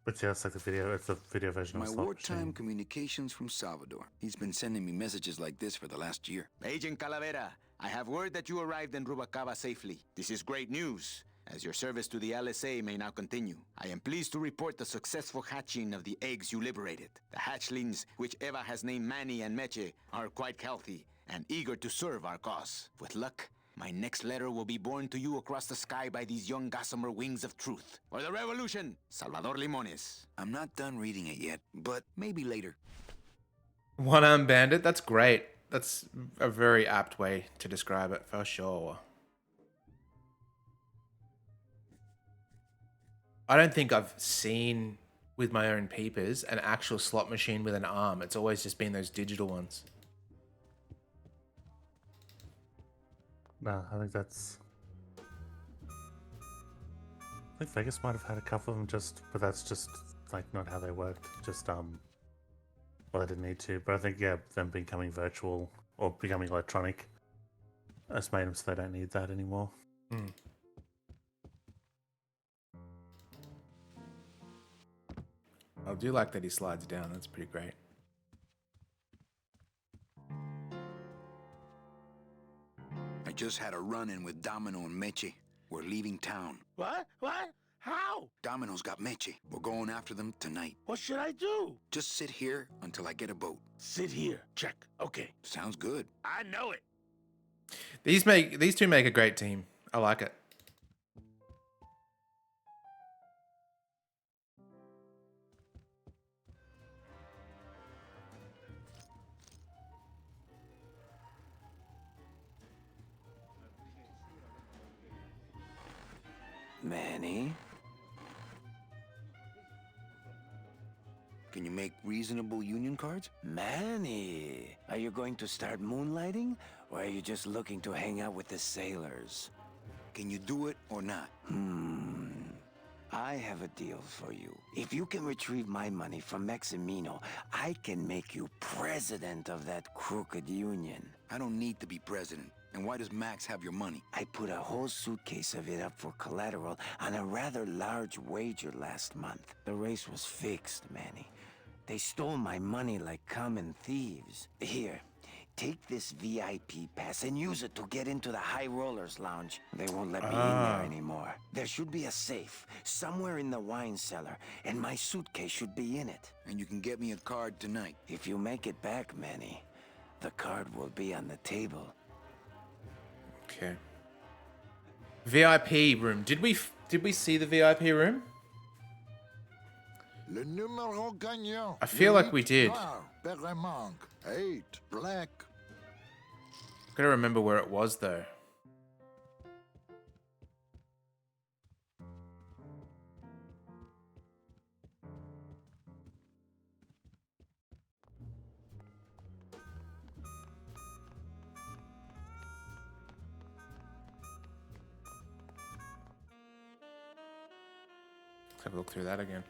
But yeah, it's like the video. It's the video version My of slot wartime machine. communications from Salvador. He's been sending me messages like this for the last year. Agent Calavera, I have word that you arrived in Rubalcaba safely. This is great news, as your service to the LSA may now continue. I am pleased to report the successful hatching of the eggs you liberated. The hatchlings, which Eva has named Manny and Meche, are quite healthy and eager to serve our cause. With luck, my next letter will be borne to you across the sky by these young gossamer wings of truth. For the revolution, Salvador Limones. I'm not done reading it yet, but maybe later. One-armed bandit. That's great. That's a very apt way to describe it for sure. I don't think I've seen with my own peepers an actual slot machine with an arm. It's always just been those digital ones. No, I think that's. I think Vegas might have had a couple of them, but that's just like not how they worked. Just well, they didn't need to. But I think them becoming virtual or becoming electronic has made them so they don't need that anymore. Mm. I do like that he slides down. That's pretty great. I just had a run-in with Domino and Meche. We're leaving town. What? What? How? Domino's got Meche. We're going after them tonight. What should I do? Just sit here until I get a boat. Sit here. Check. Okay. Sounds good. I know it. These two make a great team. I like it. Manny? Can you make reasonable union cards? Manny, are you going to start moonlighting? Or are you just looking to hang out with the sailors? Can you do it or not? I have a deal for you. If you can retrieve my money from Maximino, I can make you president of that crooked union. I don't need to be president. And why does Max have your money? I put a whole suitcase of it up for collateral on a rather large wager last month. The race was fixed, Manny. They stole my money like common thieves. Here, take this VIP pass and use it to get into the High Rollers Lounge. They won't let me in there anymore. There should be a safe somewhere in the wine cellar, and my suitcase should be in it. And you can get me a card tonight. If you make it back, Manny, the card will be on the table. Okay. VIP room. Did we see the VIP room? Le numéro gagnant. I feel like we did. Perremanque. 8. Black. Gotta remember where it was though. Let's have a look through that again.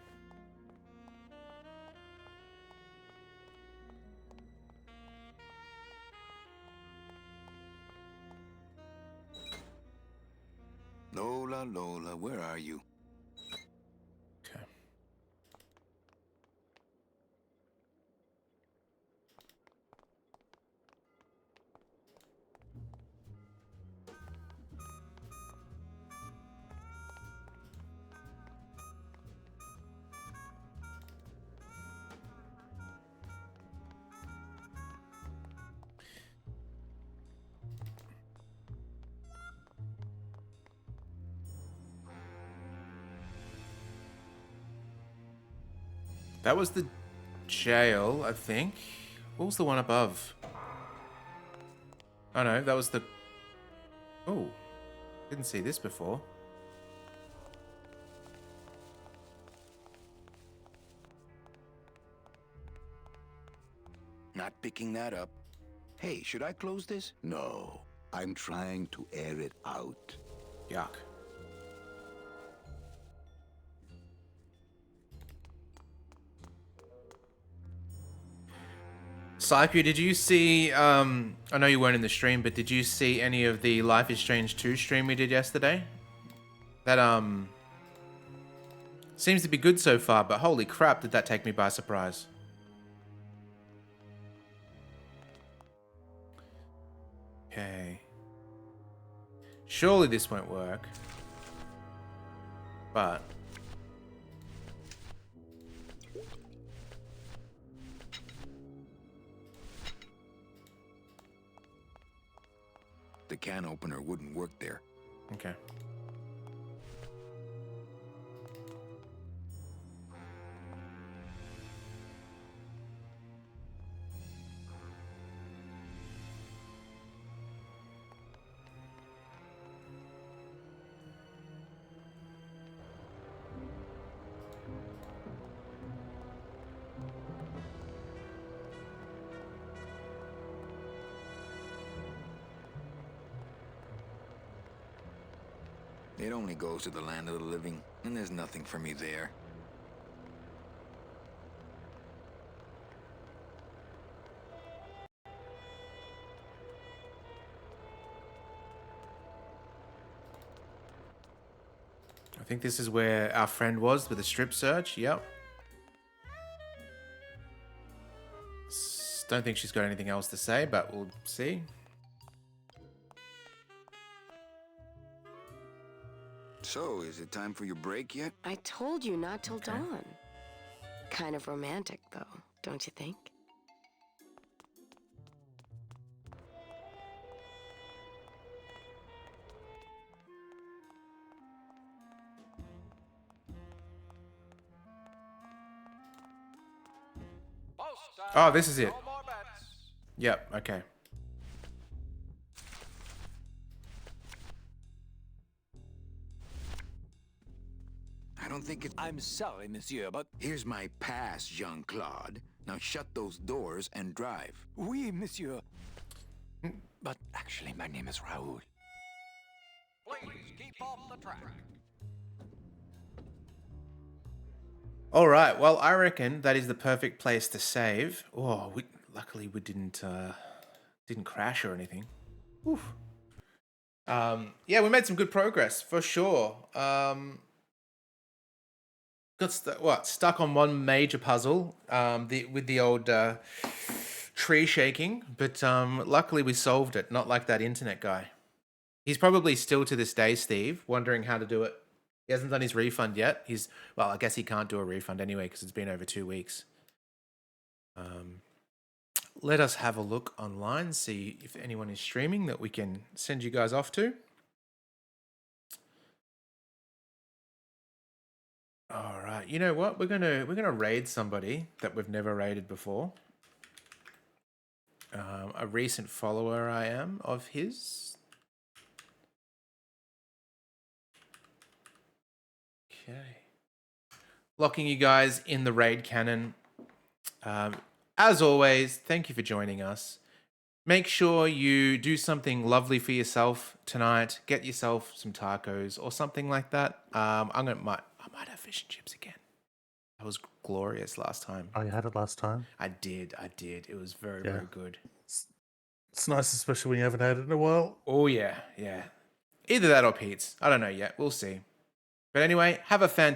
Lola, where are you? Okay. That was the jail, I think. What was the one above? Oh no, that was the... Oh, didn't see this before. Not picking that up. Hey, should I close this? No, I'm trying to air it out. Yuck. Psycho, did you see, I know you weren't in the stream, but did you see any of the Life is Strange 2 stream we did yesterday? That, seems to be good so far, but holy crap, did that take me by surprise. Okay. Surely this won't work. But... The can opener wouldn't work there. Okay. It only goes to the land of the living, and there's nothing for me there. I think this is where our friend was with the strip search. Yep. Don't think she's got anything else to say, but we'll see. So, is it time for your break yet? I told you not till dawn. Kind of romantic, though, don't you think? Oh, this is it. Yep, okay. I don't think it... I'm sorry, monsieur, but... Here's my pass, Jean-Claude. Now shut those doors and drive. Oui, monsieur. But actually, my name is Raoul. Please keep off the track. All right. Well, I reckon that is the perfect place to save. Oh, luckily we didn't crash or anything. Oof. Yeah, we made some good progress for sure. Got stuck on one major puzzle. With the old tree shaking, but luckily we solved it. Not like that internet guy. He's probably still to this day, Steve, wondering how to do it. He hasn't done his refund yet. Well, I guess he can't do a refund anyway because it's been over 2 weeks. Let us have a look online, see if anyone is streaming that we can send you guys off to. All right, you know what? We're gonna raid somebody that we've never raided before. A recent follower I am of his. Okay. Locking you guys in the raid cannon. As always, thank you for joining us. Make sure you do something lovely for yourself tonight. Get yourself some tacos or something like that. I might have fish and chips again. That was glorious last time. Oh, you had it last time? I did. It was very, very good. It's nice, especially when you haven't had it in a while. Oh, yeah. Either that or Pete's. I don't know yet. We'll see. But anyway, have a fantastic